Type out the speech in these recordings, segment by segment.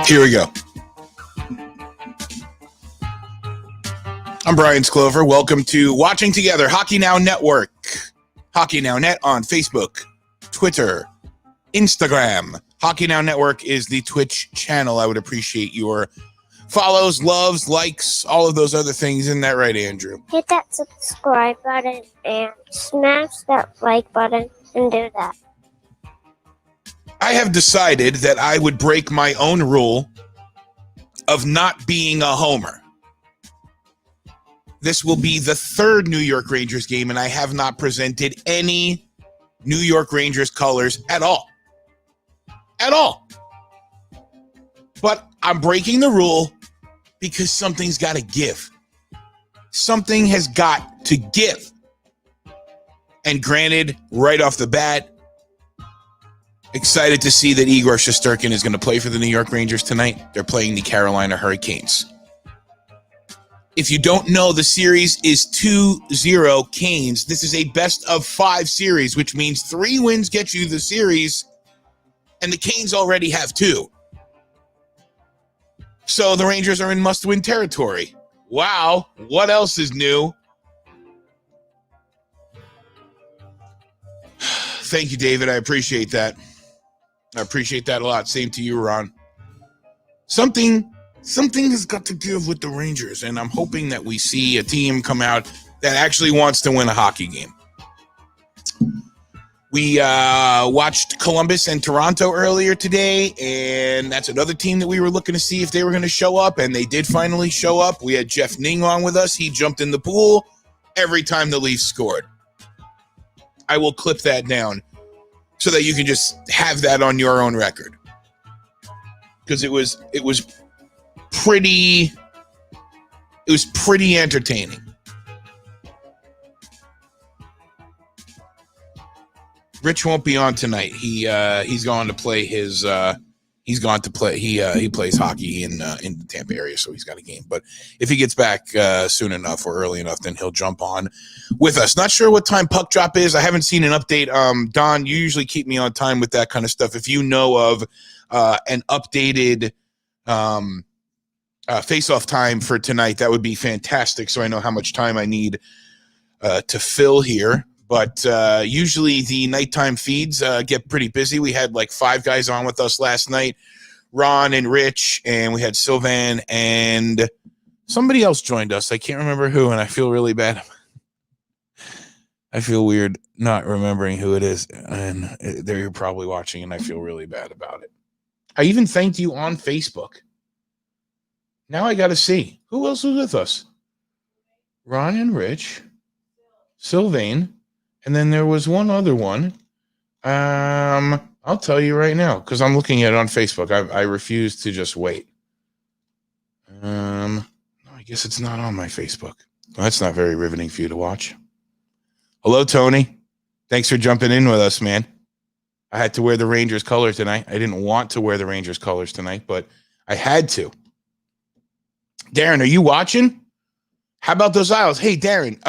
Here we go. I'm Brian Clover. Welcome to Watching Together, Hockey Now Network. Hockey Now Net on Facebook, Twitter, Instagram. Hockey Now Network is the Twitch channel. I would appreciate your follows, loves, likes, all of those other things. Isn't that right, Andrew? Hit that subscribe button and smash that like button and do that. I have decided that I would break my own rule of not being a homer. This will be the third New York Rangers game, and I have not presented any New York Rangers colors at all. At all. But I'm breaking the rule because something's got to give. Something has got to give. And granted, right off the bat, excited to see that Igor Shesterkin is going to play for the New York Rangers tonight. They're playing the Carolina Hurricanes. If you don't know, the series is 2-0 Canes. This is a best-of-5 series, which means 3 wins get you the series, and the Canes already have 2. So the Rangers are in must-win territory. Wow, what else is new? Thank you, David. I appreciate that. I appreciate that a lot. Same to you, Ron. Something has got to give with the Rangers, and I'm hoping that we see a team come out that actually wants to win a hockey game. We watched Columbus and Toronto earlier today, and that's another team that we were looking to see if they were going to show up, and they did finally show up. We had Jeff Ning on with us. He jumped in the pool every time the Leafs scored. I will clip that down so that you can just have that on your own record, because it was pretty entertaining. Rich won't be on tonight. He's gone to play his he plays hockey in the Tampa area, so he's got a game. But if he gets back soon enough or early enough, then he'll jump on with us. Not sure what time puck drop is. I haven't seen an update. Don, you usually keep me on time with that kind of stuff. If you know of an updated face-off time for tonight, that would be fantastic, so I know how much time I need to fill here. But usually the nighttime feeds get pretty busy. We had like 5 guys on with us last night, Ron and Rich, and we had Sylvan, and somebody else joined us. I can't remember who, and I feel really bad. I feel weird not remembering who it is, and they're probably watching, and I feel really bad about it. I even thanked you on Facebook. Now I got to see. Who else was with us? Ron and Rich, Sylvain, and then there was one other one. I'll tell you right now, because I'm looking at it on Facebook. I refuse to just wait. I guess it's not on my Facebook. Well, that's not very riveting for you to watch. Hello, Tony. Thanks for jumping in with us, man. I had to wear the Rangers colors tonight. I didn't want to wear the Rangers colors tonight, but I had to. Darren, are you watching? How about those Isles? Hey, Darren,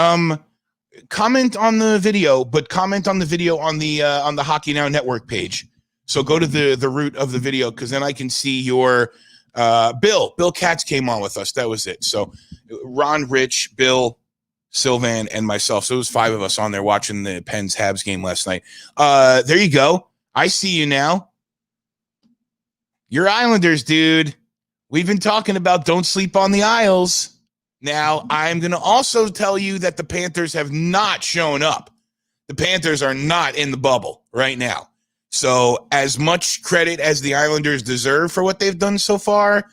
comment on the video, but comment on the video on the Hockey Now Network page. So go to the root of the video, because then I can see your Bill Katz came on with us. That was it. So Ron, Rich, Bill, Sylvan, and myself. So it was 5 of us on there watching the Pens Habs game last night. There you go. I see you now. You're Islanders, dude. We've been talking about don't sleep on the Isles. Now, I'm going to also tell you that the Panthers have not shown up. The Panthers are not in the bubble right now. So as much credit as the Islanders deserve for what they've done so far,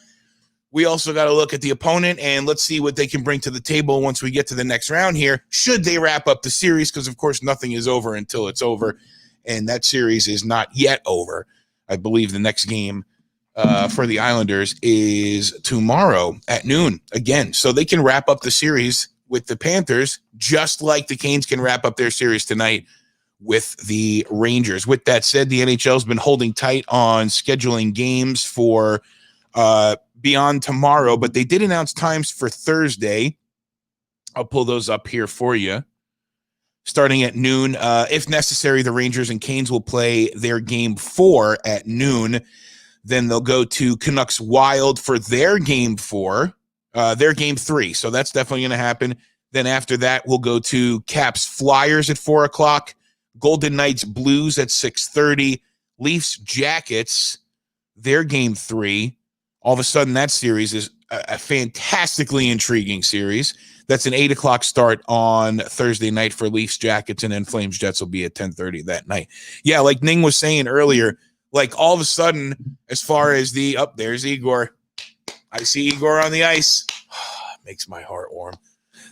we also got to look at the opponent, and let's see what they can bring to the table once we get to the next round here, should they wrap up the series, because, of course, nothing is over until it's over, and that series is not yet over. I believe the next game for the Islanders is tomorrow at noon again. So they can wrap up the series with the Panthers, just like the Canes can wrap up their series tonight with the Rangers. With that said, the NHL has been holding tight on scheduling games for beyond tomorrow, but they did announce times for Thursday. I'll pull those up here for you. Starting at noon. If necessary, the Rangers and Canes will play their game 4 at noon. Then they'll go to Canucks Wild for their game 4, their game 3. So that's definitely going to happen. Then after that, we'll go to Caps Flyers at 4 o'clock, Golden Knights Blues at 6:30, Leafs Jackets, their game 3. All of a sudden, that series is a fantastically intriguing series. That's an 8 o'clock start on Thursday night for Leafs Jackets, and then Flames Jets will be at 10:30 that night. Yeah, like Ning was saying earlier, like all of a sudden, as far as there's Igor. I see Igor on the ice. Makes my heart warm.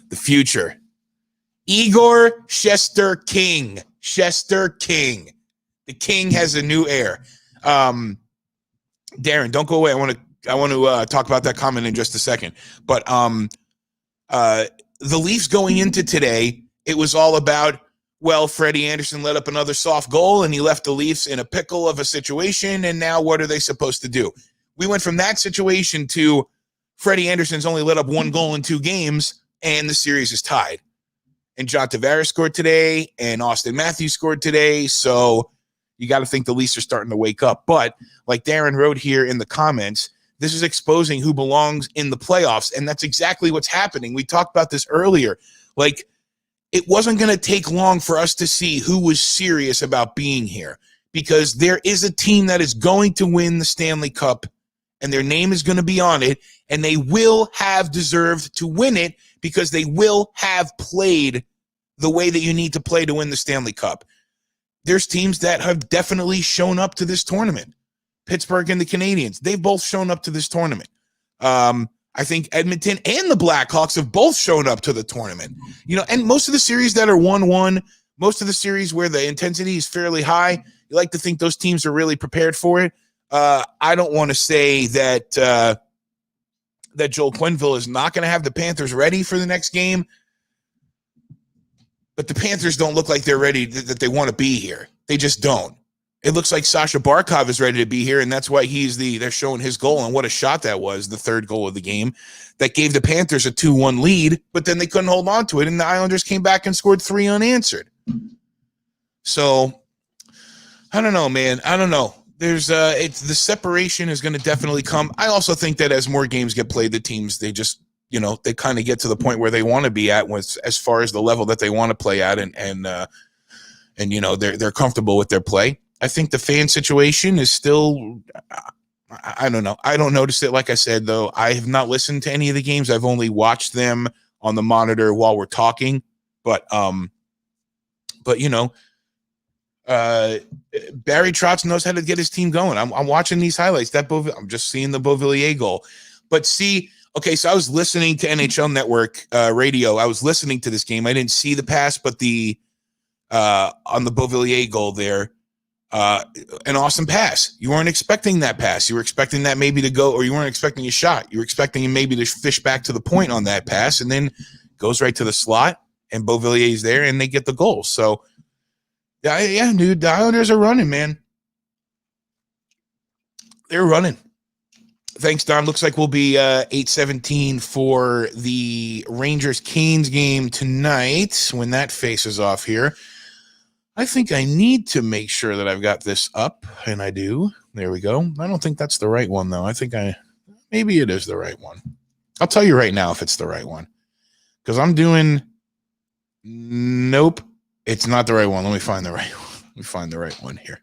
The future. Igor Shesterkin. Shesterkin. The king has a new heir. Darren, don't go away. I want to talk about that comment in just a second. But the Leafs going into today, it was all about, well, Freddie Anderson let up another soft goal and he left the Leafs in a pickle of a situation. And now what are they supposed to do? We went from that situation to Freddie Anderson's only let up 1 goal in 2 games and the series is tied. And John Tavares scored today and Austin Matthews scored today. So you got to think the Leafs are starting to wake up. But like Darren wrote here in the comments, this is exposing who belongs in the playoffs. And that's exactly what's happening. We talked about this earlier. Like, it wasn't going to take long for us to see who was serious about being here, because there is a team that is going to win the Stanley Cup and their name is going to be on it, and they will have deserved to win it because they will have played the way that you need to play to win the Stanley Cup. There's teams that have definitely shown up to this tournament. Pittsburgh and the Canadiens, they've both shown up to this tournament. I think Edmonton and the Blackhawks have both shown up to the tournament. You know, and most of the series that are 1-1, most of the series where the intensity is fairly high, you like to think those teams are really prepared for it. I don't want to say that that Joel Quenneville is not going to have the Panthers ready for the next game, but the Panthers don't look like they're ready, that they want to be here. They just don't. It looks like Sasha Barkov is ready to be here, and that's why they're showing his goal, and what a shot that was, the 3rd goal of the game, that gave the Panthers a 2-1 lead, but then they couldn't hold on to it, and the Islanders came back and scored 3 unanswered. So, I don't know, man. I don't know. There's the separation is going to definitely come. I also think that as more games get played, the teams, they just, you know, they kind of get to the point where they want to be at as far as the level that they want to play at, and you know, they're comfortable with their play. I think the fan situation is still, I don't know. I don't notice it. Like I said, though, I have not listened to any of the games. I've only watched them on the monitor while we're talking. But you know, Barry Trotz knows how to get his team going. I'm watching these highlights. I'm just seeing the Beauvillier goal. But see, okay, so I was listening to NHL Network radio. I was listening to this game. I didn't see the pass, but on the Beauvillier goal there, an awesome pass. You weren't expecting that pass. You were expecting that maybe to go, or you weren't expecting a shot. You were expecting him maybe to fish back to the point on that pass, and then goes right to the slot, and Beauvillier's there, and they get the goal. So, yeah, dude, the Islanders are running, man. They're running. Thanks, Don. Looks like we'll be 8:17 for the Rangers-Canes game tonight when that faces off here. I think I need to make sure that I've got this up, and I do. There we go. I don't think that's the right one, though. I think maybe it is the right one. I'll tell you right now if it's the right one, because I'm doing, nope, it's not the right one. Let me find the right one. Let me find the right one here.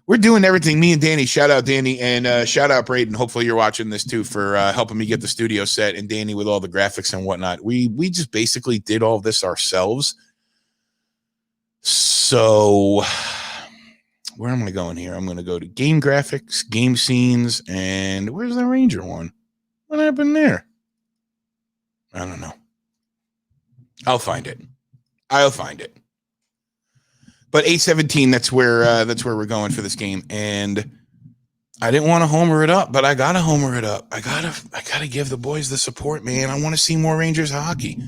We're doing everything. Me and Danny, shout out Danny, and shout out Braden. Hopefully you're watching this too, for helping me get the studio set, and Danny with all the graphics and whatnot. We just basically did all of this ourselves. So where am I going here? I'm going to go to game graphics, game scenes, and where's the Ranger one? What happened there? I don't know. I'll find it. But 8:17, that's where we're going for this game. And I didn't want to homer it up, but I gotta homer it up. I gotta give the boys the support, man. I want to see more Rangers hockey.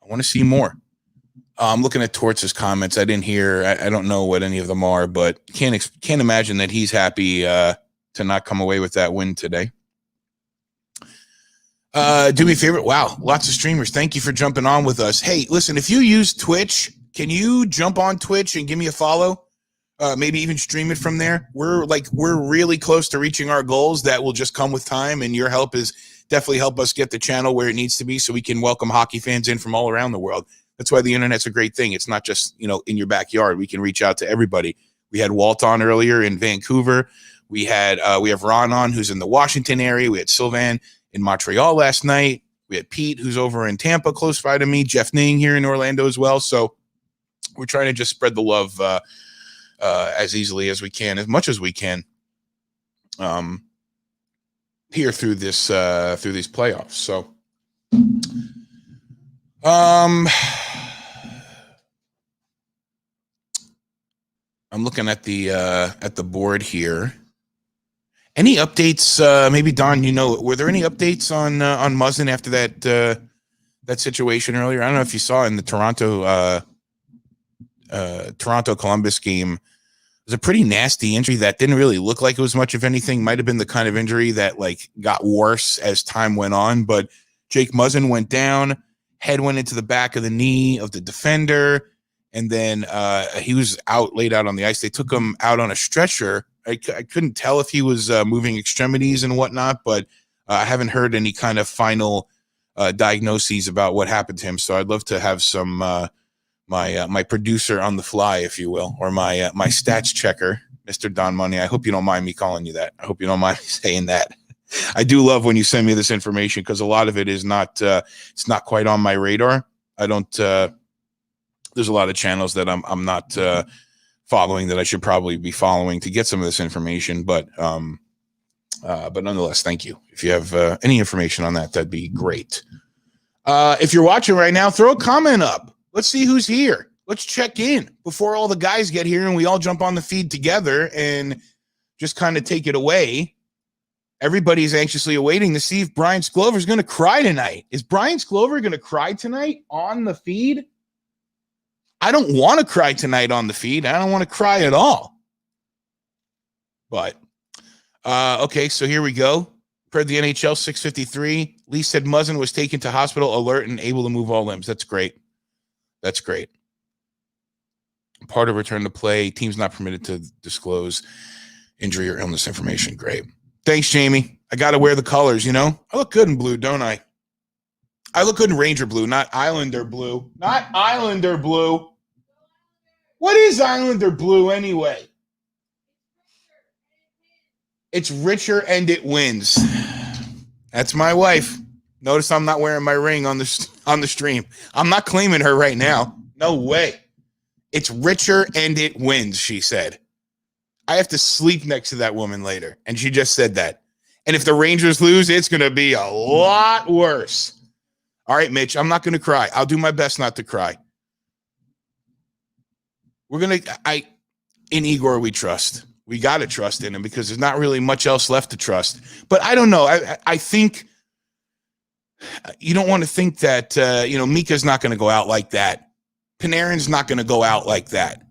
I want to see more. I'm looking at Torts' comments. I didn't hear. I don't know what any of them are, but can't imagine that he's happy to not come away with that win today. Do me a favor. Wow, lots of streamers. Thank you for jumping on with us. Hey, listen, if you use Twitch, can you jump on Twitch and give me a follow? maybe even stream it from there. We're really close to reaching our goals. That will just come with time, and your help is definitely help us get the channel where it needs to be so we can welcome hockey fans in from all around the world. That's why the internet's a great thing. It's not just, in your backyard. We can reach out to everybody. We had Walt on earlier in Vancouver. We have Ron on, who's in the Washington area. We had Sylvan in Montreal last night. We had Pete, who's over in Tampa, close by to me. Jeff Ning here in Orlando as well. So we're trying to just spread the love as easily as we can, as much as we can, here through these playoffs. So, I'm looking at the board here. Any updates? Maybe Don, were there any updates on Muzzin after that situation earlier? I don't know if you saw in the Toronto Columbus game. It was a pretty nasty injury that didn't really look like it was much of anything. Might have been the kind of injury that got worse as time went on. But Jake Muzzin went down, head went into the back of the knee of the defender, and then he was laid out on the ice. They took him out on a stretcher. I couldn't tell if he was moving extremities and whatnot, but I haven't heard any kind of final diagnoses about what happened to him. So I'd love to have some my producer on the fly, if you will, or my stats checker, Mr. Don Money. I hope you don't mind me calling you that. I hope you don't mind me saying that. I do love when you send me this information because a lot of it is not it's not quite on my radar. I don't. There's a lot of channels that I'm not following that I should probably be following to get some of this information, but nonetheless, thank you. If you have any information on that, that'd be great. If you're watching right now, throw a comment up. Let's see who's here. Let's check in before all the guys get here and we all jump on the feed together and just kind of take it away. Everybody's anxiously awaiting to see if Brian Sklover's going to cry tonight. Is Brian Sklover going to cry tonight on the feed? I don't want to cry tonight on the feed. I don't want to cry at all. But, okay, so here we go. Per the NHL 653, Lee said Muzzin was taken to hospital alert and able to move all limbs. That's great. That's great. Part of return to play. Team's not permitted to disclose injury or illness information. Great. Thanks, Jamie. I got to wear the colors, I look good in blue, don't I? I look good in Ranger blue, not Islander blue. Not Islander blue. What is Islander blue anyway? It's richer and it wins. That's my wife. Notice I'm not wearing my ring on the stream. I'm not claiming her right now. No way. It's richer and it wins, she said. I have to sleep next to that woman later. And she just said that. And if the Rangers lose, it's going to be a lot worse. All right, Mitch, I'm not going to cry. I'll do my best not to cry. In Igor, we trust. We got to trust in him because there's not really much else left to trust. But I don't know. I think you don't want to think that, Mika's not going to go out like that. Panarin's not going to go out like that.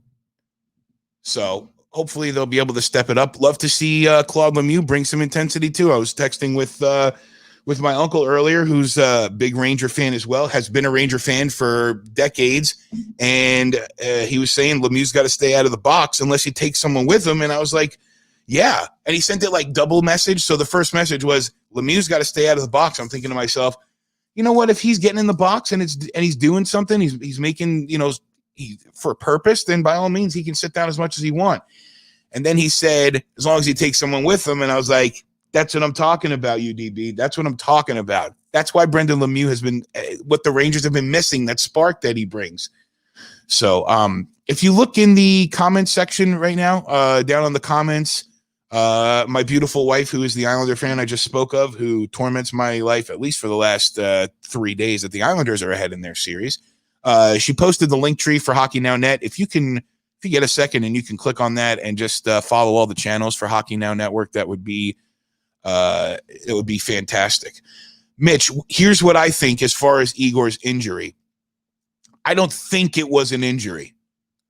So hopefully they'll be able to step it up. Love to see Claude Lemieux bring some intensity too. I was texting with my uncle earlier, who's a big Ranger fan as well, has been a Ranger fan for decades. And he was saying Lemieux's got to stay out of the box unless he takes someone with him. And I was like, yeah. And he sent it double message. So the first message was Lemieux's got to stay out of the box. I'm thinking to myself, you know what? If he's getting in the box and he's doing something, he's making, for a purpose, then by all means, he can sit down as much as he wants. And then he said, as long as he takes someone with him. And I was like, that's what I'm talking about, UDB. That's what I'm talking about. That's why Brendan Lemieux has been what the Rangers have been missing, that spark that he brings. So if you look in the comments section right now, down on the comments, my beautiful wife, who is the Islander fan I just spoke of, who torments my life, at least for the last 3 days that the Islanders are ahead in their series. She posted the link tree for Hockey Now Net. If you get a second and you can click on that and just follow all the channels for Hockey Now Network, that would be it would be fantastic. Mitch, here's what I think as far as Igor's injury. I don't think it was an injury.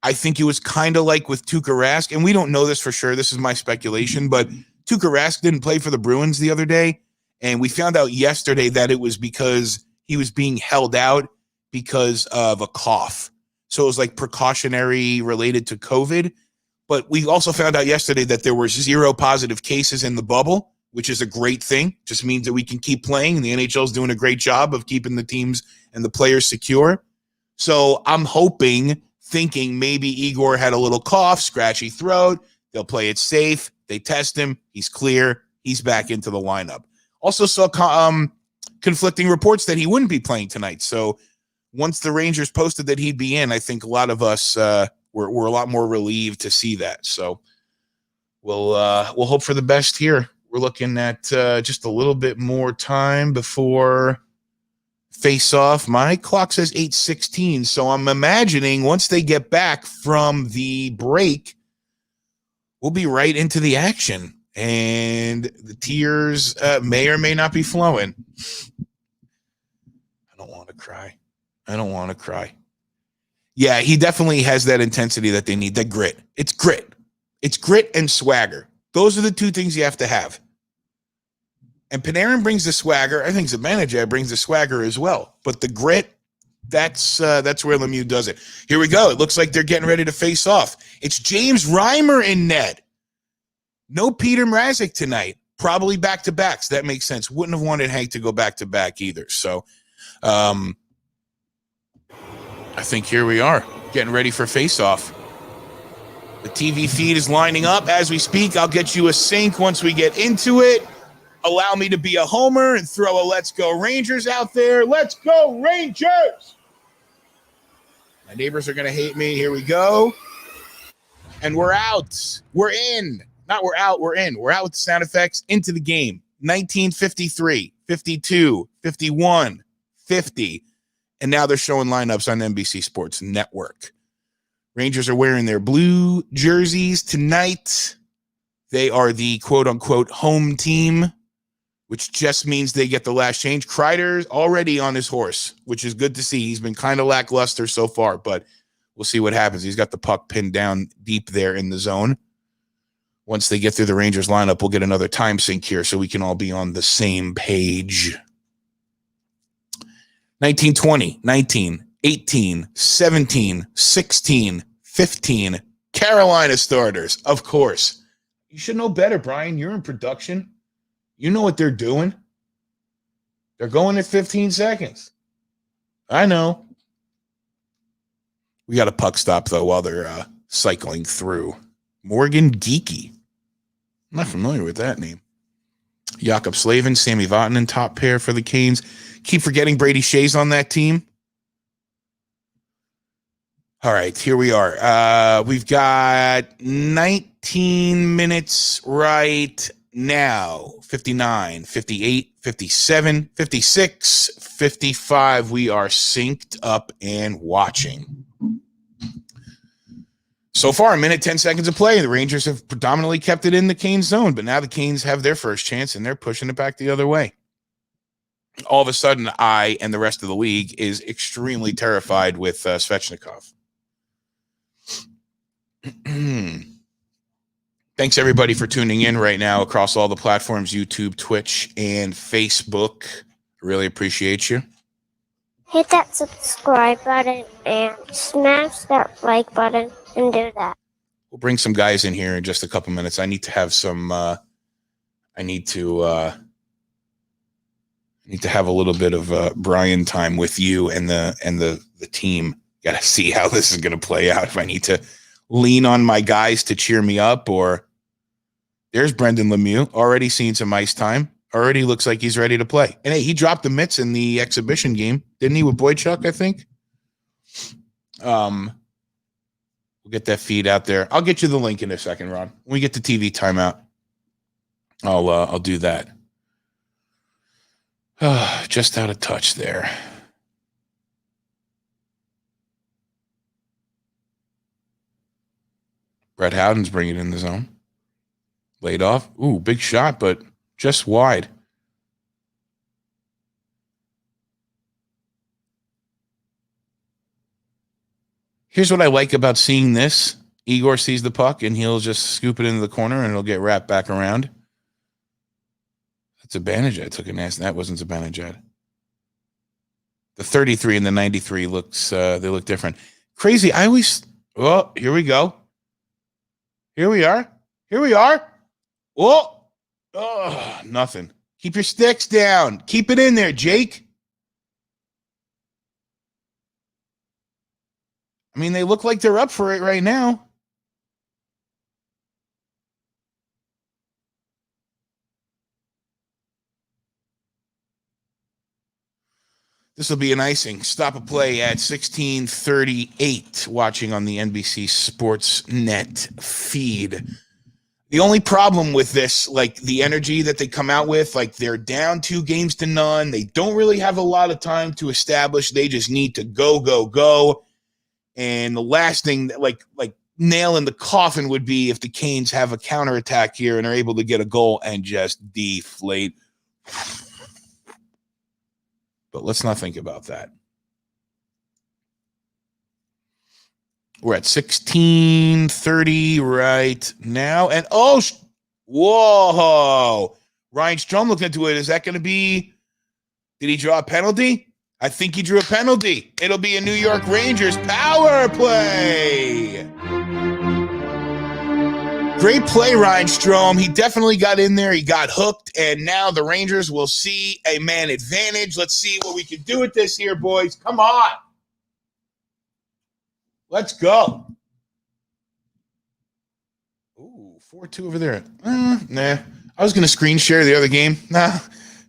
I think it was kind of like with Tuukka Rask, and we don't know this for sure. This is my speculation, but Tuukka Rask didn't play for the Bruins the other day, and we found out yesterday that it was because he was being held out because of a cough. So it was precautionary related to COVID. But we also found out yesterday that there were 0 positive cases in the bubble, which is a great thing. Just means that we can keep playing. And the NHL is doing a great job of keeping the teams and the players secure. So I'm thinking maybe Igor had a little cough, scratchy throat. They'll play it safe. They test him. He's clear. He's back into the lineup. Also saw conflicting reports that he wouldn't be playing tonight. So once the Rangers posted that he'd be in, I think a lot of us were a lot more relieved to see that. So we'll hope for the best here. We're looking at just a little bit more time before face-off. My clock says 8:16, so I'm imagining once they get back from the break, we'll be right into the action, and the tears may or may not be flowing. I don't want to cry. Yeah, he definitely has that intensity that they need, that grit. It's grit and swagger. Those are the two things you have to have. And Panarin brings the swagger. I think Zibanejad brings the swagger as well. But the grit, that's where Lemieux does it. Here we go. It looks like they're getting ready to face off. It's James Reimer in net. No Peter Mrazek tonight. Probably back-to-backs. That makes sense. Wouldn't have wanted Hank to go back-to-back either. So I think here we are, getting ready for face-off. The TV feed is lining up as we speak. I'll get you a sync once we get into it. Allow me to be a homer and throw a Let's Go Rangers out there. Let's go Rangers! My neighbors are going to hate me. Here we go. And we're out. We're in. Not we're out, we're in. We're out with the sound effects into the game. 1953, 52, 51, 50. And now they're showing lineups on NBC Sports Network. Rangers are wearing their blue jerseys tonight. They are the quote-unquote home team, which just means they get the last change. Kreider's already on his horse, which is good to see. He's been kind of lackluster so far, but we'll see what happens. He's got the puck pinned down deep there in the zone. Once they get through the Rangers lineup, we'll get another time sync here so we can all be on the same page. 1920, 19, 18, 17, 16, 15. Carolina starters, of course. You should know better, Brian. You're in production. You know what they're doing. They're going at 15 seconds. I know. We got a puck stop, though, while they're cycling through. Morgan Geekie. I'm not familiar with that name. Jakob Slavin, Sammy Vatanen, top pair for the Canes. Keep forgetting Brady Shea's on that team. All right, here we are. We've got 19 minutes right now. 59, 58, 57, 56, 55. We are synced up and watching. So far, a minute, 10 seconds of play. The Rangers have predominantly kept it in the Canes zone, but now the Canes have their first chance, and they're pushing it back the other way. All of a sudden, I and the rest of the league is extremely terrified with Svechnikov. Thanks, everybody, for tuning in right now across all the platforms, YouTube, Twitch, and Facebook. Really appreciate you. Hit that subscribe button and smash that like button and do that. We'll bring some guys in here in just a couple minutes. I need to have some. I need to have a little bit of Brian time with you and the team. Got to see how this is going to play out. If I need to lean on my guys to cheer me up, or there's Brendan Lemieux already seeing some ice time. Already looks like he's ready to play. And hey, he dropped the mitts in the exhibition game, didn't he, with Boychuk, I think? We'll get that feed out there. I'll get you the link in a second, Ron. When we get to TV timeout, I'll do that. Just out of touch there. Brett Howden's bringing it in the zone. Laid off. Ooh, big shot, but just wide. Here's what I like about seeing this. Igor sees the puck, and he'll just scoop it into the corner, and it'll get wrapped back around. That's Zibanejad. Took a nasty. That wasn't Zibanejad. The 33 and the 93 looks. They look different. Crazy. Well, here we go. Here we are. Here we are. Whoa. Oh, nothing. Keep your sticks down. Keep it in there, Jake. I mean, they look like they're up for it right now. This will be an icing. Stop a play at 16:38, watching on the NBC Sports Net feed. The only problem with this, like the energy that they come out with, like they're down 2-0. They don't really have a lot of time to establish. They just need to go, go, go. And the last thing that like nail in the coffin would be if the Canes have a counterattack here and are able to get a goal and just deflate. But let's not think about that. We're at 16:30 right now. And whoa. Ryan Strome looked into it. Is that going to be, did he draw a penalty? I think he drew a penalty. It'll be a New York Rangers power play. Great play, Ryan Strome. He definitely got in there. He got hooked, and now the Rangers will see a man advantage. Let's see what we can do with this here, boys. Come on. Let's go. Ooh, 4-2 over there. Nah. I was going to screen share the other game. Nah,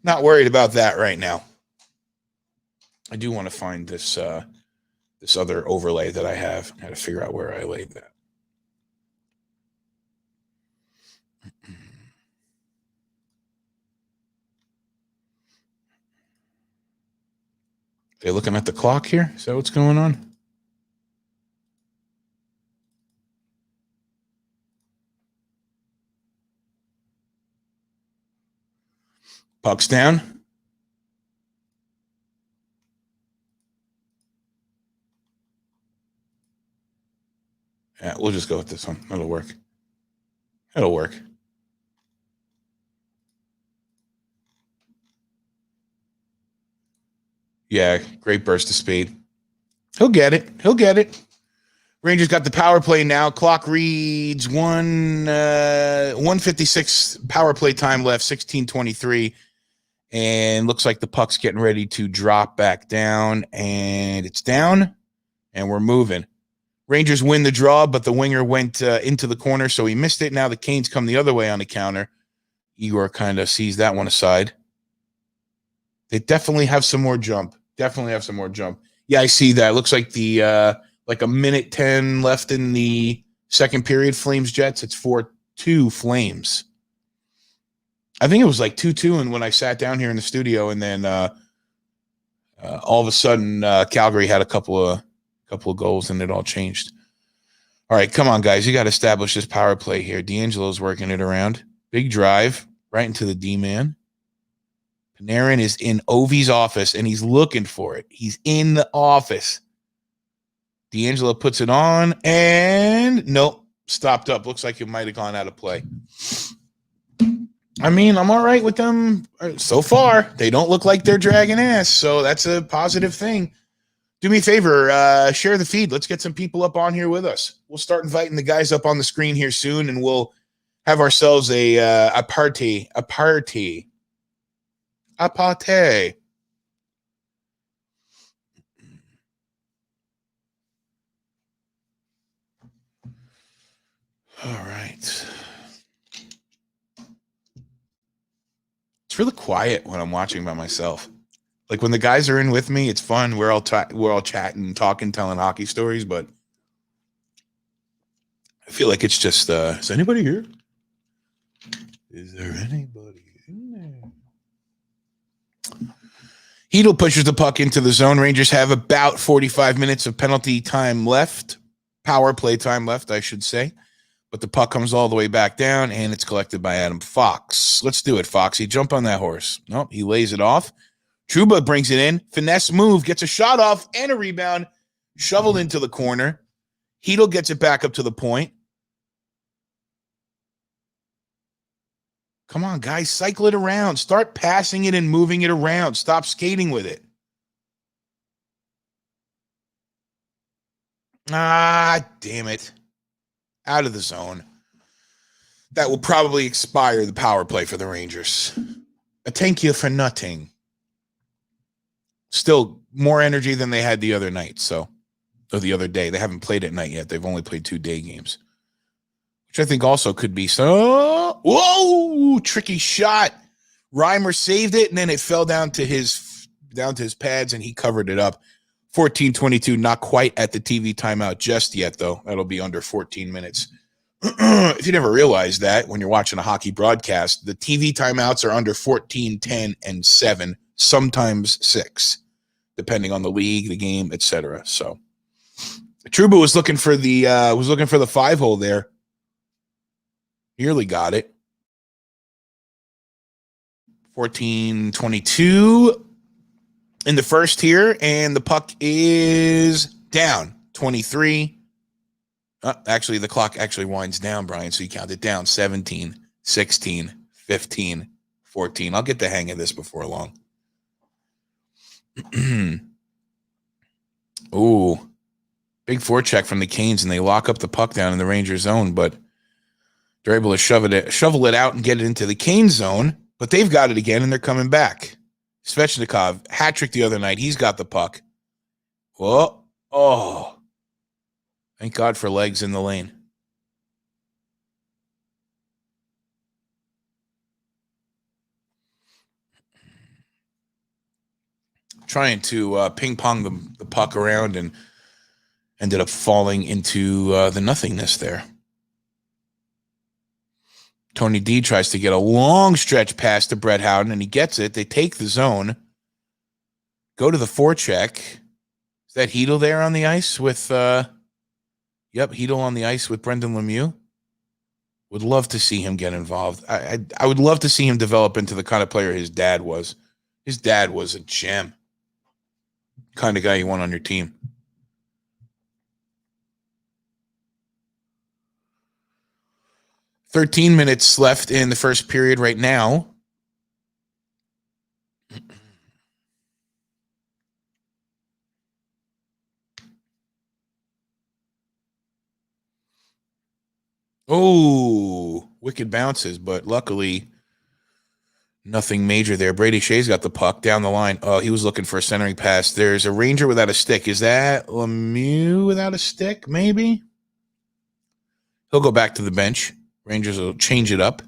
not worried about that right now. I do want to find this this other overlay that I have. I got to figure out where I laid that. They looking at the clock here? Is that what's going on? Puck's down. Yeah, we'll just go with this one. It'll work. It'll work. Yeah, great burst of speed. He'll get it. He'll get it. Rangers got the power play now. Clock reads 156 power play time left, 16:23. And looks like the puck's getting ready to drop back down. And it's down. And we're moving. Rangers win the draw, but the winger went into the corner, so he missed it. Now the Canes come the other way on the counter. Igor kind of sees that one aside. They definitely have some more jump. Definitely have some more jump. Yeah, I see that. It looks like the like a minute 10 left in the second period. Flames Jets. It's 4-2 Flames. I think it was like 2-2, and when I sat down here in the studio, and then all of a sudden Calgary had a couple of goals, and it all changed. All right, come on, guys. You got to establish this power play here. D'Angelo's working it around. Big drive right into the D-man. Panarin is in Ovi's office, and he's looking for it. He's in the office. D'Angelo puts it on, and nope, stopped up. Looks like it might have gone out of play. I mean, I'm all right with them so far. They don't look like they're dragging ass, so that's a positive thing. Do me a favor, share the feed. Let's get some people up on here with us. We'll start inviting the guys up on the screen here soon, and we'll have ourselves a party. All right. It's really quiet when I'm watching by myself. Like when the guys are in with me, it's fun. We're all chatting, talking, telling hockey stories, but I feel like it's just is anybody here? Is there anybody in there? Hedl pushes the puck into the zone. Rangers have about 45 minutes of penalty time left. Power play time left, I should say. But the puck comes all the way back down, and it's collected by Adam Fox. Let's do it, Foxy. Jump on that horse. Nope, he lays it off. Trouba brings it in. Finesse move, gets a shot off and a rebound. Shoveled into the corner. Hedl gets it back up to the point. Come on, guys. Cycle it around. Start passing it and moving it around. Stop skating with it. Ah, damn it. Out of the zone. That will probably expire the power play for the Rangers. A thank you for nothing. Still more energy than they had the other night, or the other day. They haven't played at night yet. They've only played 2 day games, which I think also could be so. Whoa, tricky shot. Reimer saved it, and then it fell down to his pads, and he covered it up. 14-22, not quite at the TV timeout just yet, though. That'll be under 14 minutes. If you never realized that when you're watching a hockey broadcast, the TV timeouts are under 14, 10, and 7, sometimes 6, depending on the league, the game, etc. So Trouba was looking for the 5-hole there. Nearly got it. 14-22 in the first here, and the puck is down. 23. Actually, the clock actually winds down, Brian, so you count it down. 17, 16, 15, 14. I'll get the hang of this before long. Ooh. Big forecheck from the Canes, and they lock up the puck down in the Rangers zone, but they're able to shovel it out and get it into the Canes zone, but they've got it again, and they're coming back. Svechnikov, hat trick the other night. He's got the puck. Whoa. Oh. Thank God for legs in the lane. Trying to ping pong the puck around and ended up falling into the nothingness there. Tony D tries to get a long stretch pass to Brett Howden, and he gets it. They take the zone, go to the forecheck. Is that Hedl there on the ice with... Yep, Hedl on the ice with Brendan Lemieux. Would love to see him get involved. I would love to see him develop into the kind of player his dad was. His dad was a gem. Kind of guy you want on your team. "13 minutes left in the first period right now. Oh, wicked bounces, but luckily nothing major there. Brady Shea's got the puck down the line. Oh, he was looking for a centering pass. There's a Ranger without a stick. Is that Lemieux without a stick, maybe? He'll go back to the bench. Rangers will change it up.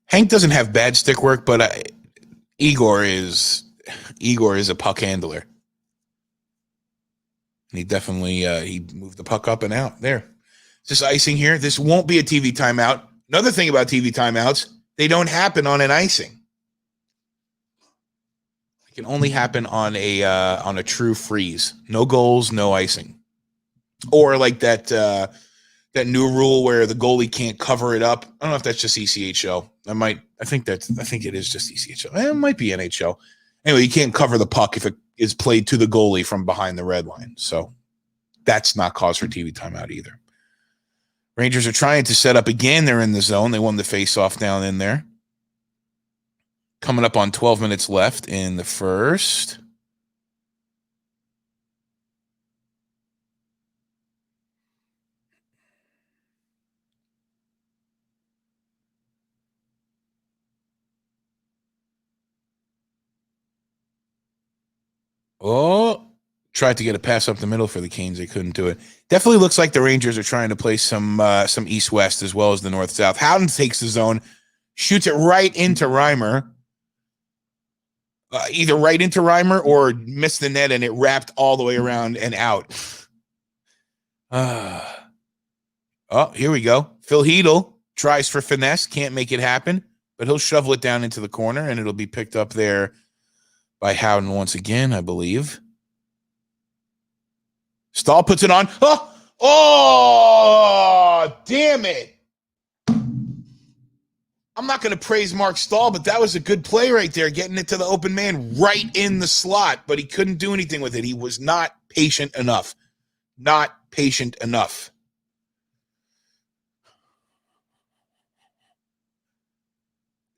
Hank doesn't have bad stick work, but Igor is a puck handler. And he definitely he moved the puck up and out. There. Is this icing here? This won't be a TV timeout. Another thing about TV timeouts, they don't happen on an icing. It can only happen on a true freeze. No goals, no icing. Or like that new rule where the goalie can't cover it up. I don't know if that's just ECHL. I think it is just ECHL. It might be NHL. Anyway, you can't cover the puck if it is played to the goalie from behind the red line. So that's not cause for TV timeout either. Rangers are trying to set up again. They're in the zone. They won the face-off down in there. Coming up on 12 minutes left in the first. Oh, tried to get a pass up the middle for the Canes. They couldn't do it. Definitely looks like the Rangers are trying to play some east-west as well as the north-south. Howden takes the zone, shoots it right into Reimer. Either right into Reimer or missed the net, and it wrapped all the way around and out. Oh, here we go. Phil Hedl tries for finesse. Can't make it happen, but he'll shovel it down into the corner, and it'll be picked up there by Howden once again, I believe. Stahl puts it on. Oh, damn it. I'm not going to praise Mark Stahl, but that was a good play right there, getting it to the open man right in the slot, but he couldn't do anything with it. He was not patient enough. Not patient enough.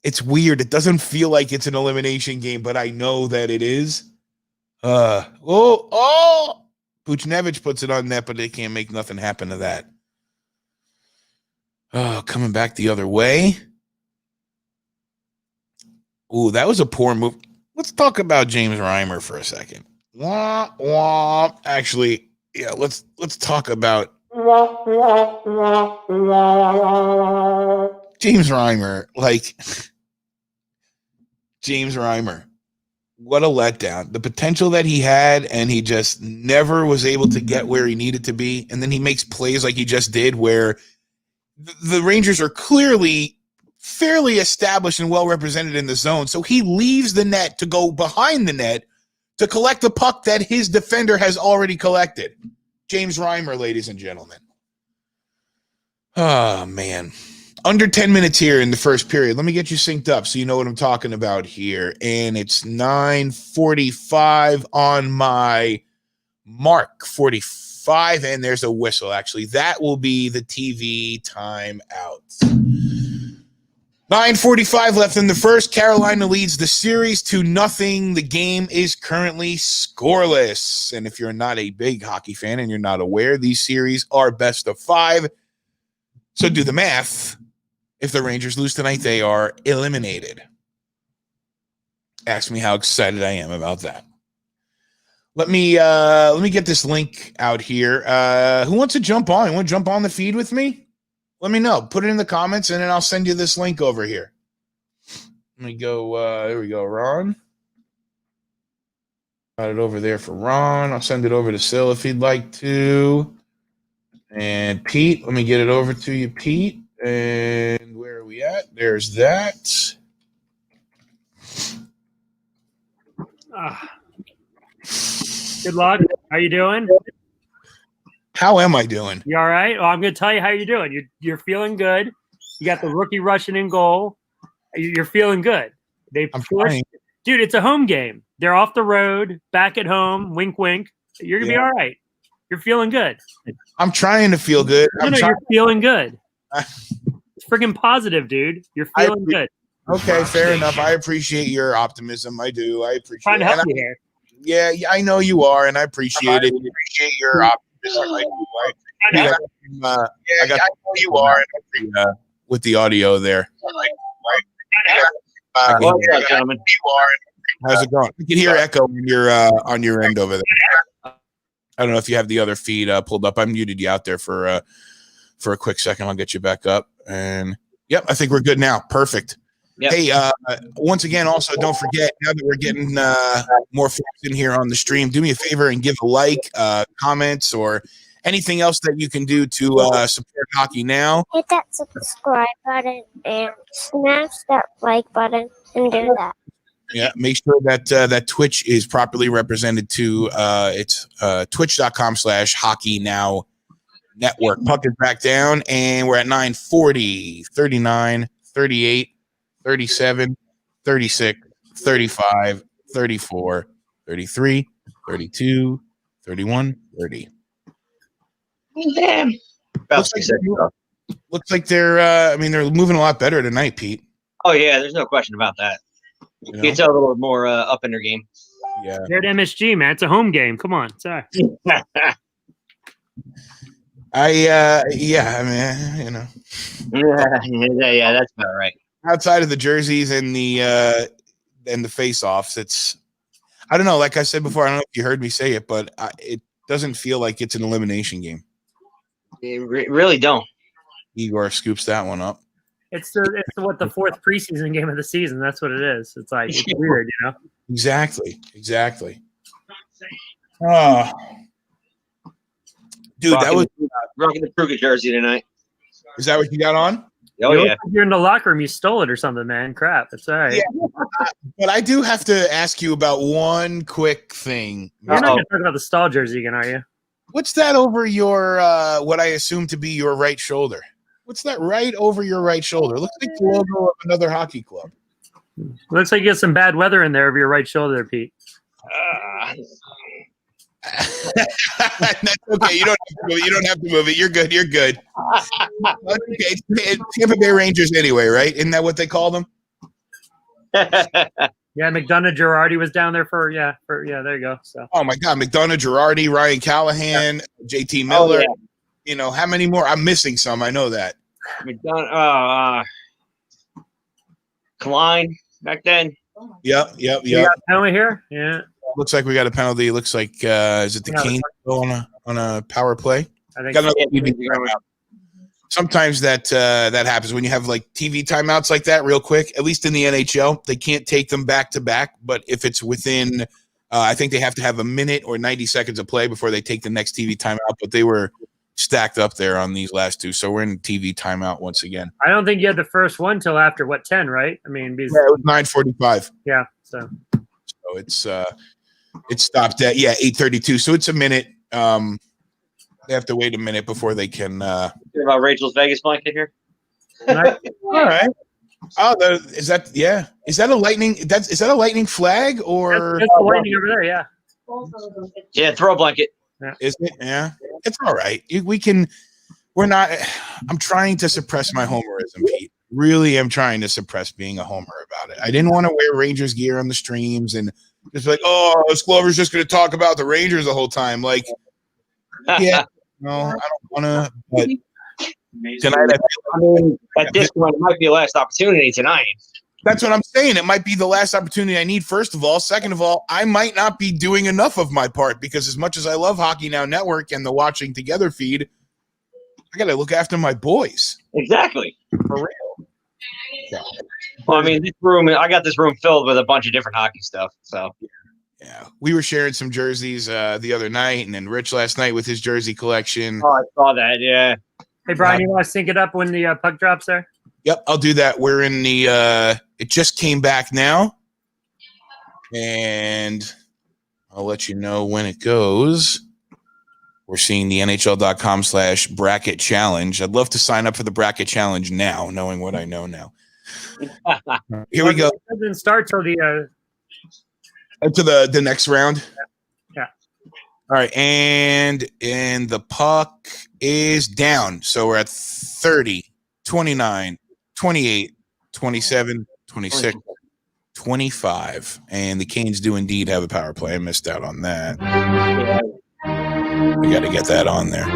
It's weird. It doesn't feel like it's an elimination game, but I know that it is. Buchnevich puts it on net, but they can't make nothing happen to that. Oh, coming back the other way. Ooh, that was a poor move. Let's talk about James Reimer for a second. Wah, wah. Actually, yeah, let's talk about James Reimer. Like, James Reimer. What a letdown. The potential that he had, and he just never was able to get where he needed to be. And then he makes plays like he just did where the Rangers are clearly fairly established and well represented in the zone. So he leaves the net to go behind the net to collect the puck that his defender has already collected. James Reimer, ladies and gentlemen. Oh, man. Under 10 minutes here in the first period. Let me get you synced up so you know what I'm talking about here. And it's 9:45 on my mark, 45, and there's a whistle, actually. That will be the TV timeout. 9:45 left in the first. Carolina leads the series 2-0. The game is currently scoreless. And if you're not a big hockey fan and you're not aware, these series are best of 5. So do the math. If the Rangers lose tonight, they are eliminated. Ask me how excited I am about that. Let me get this link out here. Who wants to jump on? You want to jump on the feed with me? Let me know. Put it in the comments, and then I'll send you this link over here. Let me go. There we go, Ron. Got it over there for Ron. I'll send it over to Sil if he'd like to. And Pete, let me get it over to you, Pete. And where are we at? There's that. Good luck. How you doing? How am I doing? You all right? Well, I'm going to tell you how you're doing. You're feeling good. You got the rookie rushing in goal. You're feeling good. I'm trying. Dude, it's a home game. They're off the road, back at home. Wink, wink. You're going to be all right. You're feeling good. I'm trying to feel good. You're feeling good. It's freaking positive, dude. You're feeling good. Okay, fair enough. I appreciate your optimism. I do. I appreciate trying to it. help you here. Yeah, I know you are, and I appreciate it. I appreciate your optimism. I know you are, and with the audio there. What's up, gentlemen? How's it going? You can hear echo on your end over there. I don't know if you have the other feed pulled up. I muted you out there for a quick second. I'll get you back up. And yep, I think we're good now. Perfect. Yep. Hey, once again, also don't forget, now that we're getting more folks in here on the stream, do me a favor and give a like, comments, or anything else that you can do to support Hockey Now. Hit that subscribe button and smash that like button and do that. Yeah, make sure that that Twitch is properly represented to it's twitch.com/Hockey Now Network. Puck is back down, and we're at 9:40, 39, 38, 37, 36, 35, 34, 33, 32, 31, 30. Damn. Looks like they're they're moving a lot better tonight, Pete. Oh, yeah, there's no question about that. You can tell a little more up in their game. Yeah. They're at MSG, man. It's a home game. Come on. Sorry. Yeah, that's about right. Outside of the jerseys and the face-offs, it's, I don't know. Like I said before, I don't know if you heard me say it, but it doesn't feel like it's an elimination game. They really don't. Igor scoops that one up. It's the fourth preseason game of the season. That's what it is. It's like, it's weird, you know? Exactly. Oh. Dude, that was rocking the Kruger jersey tonight. Is that what you got on? Oh, yeah. You're in the locker room. You stole it or something, man. Crap. It's all right. Yeah. But I do have to ask you about one quick thing. You're not going to talk about the Stahl jersey again, are you? What's that over your, what I assume to be your right shoulder? What's that right over your right shoulder? Looks like the logo of another hockey club. Looks like you got some bad weather in there over your right shoulder, Pete. That's okay. You don't have to move it. You're good. Okay. It's Tampa Bay Rangers anyway, right? Isn't that what they call them? Yeah, McDonough Girardi was down there for there you go. So Oh my God, McDonough, Girardi, Ryan Callahan, JT Miller. Oh, yeah. You know, how many more? I'm missing some. I know that. McDonough, Klein back then. Yep. you got a penalty here. Yeah, Looks like we got a penalty. Looks like is it the No, Canes on a power play? I think Got so. another TV timeout. Sometimes that happens when you have like TV timeouts like that real quick. At least in the NHL, they can't take them back to back. But if it's within, I think they have to have a minute or 90 seconds of play before they take the next TV timeout. But they were stacked up there on these last two, so we're in TV timeout once again. I don't think you had the first one till after 10, right? I mean, because, Yeah, it was 9:45. yeah. So it's stopped at 8:32. So it's a minute. They have to wait a minute before they can. About Rachel's Vegas blanket here. All right. Oh, is that a lightning? Is that a lightning flag or? That's the lightning over there. Yeah. Yeah, throw a blanket. Is it? Yeah, it's all right. We can. We're not. I'm trying to suppress my homerism, Pete. Really am trying to suppress being a homer about it. I didn't want to wear Rangers gear on the streams and just like, oh, this Glover's just going to talk about the Rangers the whole time. Like, yeah, no, I don't want to. But tonight, I mean, at this point, it might be the last opportunity tonight. that's what I'm saying. It might be the last opportunity I need, first of all. Second of all, I might not be doing enough of my part because as much as I love Hockey Now Network and the Watching Together feed, I got to look after my boys. Exactly. For real. Well, I mean, I got this room filled with a bunch of different hockey stuff. So, yeah, we were sharing some jerseys the other night, and then Rich last night with his jersey collection. I saw that. Yeah. Hey, Brian, you want to sync it up when the puck drops there? Yep, I'll do that. We're in the it just came back now, and I'll let you know when it goes. We're seeing the NHL.com/bracket challenge. I'd love to sign up for the bracket challenge now, knowing what I know now. Here we go. It doesn't start till the To the next round. Yeah. All right, and the puck is down. So we're at 30, 29, 28, 27, 26, 25. And the Canes do indeed have a power play. I missed out on that. We got to get that on there.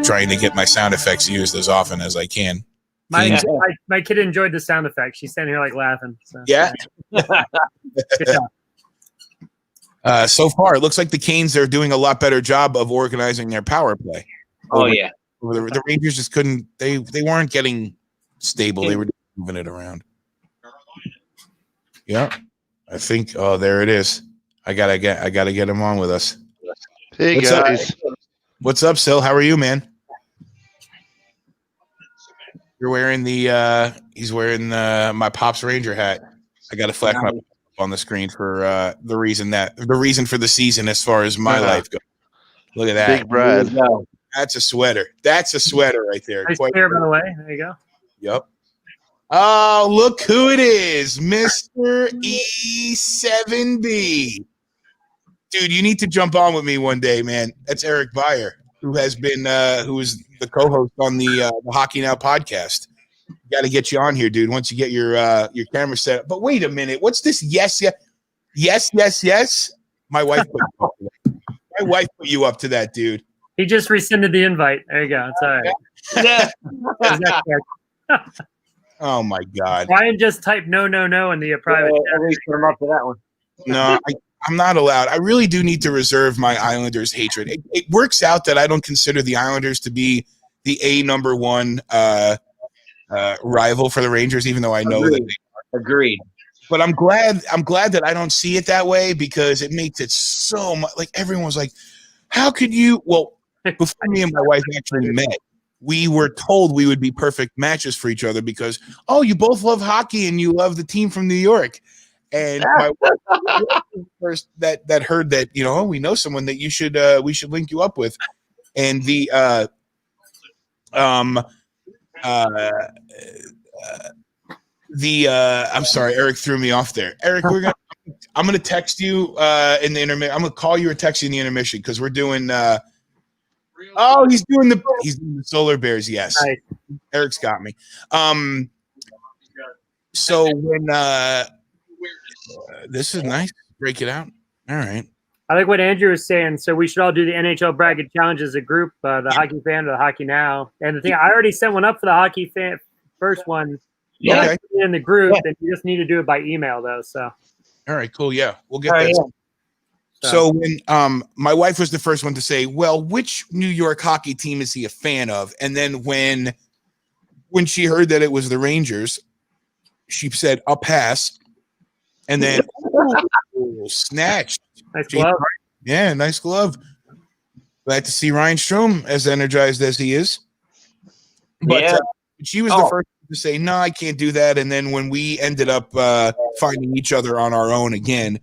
Trying to get my sound effects used as often as I can. my kid enjoyed the sound effect. She's standing here like laughing. So. Yeah. Good job. So far, it looks like the Canes are doing a lot better job of organizing their power play. Yeah. The Rangers just couldn't. They weren't getting stable. They were moving it around. Yeah, I think. Oh, there it is. I gotta get him on with us. Hey guys, what's up, Sil? How are you, man? You're wearing he's wearing my Pops Ranger hat. I got to flash my on the screen for the reason for the season as far as my life goes. Look at that. Big Brad. That's a sweater. That's a sweater right there. Nice pair, by the way. There you go. Yep. Oh, look who it is. Mr. E7B. Dude, you need to jump on with me one day, man. That's Eric Beyer, who is the co-host on the Hockey Now podcast. Got to get you on here, dude. Once you get your camera set up. But wait a minute, what's this? Yes. My wife put you up to that, dude. He just rescinded the invite. There you go. It's all right. Yeah. Oh my God. Brian just typed no in the private chat. At least put him up for that one. No, I'm not allowed. I really do need to reserve my Islanders hatred. It works out that I don't consider the Islanders to be the number one rival for the Rangers, even though I know that. Agreed. But I'm glad that I don't see it that way because it makes it so much like everyone was like, how could you? Well, before me and my wife actually met, we were told we would be perfect matches for each other because, oh, you both love hockey and you love the team from New York. And my wife first that heard that, we know someone that we should link you up with. And I'm sorry, Eric threw me off there. Eric, I'm gonna text you in the intermission. I'm gonna call you or text you in the intermission because we're doing he's doing the Solar Bears, yes. Nice. Eric's got me. So when This is nice. Break it out. All right. I like what Andrew was saying. So we should all do the NHL bracket challenge as a group, the hockey fan or the hockey now. And the thing, I already sent one up for the hockey fan, first one. Yeah. Okay. In the group, and you just need to do it by email though. So. All right. Cool. Yeah, we'll get All right, that. yeah. So when my wife was the first one to say, well, which New York hockey team is he a fan of? And then when she heard that it was the Rangers, she said, I'll pass. And then snatched. Nice glove. Yeah, nice glove. Glad to see Ryan Strome as energized as he is. But Yeah. she was the first to say, no, I can't do that. And then when we ended up finding each other on our own again,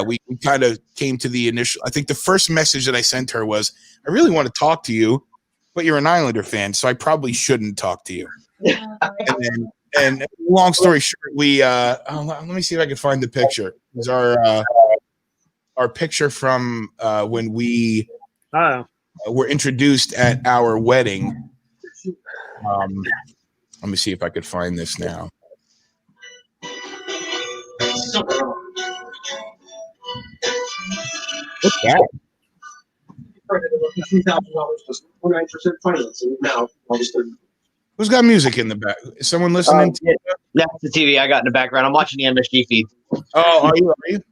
we kind of came to the initial. I think the first message that I sent her was, I really want to talk to you, but you're an Islander fan, so I probably shouldn't talk to you. And long story short, we let me see if I can find the picture. It was our picture from when we were introduced at our wedding. Let me see if I could find this now. What's that? Who's got music in the back? Is someone listening? Yeah. That's the TV I got in the background. I'm watching the MSG feed. Oh, are you?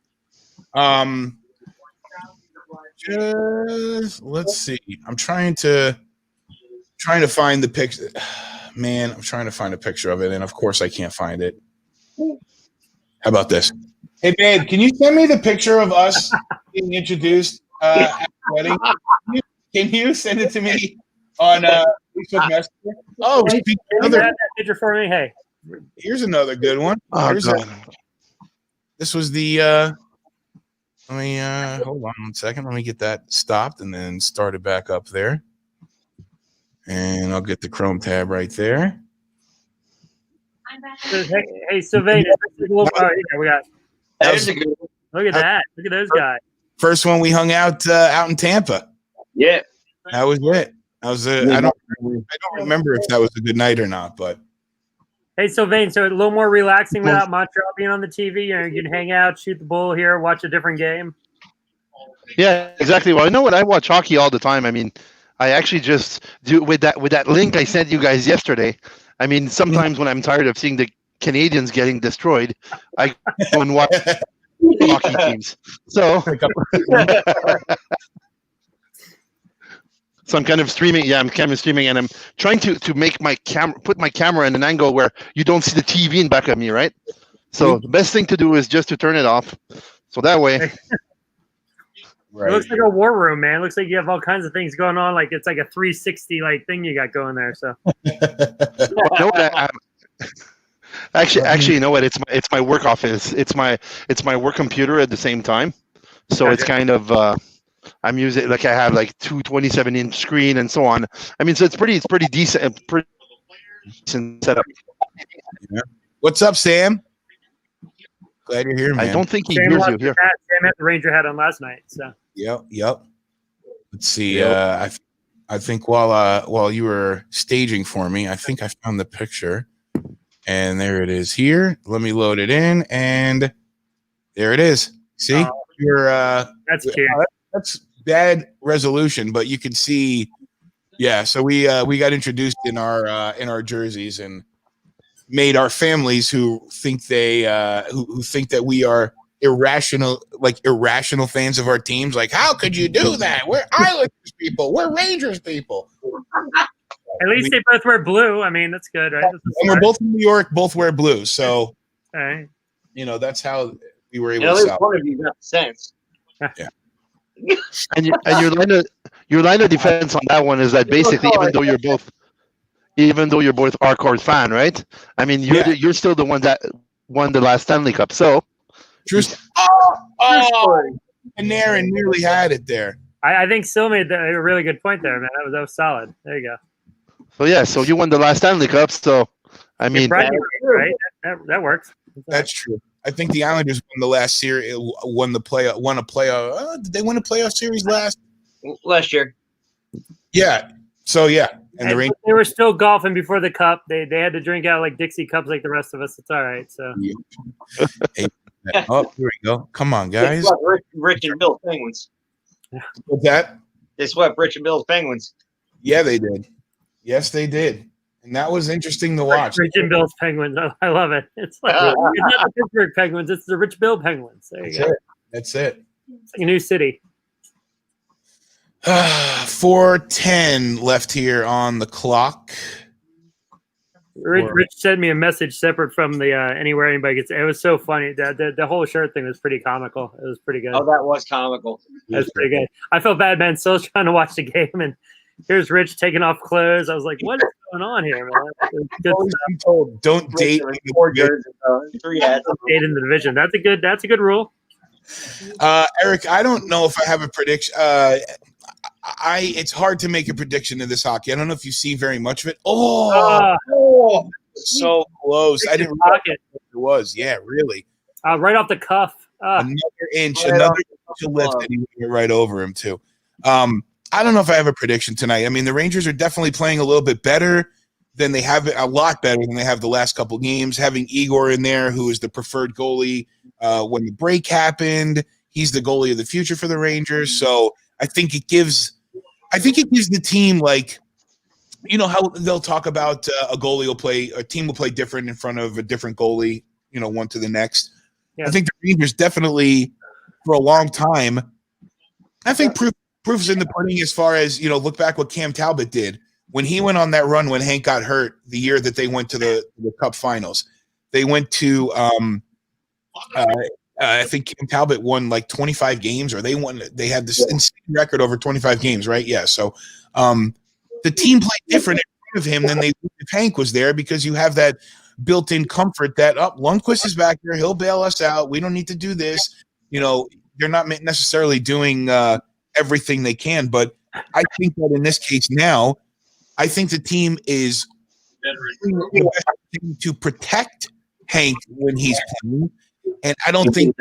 Just let's see. I'm trying to find the picture. Man, I'm trying to find a picture of it, and of course I can't find it. How about this? Hey, babe, can you send me the picture of us being introduced at the wedding? Can you send it to me on Facebook Messenger? Oh, That picture for me. Hey, here's another good one. This was the. Let me hold on 1 second. Let me get that stopped and then start it back up there. And I'll get the Chrome tab right there. Hey, Sylvain. We got. Look at that. Look at those guys. First one we hung out in Tampa. Yeah. That was it. I don't remember if that was a good night or not, but. Hey, Sylvain, so a little more relaxing without Montreal being on the TV. You can hang out, shoot the bull here, watch a different game. Yeah, exactly. Well, I know what I watch hockey all the time. I mean, I actually just do with that link I sent you guys yesterday. I mean, sometimes when I'm tired of seeing the Canadians getting destroyed, I go and watch hockey teams. So I'm kind of streaming. Yeah, I'm kind of streaming, and I'm trying to make my put my camera in an angle where you don't see the TV in back of me, right? So the best thing to do is just to turn it off. So that way. Right. It looks like a war room, man. It looks like you have all kinds of things going on. Like it's like a 360 like thing you got going there. So. Actually, you know what? It's my work office. It's my work computer at the same time. So it's kind of I'm using like I have like two 27-inch screen and so on. I mean, so it's pretty decent, pretty decent setup. Yeah. What's up, Sam? Glad you're here, man. I don't think he hears you here. Sam had the Ranger hat on last night. So. Yep. Let's see. I think while you were staging for me, I think I found the picture, and there it is here. Let me load it in, and there it is. See, that's cute. That's bad resolution, but you can see. Yeah, so we got introduced in our jerseys and made our families who think who think that we are irrational fans of our teams. Like, how could you do that? We're Islanders people. We're Rangers people. At least they both wear blue. I mean, that's good, right? And we're both in New York, both wear blue. So, right. That's how we were able to sell. One of you got sense. Yeah. And your line of defense on that one is that basically, even though you're both hardcore fan, right? I mean, you're still the one that won the last Stanley Cup. So, true. And Aaron nearly had it there. I think Sil made a really good point there, man. That was solid. There you go. So yeah, so you won the last Stanley Cup. So I mean, right? That works. That's true. I think the Islanders won the last series. Won a playoff. Did they win a playoff series last year? Yeah. So yeah, and the Rangers. They were still golfing before the cup. They had to drink out like Dixie cups like the rest of us. It's all right. So. Hey, Oh, here we go. Come on, guys. They swept Rich and Bill's Penguins. What's that? They swept Rich and Bill's Penguins. Yeah, they did. Yes, they did. And that was interesting to watch. Rich and Bill's Penguins. Oh, I love it. It's like it's not the Pittsburgh Penguins. It's the Rich Bill Penguins. There you go. That's it. It's like a new city. 4:10 left here on the clock. Rich sent me a message separate from the anywhere anybody gets. It was so funny. The whole shirt thing was pretty comical. It was pretty good. Oh, that was comical. That was pretty good. I felt bad, man. So I was trying to watch the game, and here's Rich taking off clothes. I was like, what is going on here, man? Always be told, don't date in the division. Date in the division. That's a good rule. Eric, I don't know if I have a prediction. It's hard to make a prediction of this hockey. I don't know if you see very much of it. So close. I didn't realize it was. Yeah, really. Right off the cuff. Another inch to lift, and he went right over him too. I don't know if I have a prediction tonight. I mean, the Rangers are definitely playing a little bit better than they have, a lot better than they have the last couple games. Having Igor in there, who is the preferred goalie when the break happened, he's the goalie of the future for the Rangers. So I think it gives the team, like, you know how they'll talk about a team will play different in front of a different goalie, you know, one to the next. Yeah. I think the Rangers definitely, for a long time, I think proof's in the pudding as far as, you know, look back what Cam Talbot did when he went on that run when Hank got hurt the year that they went to the Cup Finals. They went to I think Cam Talbot won like 25 games, or they had this insane record over 25 games, right? Yeah. So the team played different in front of him than they did if Hank was there, because you have that built-in comfort that Lundqvist is back there, he'll bail us out. We don't need to do this. You know, they're not necessarily doing everything they can, but I think that in this case now, I think the team is to protect Hank when he's playing, and I don't think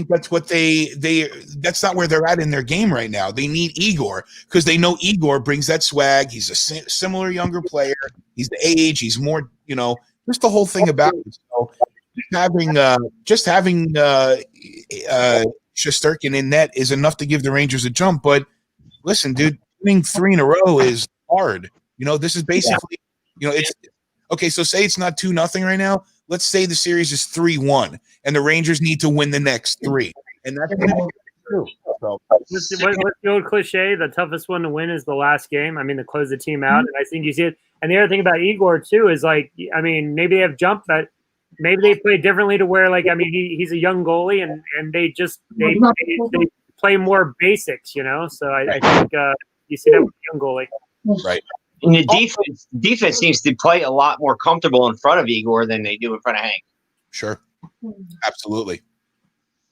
that's what that's not where they're at in their game right now. They need Igor because they know Igor brings that swag. He's a similar younger player. He's the age. He's more, you know, just the whole thing about it. So having Shesterkin in net is enough to give the Rangers a jump. But listen, dude, winning 3 in a row is hard. You know, this is basically, you know, it's okay. So say it's not 2-0 right now. Let's say the series is 3-1, and the Rangers need to win the next 3, and that's true. So, what's the old cliche? The toughest one to win is the last game. I mean, to close the team out, and I think you see it. And the other thing about Igor too is, like, I mean, maybe they have jumped, but maybe they play differently to where, like, I mean, he's a young goalie, and they play more basics, you know. So I think you see that with the young goalie, right? And the defense seems to play a lot more comfortable in front of Igor than they do in front of Hank. Sure, absolutely.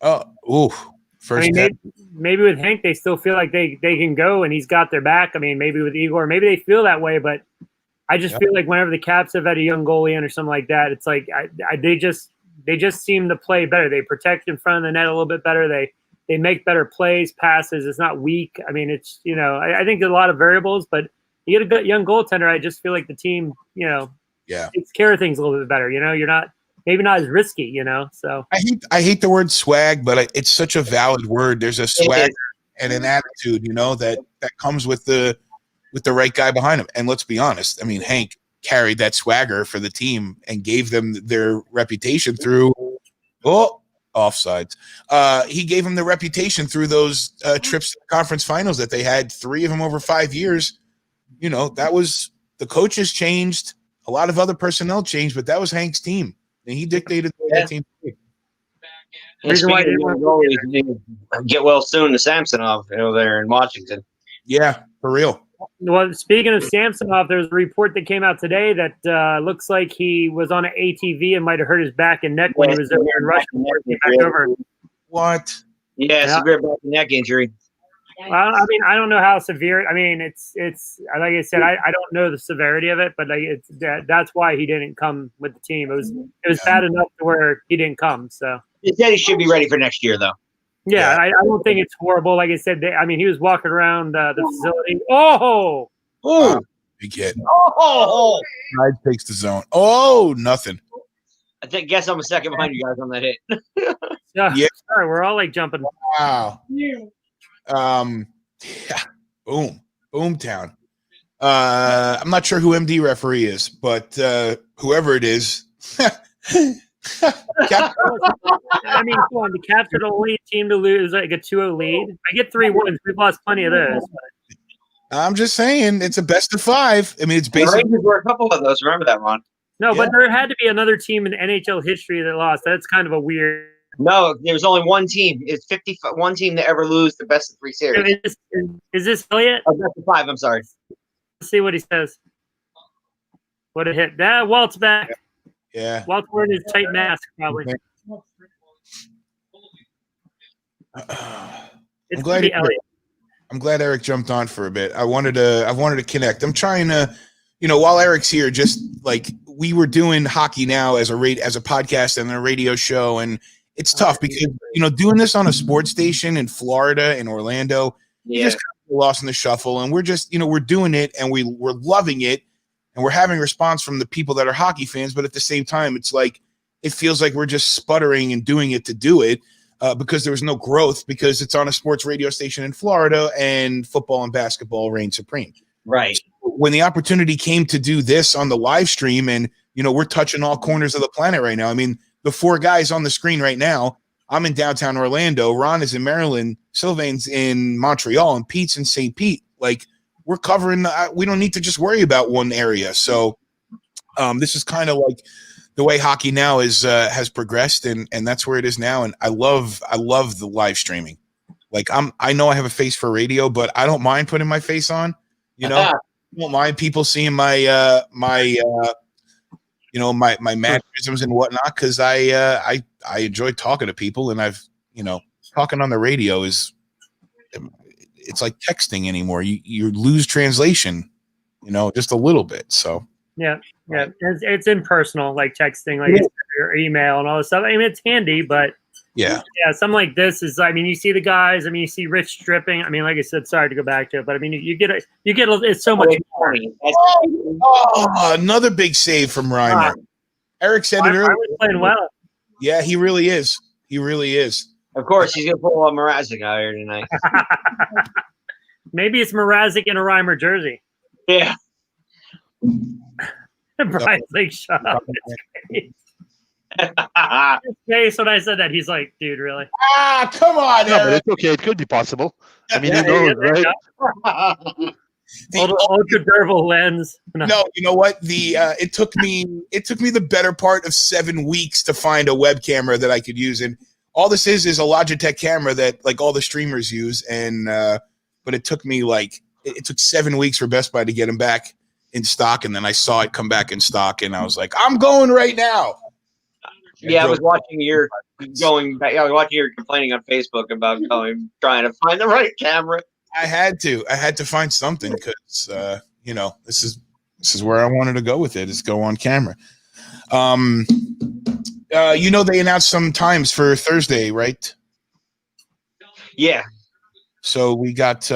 First, I mean, maybe with Hank they still feel like they can go and he's got their back. I mean, maybe with Igor, maybe they feel that way, but I just feel like whenever the Caps have had a young goalie in or something like that, it's like they just seem to play better. They protect in front of the net a little bit better. They make better plays, passes. It's not weak. I mean, it's, you know, I think there's a lot of variables, but you get a good young goaltender, I just feel like the team, you know, takes care of things a little bit better. You know, you're not as risky, you know. So I hate the word swag, but it's such a valid word. There's a swag and an attitude, you know, that comes with the right guy behind him. And let's be honest, I mean, Hank carried that swagger for the team and gave them their reputation through offsides. He gave them the reputation through those trips to the conference finals that they had, 3 of them over 5 years. You know, that was, the coaches changed, a lot of other personnel changed, but that was Hank's team, and he dictated the way that team played. Reason why they didn't get well soon to Samsonov over there in Washington. Yeah, for real. Well, speaking of Samsonov, there's a report that came out today that looks like he was on an ATV and might have hurt his back and neck when he was over in Russia before he came back over. What? Yeah, severe back and neck injury. Well, I mean, I don't know how severe. I mean, it's like I said, I don't know the severity of it, but like that's why he didn't come with the team. It was bad enough to where he didn't come. So he said he should be ready for next year, though. Yeah, I don't think it's horrible. Like I said, I mean, he was walking around the facility. Oh, big hit. Oh, Pride takes the zone. Oh, nothing. guess I'm a second behind you guys on that hit. Yeah. Sorry, we're all like jumping. Wow. Yeah. Boom. Boomtown. I'm not sure who MD referee is, but whoever it is. I mean, come on, the Caps are the only team to lose like a 2-0 lead. I get 3 wins. We've lost plenty of those. I'm just saying it's a best of 5. I mean, it's The basically Rangers were a couple of those. Remember that, Ron? No, but there had to be another team in NHL history that lost. That's kind of a weird. No, there was only one team. It's 51 team to ever lose the best of 3 series. Is this Elliot? Oh, best of 5. I'm sorry. Let's see what he says. What a hit! That Walt's back. Yeah. Walt's wearing his tight mask, probably. I'm glad Eric jumped on for a bit. I wanted to connect. I'm trying to, while Eric's here, just like we were doing Hockey Now as a podcast and a radio show, and it's tough because doing this on a sports station in Florida and Orlando, you just kind of lost in the shuffle, and we're just we're doing it and we're loving it, and we're having response from the people that are hockey fans, but at the same time, it's like it feels like we're just sputtering and doing it to do it. Because there was no growth because it's on a sports radio station in Florida and football and basketball reign supreme. Right. So when the opportunity came to do this on the live stream and, we're touching all corners of the planet right now. I mean, the 4 guys on the screen right now, I'm in downtown Orlando. Ron is in Maryland. Sylvain's in Montreal and Pete's in St. Pete. Like we're covering, we don't need to just worry about one area. So this is kind of like the way Hockey Now has progressed, and that's where it is now. And I love the live streaming. Like I know I have a face for radio, but I don't mind putting my face on. I don't mind people seeing my mannerisms and whatnot because I enjoy talking to people, and I've talking on the radio it's like texting anymore. You lose translation, just a little bit. So. Yeah, it's impersonal, like texting, like your email and all this stuff. I mean, it's handy, but something like this is. I mean, you see the guys. I mean, you see Rich stripping. I mean, like I said, sorry to go back to it, but I mean, you get it's so much more. Another big save from Reimer. Eric said it earlier. I was playing well. Yeah, he really is. He really is. Of course, he's gonna pull a Mrazek out here tonight. Maybe it's Mrazek in a Reimer jersey. Yeah. Brian's like, shut up. His face when I said that, he's like, dude, really? Come on. No, but it's okay. It could be possible. I mean, right? Ultra durable lens. No, you know what? It took me the better part of 7 weeks to find a web camera that I could use, and all this is a Logitech camera that like all the streamers use, and but it took me it took 7 weeks for Best Buy to get them back in stock, and then I saw it come back in stock, and I was like, I'm going right now. Yeah, I was watching your complaining on Facebook about trying to find the right camera. I had to find something because this is where I wanted to go with it, is go on camera. They announced some times for Thursday, right? Yeah. So we got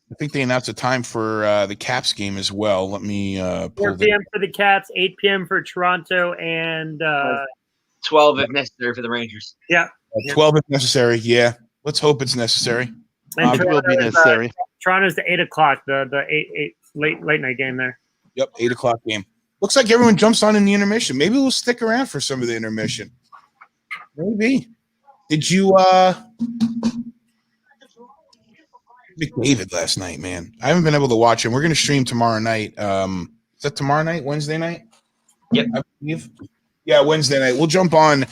I think they announced a time for the Caps game as well. Let me 4 p.m. for the Caps, 8 p.m. for Toronto, and 12 if necessary for the Rangers. Yeah. 12 if necessary. Yeah. Let's hope it's necessary. And It will be necessary. Toronto's the 8 o'clock, the 8 late night game there. Yep, 8 o'clock game. Looks like everyone jumps on in the intermission. Maybe we'll stick around for some of the intermission. Maybe. Did you McDavid last night, man? I haven't been able to watch him. We're going to stream tomorrow night. Is that tomorrow night? Wednesday night? Yep. I believe. Yeah, Wednesday night. We'll jump on.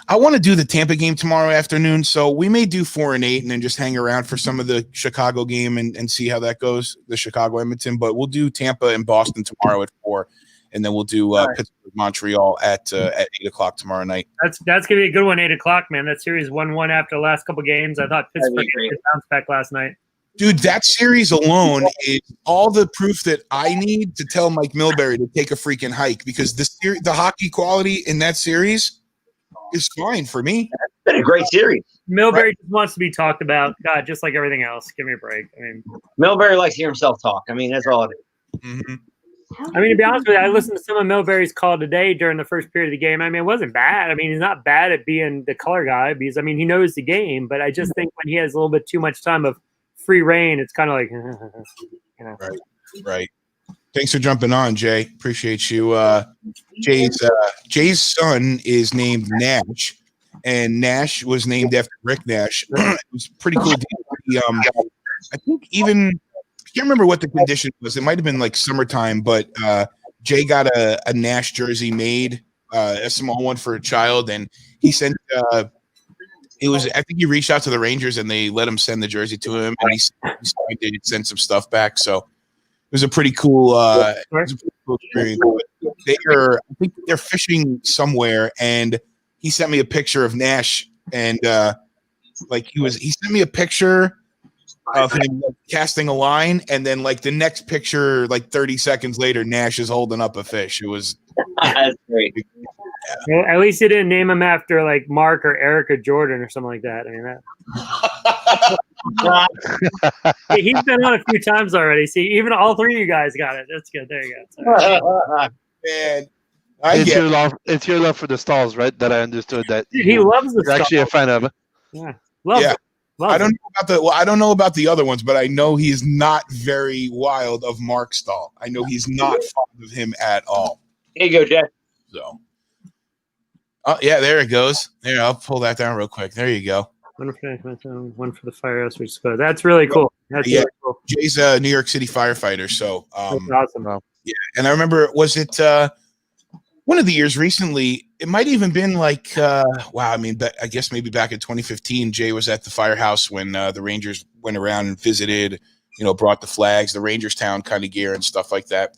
I want to do the Tampa game tomorrow afternoon, so we may do 4 and 8 and then just hang around for some of the Chicago game and see how that goes, the Chicago-Edmonton. But we'll do Tampa and Boston tomorrow at 4, and then we'll do Pittsburgh, Montreal at 8 o'clock tomorrow night. That's going to be a good one, 8 o'clock, man. That series 1-1 after the last couple games. I thought Pittsburgh did bounce back last night. Dude, that series alone is all the proof that I need to tell Mike Milbury to take a freaking hike, because the hockey quality in that series is fine for me. It's been a great series. Milbury just wants to be talked about. God, just like everything else. Give me a break. I mean, Milbury likes to hear himself talk. I mean, that's all it is. Mm-hmm. I mean, to be honest with you, I listened to some of Milbury's call today during the first period of the game. I mean, it wasn't bad. I mean, he's not bad at being the color guy because, I mean, he knows the game. But I just think when he has a little bit too much time of free reign, it's kind of like, you know. Right. Thanks for jumping on, Jay. Appreciate you. Jay's son is named Nash, and Nash was named after Rick Nash. It was a pretty cool deal. I think even I can't remember what the condition was. It might have been like summertime, but Jay got a Nash jersey made, a small one for a child, and he sent. It was. I think he reached out to the Rangers, and they let him send the jersey to him, and he signed it, sent some stuff back. So it was a pretty cool. Experience. I think they're fishing somewhere, and he sent me a picture of Nash, and he sent me a picture of him casting a line, and then like the next picture, like 30 seconds later, Nash is holding up a fish. It was That's great. Well, at least he didn't name him after like Mark or Eric or Jordan or something like that. I mean, he's been on a few times already. See, even all three of you guys got it. That's good. There you go. man. It's your love for the stalls, right? That I understood that Dude, he loves the you're actually a fan of. Yeah, loves Yeah. it. Loves I don't know about the other ones, but I know he's not very wild of Mark Stahl. I know he's not fond of him at all. Here you go, Jeff. So, oh yeah, there it goes. There, I'll pull that down real quick. There you go. One for the firehouse. We just go. That's really cool. That's Yeah. really cool. Jay's a New York City firefighter, so That's awesome. yeah. And I remember, was it one of the years recently? It might even been like wow. I mean, I guess maybe back in 2015, Jay was at the firehouse when the Rangers went around and visited. You know, brought the flags, the Rangers Town kind of gear and stuff like that.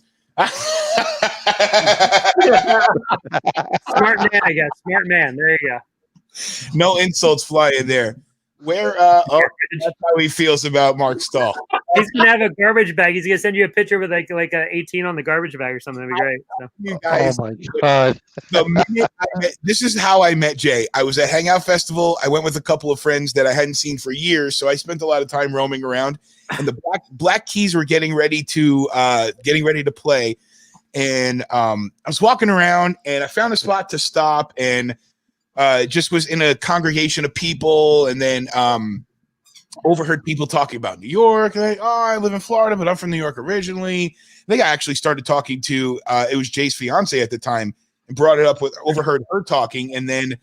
Smart man, I guess. Smart man. There you go. No insults fly in there. That's how he feels about Mark Stahl. He's gonna have a garbage bag. He's gonna send you a picture with like a 18 on the garbage bag or something. That'd be great. So. You guys, Oh my god! this is how I met Jay. I was at Hangout Festival. I went with a couple of friends that I hadn't seen for years, so I spent a lot of time roaming around. And the Black Keys were getting ready to play, and I was walking around, and I found a spot to stop, and just was in a congregation of people, and then overheard people talking about New York. Like, I live in Florida, but I'm from New York originally. I think I actually started talking to it was Jay's fiance at the time, and brought it up overheard her talking, and then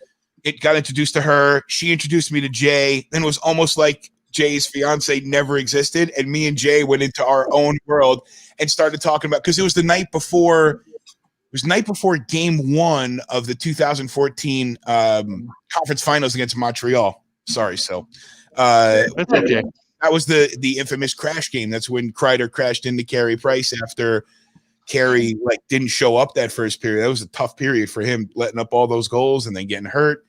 it got introduced to her. She introduced me to Jay. Then it was almost like Jay's fiance never existed, and me and Jay went into our own world and started talking about, because it was the night before. It was night before Game 1 of the 2014 conference finals against Montreal. Sorry, so That's okay. that was the infamous crash game. That's when Kreider crashed into Carey Price after Carey didn't show up that first period. That was a tough period for him, letting up all those goals and then getting hurt.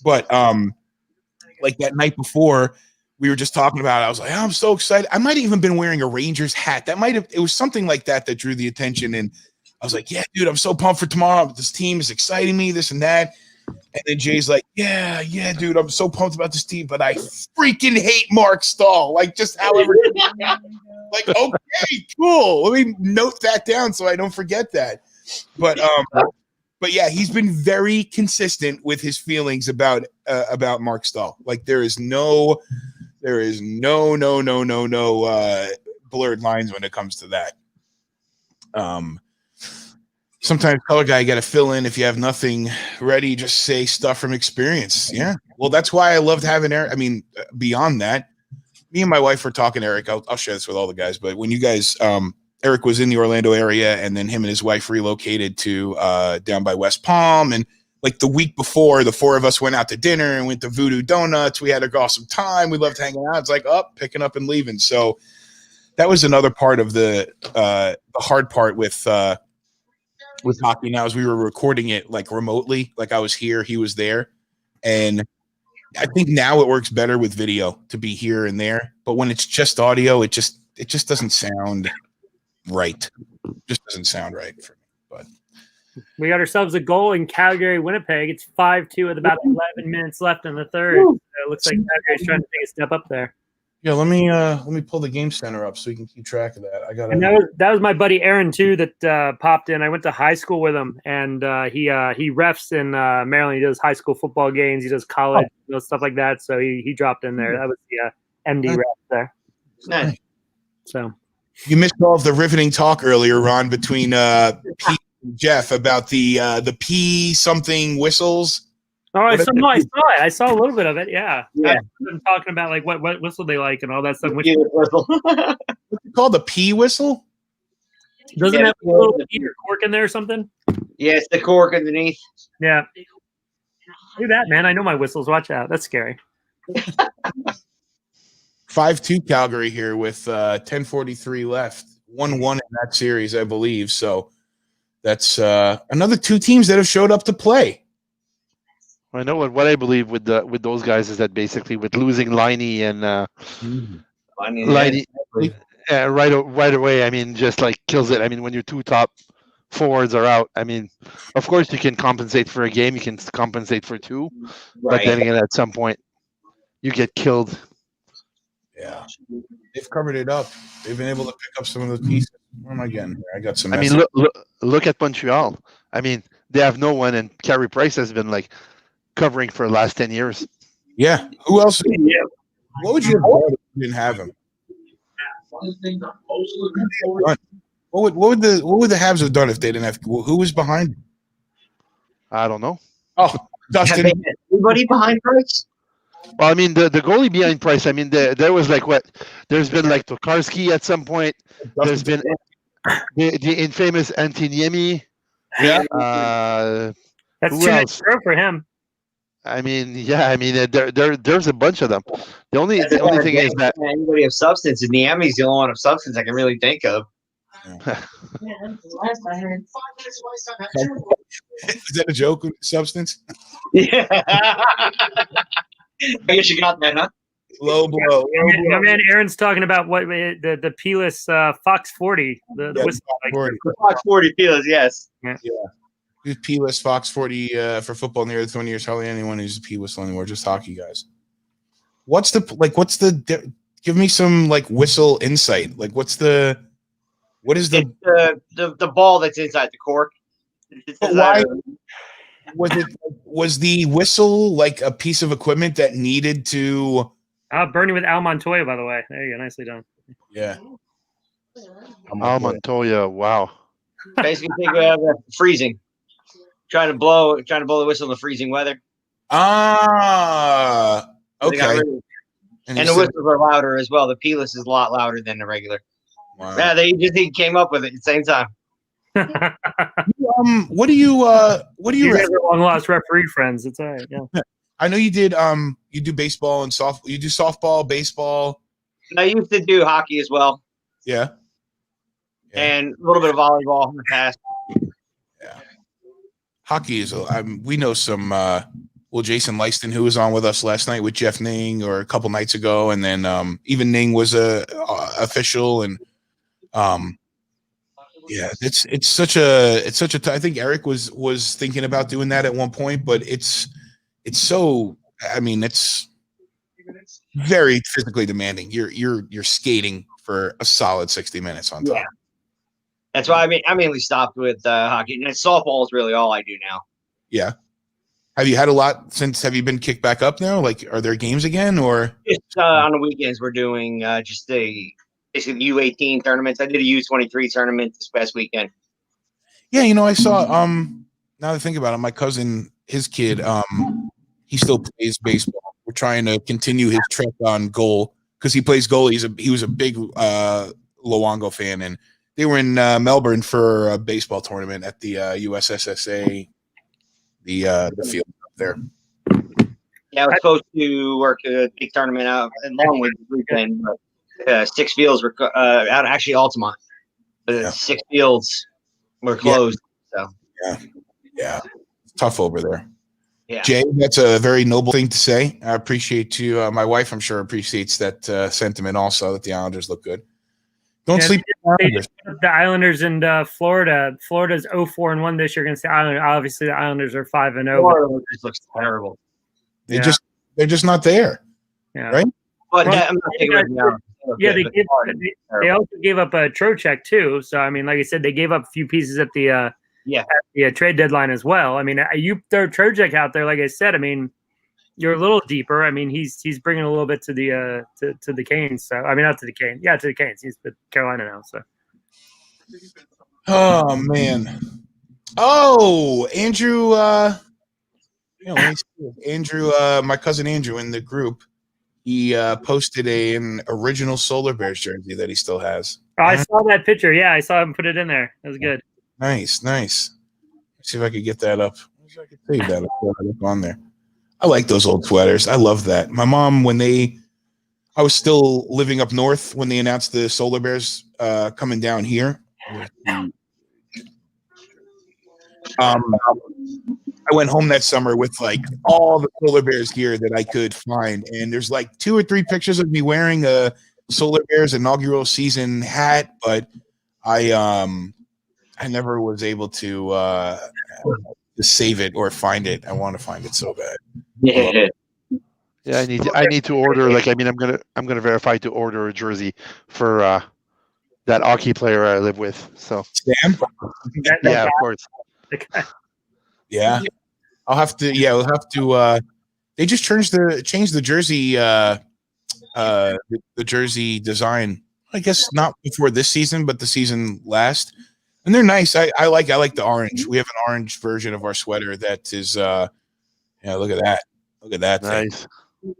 But that night before, we were just talking about it. I was like, I'm so excited. I might have even been wearing a Rangers hat. It was something like that drew the attention. And I was like, yeah, dude, I'm so pumped for tomorrow. This team is exciting me, this and that. And then Jay's like, yeah, dude, I'm so pumped about this team, but I freaking hate Mark Stahl. Just however. Okay, cool. Let me note that down so I don't forget that. But yeah, he's been very consistent with his feelings about Mark Stahl. There is no blurred lines when it comes to that. Sometimes color guy, you got to fill in. If you have nothing ready, just say stuff from experience. Yeah. Well, that's why I loved having Eric. I mean, beyond that, me and my wife were talking, Eric, I'll share this with all the guys, but when you guys, Eric was in the Orlando area, and then him and his wife relocated to down by West Palm. And the week before, the four of us went out to dinner and went to Voodoo Donuts. We had an awesome time. We loved hanging out. It's picking up and leaving. So that was another part of the hard part with hockey now, as we were recording it remotely. I was here, he was there. And I think now it works better with video to be here and there. But when it's just audio, it just doesn't sound right. Just doesn't sound right for me. But we got ourselves a goal in Calgary, Winnipeg. It's 5-2 with about 11 minutes left in the third. So it looks like Calgary's trying to take a step up there. Yeah, let me pull the game center up so you can keep track of that. I got And that was my buddy Aaron too that popped in. I went to high school with him, and he refs in Maryland. He does high school football games. He does college, stuff like that. So he dropped in there. That was the MD ref there. Nice. So you missed all of the riveting talk earlier, Ron, between Pete and Jeff about the P something whistles. Oh, I saw it. I saw a little bit of it. Yeah. Yeah. I'm talking about like what whistle they like and all that stuff. What's it called, the P whistle? Doesn't have a little P or cork in there or something? Yeah, it's the cork underneath. Yeah. Do that, man. I know my whistles. Watch out. That's scary. 5-2 Calgary here with 10:43 left. 1-1 in that series, I believe. So that's another two teams that have showed up to play. I know what I believe with those guys is that basically with losing Liney and Liney right away, I mean, just like kills it. I mean, when your two top forwards are out, I mean, of course you can compensate for a game, you can compensate for two, but then again, at some point, you get killed. Yeah, they've covered it up. They've been able to pick up some of those pieces. What am I getting here? I got some. I mean, look at Montreal. I mean, they have no one, and Carey Price has been like covering for the last 10 years. Yeah. Who else? Yeah. What would you have done if you didn't have him? What would the Habs have done if they didn't have? Who was behind? I don't know. Oh, Dustin. Have they had anybody behind Price? Well, I mean, the goalie behind Price. I mean, there was like what? There's been like Tokarski at some point. There's been the infamous Antiniemi. Yeah. That's too much for him. I mean, yeah. I mean, there's a bunch of them. The only thing is that anybody of substance, and Niemi's the only one of substance I can really think of. Is that a joke? Substance? Yeah. I guess you got that, huh? Low blow. My man Aaron's talking about what the P-less Fox 40. The whistle, Fox 40. Fox 40 P-less, yes. Yeah. Who's P-less Fox 40 for football near the 20 years? Hardly anyone who's a P-whistle anymore, just hockey guys. Give me some like whistle insight. Like what is the ball that's inside the cork? Why was the whistle like a piece of equipment that needed to Bernie with Al Montoya, by the way. There you go, nicely done. Yeah. Al Montoya, wow. Basically think of freezing. Trying to blow the whistle in the freezing weather. Okay. And the whistles are louder as well. The P-less is a lot louder than the regular. Wow. Yeah, they just came up with it at the same time. What do you guys are long lost referee friends? It's all right. Yeah. I know you did you do baseball and softball. You do softball, baseball. I used to do hockey as well. Yeah. And a little bit of volleyball in the past. Yeah. Hockey is we know some Jason Leiston, who was on with us last night with Jeff Ning, or a couple nights ago, and then even Ning was a official, and yeah, it's such a I think Eric was thinking about doing that at one point, but it's so, I mean, it's very physically demanding. You're skating for a solid 60 minutes on top. Yeah. That's why I mainly stopped with hockey, and softball is really all I do now. Yeah. Have you had a lot since? Have you been kicked back up now? Like, are there games again, or just on the weekends we're doing just basically U18 tournaments. I did a U23 tournament this past weekend. Yeah, I saw. Now that I think about it, my cousin, his kid, he still plays baseball. We're trying to continue his trek on goal because he plays goal. He was a big Luongo fan, and they were in Melbourne for a baseball tournament at the USSSA, the field up there. Yeah, I was supposed to work a big tournament out in Longwood this weekend, but 6 fields were out. Actually, Altamont, but 6 fields were closed. Yeah. So yeah, it's tough over there. Yeah, Jay, that's a very noble thing to say. I appreciate you. My wife, I'm sure, appreciates that sentiment also, that the Islanders look good. Don't sleep. The Islanders and Florida. Florida's 0-4-1 this year against the Islanders. Obviously, the Islanders are 5-0. Florida just looks terrible. They're just not there. Yeah. Right? But Well, I'm not taking it now. Yeah, they also gave up a Trocheck too. So I mean, like I said, they gave up a few pieces at the trade deadline as well. I mean, you throw Trocheck out there, like I said. I mean, you're a little deeper. I mean, he's bringing a little bit to the to the Canes. So I mean, not to the Canes. Yeah, to the Canes. He's with Carolina now. So. Oh man. Oh, Andrew. Andrew. My cousin Andrew in the group. He posted an original Solar Bears jersey that he still has. Oh, I saw that picture. Yeah, I saw him put it in there. That was good. Nice. Let's see if I could get that up. Let's see if I could save that up on there. I like those old sweaters. I love that. My mom, I was still living up north when they announced the Solar Bears coming down here. I went home that summer with like all the Solar Bears gear that I could find, and there's like 2 or 3 pictures of me wearing a Solar Bears inaugural season hat, but I never was able to save it or find it. I want to find it so bad. Yeah. Yeah, I need to order. Like, I mean, I'm gonna verify to order a jersey for that hockey player I live with. So Sam? Yeah, of course. Yeah. I'll have to. Yeah, we'll have to. They just changed the jersey. The jersey design. I guess not before this season, but the season last. And they're nice. I like the orange. We have an orange version of our sweater that is. Yeah, look at that. Look at that. Nice. Thing.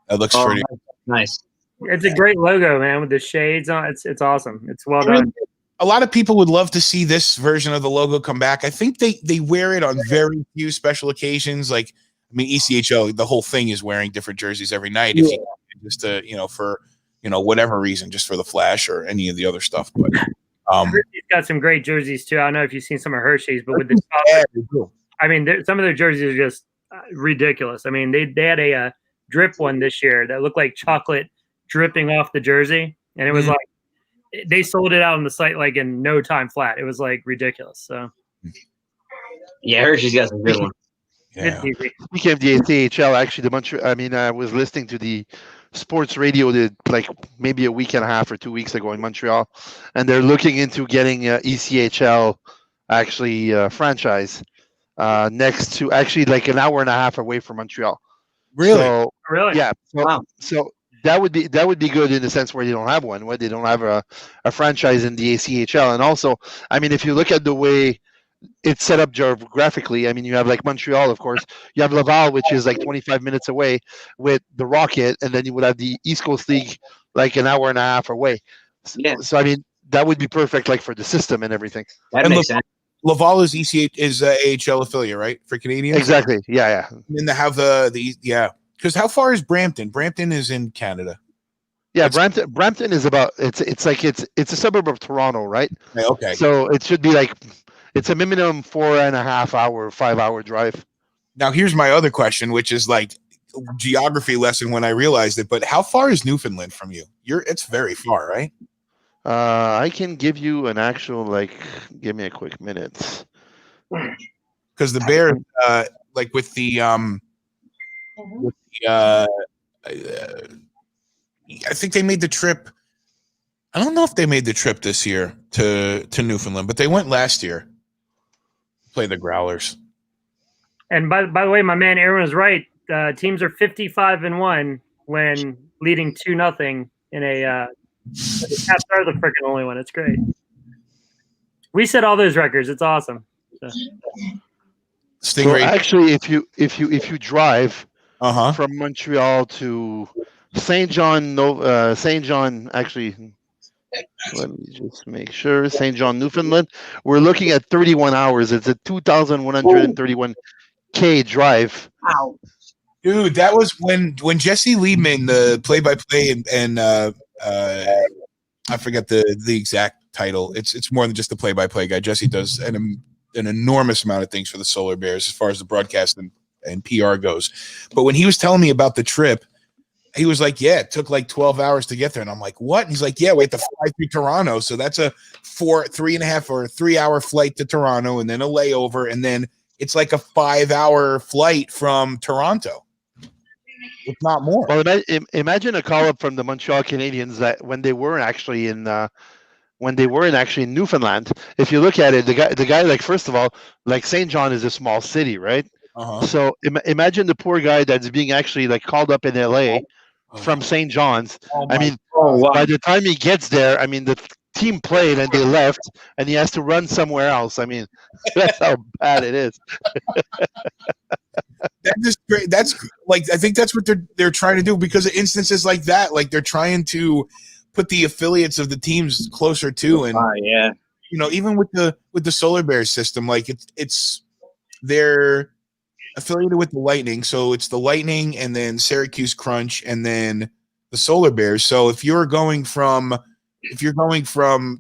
That looks pretty nice. It's a great logo, man, with the shades on. It's awesome. It's well done. A lot of people would love to see this version of the logo come back. I think they wear it on very few special occasions. Like, I mean, ECHL, the whole thing is wearing different jerseys every night. If you just to, for whatever reason, just for the flash or any of the other stuff. But Hershey's got some great jerseys too. I don't know if you've seen some of Hershey's, but with the I mean, some of their jerseys are just ridiculous. I mean, they had a drip one this year that looked like chocolate dripping off the jersey, and it was like they sold it out on the site like in no time flat. It was like ridiculous. So yeah, Hershey's got some good ones. Yeah. Speaking of the ACHL, actually, the Montreal. I mean, I was listening to the sports radio like maybe a week and a half or 2 weeks ago in Montreal, and they're looking into getting ECHL actually franchise next to actually like an hour and a half away from Montreal. Really? So, really? Yeah. So, Wow. So that would be good in the sense where they don't have one, where they don't have a franchise in the ACHL. And also, I mean, if you look at the way it's set up geographically, I mean, you have like Montreal, of course. You have Laval, which is like 25 minutes away with the Rocket, and then you would have the East Coast League like an hour and a half away. Yeah. So I mean, that would be perfect, like for the system and everything. That makes sense. Laval is AHL affiliate, right? For Canadians? Exactly. Yeah. And then they have because how far is Brampton? Brampton is in Canada. Yeah, Brampton is about it's a suburb of Toronto, right? Okay. So it should be like it's a minimum 4.5 hour, 5 hour drive. Now here's my other question, which is like geography lesson when I realized it. But how far is Newfoundland from you? It's very far, right? I can give you an actual give me a quick minute. Because the Bears, like with the I think they made the trip. I don't know if they made the trip this year to Newfoundland, but they went last year. Play the Growlers. And by the way, my man Aaron was right. Teams are 55-1 when leading 2-0 in a. The Caps are the freaking only one. It's great. We set all those records. It's awesome. Stingray. So actually, if you drive from Montreal to Saint John, actually, let me just make sure. Saint John, Newfoundland. We're looking at 31 hours. It's a 2,131 K drive. Wow. Dude, that was when Jesse Liebman, the play-by-play, and I forget the exact title. It's more than just the play-by-play guy. Jesse does an enormous amount of things for the Solar Bears as far as the broadcast and PR goes. But when he was telling me about the trip, he was like, yeah, it took like 12 hours to get there. And I'm like, what? And he's like, yeah, we have to fly through Toronto. So that's a 3.5 or 3 hour flight to Toronto and then a layover. And then it's like a 5 hour flight from Toronto. if not more. Well, imagine a call up from the Montreal Canadiens that when they weren't actually in Newfoundland. If you look at it, the guy, like, first of all, like, St. John is a small city, right? So imagine the poor guy that's being actually like called up in LA from St. John's. I mean, by the time he gets there, I mean, the team played and they left, and he has to run somewhere else. I mean, that's how bad it is. That's great. That's like, I think that's what they're trying to do, because of instances like that. Like, they're trying to put the affiliates of the teams closer to, and you know, even with the Solar Bears system, like they're affiliated with the Lightning, so it's the Lightning and then Syracuse Crunch and then the Solar Bears. So if you're going from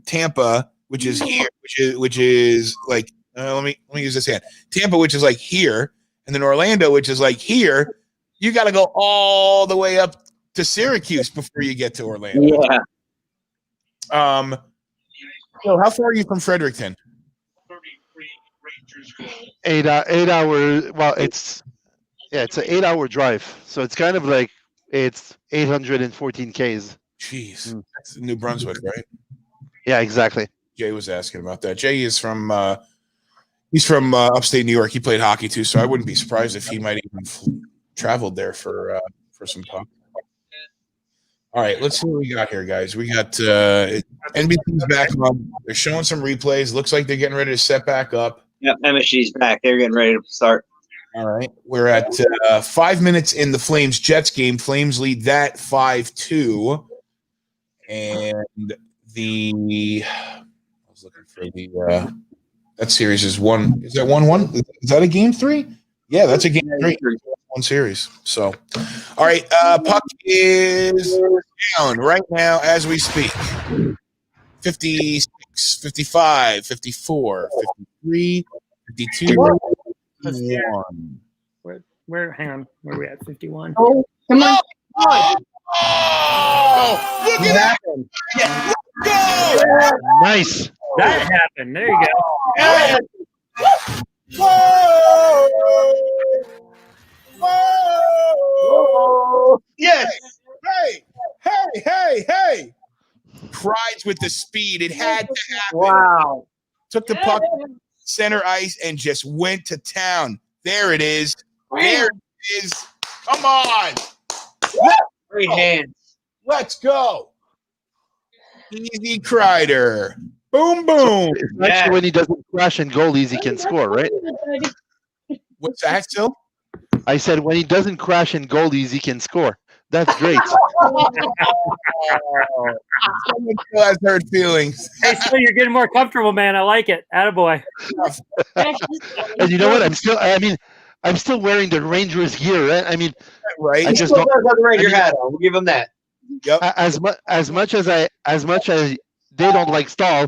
Tampa, which is here, which is like let me use this hand, Tampa, which is like here, and then Orlando, which is like here, you got to go all the way up to Syracuse before you get to Orlando. Yeah. So how far are you from Fredericton? 8 hours. Well, it's an 8-hour drive, so it's kind of like it's 814 Ks. Jeez, that's New Brunswick, right? Yeah, exactly. Jay was asking about that. Jay is from he's from upstate New York. He played hockey too, so I wouldn't be surprised if he might even traveled there for some puck. All right, let's see what we got here, guys. We got NBC's back on. They're showing some replays. Looks like they're getting ready to set back up. Yep, MSG's back. They're getting ready to start. All right, we're at 5 minutes in the Flames-Jets game. Flames lead that 5-2. And I was looking for that series is one. Is that 1-1? Is that a game 3? Yeah, that's a game 3. One series. So, all right, puck is down right now as we speak. 56, 55, 54, 53, 52, 51. Hang on, where are we at? 51. Oh, come on. Oh, look at that. Let's go. Nice. That happened. There you go. Yeah. Whoa. Whoa. Yes. Hey. Crides with the speed. It had to happen. Wow. Took the puck center ice and just went to town. There it is. There it is. Come on. Great hands. Let's go. Easy Kreider. Boom, boom. Especially when he doesn't crash in goalies, he can score, right? What's that, Phil? I said when he doesn't crash in goalies, he can score. That's great. Someone still has hurt feelings. Hey, Phil, you're getting more comfortable, man. I like it. Attaboy. And you know what? I'm still wearing the Rangers gear, right? I mean, Right? I just Still don't, does have the Ranger hat on. We'll give him that. Yep. as much as they don't like Stahl,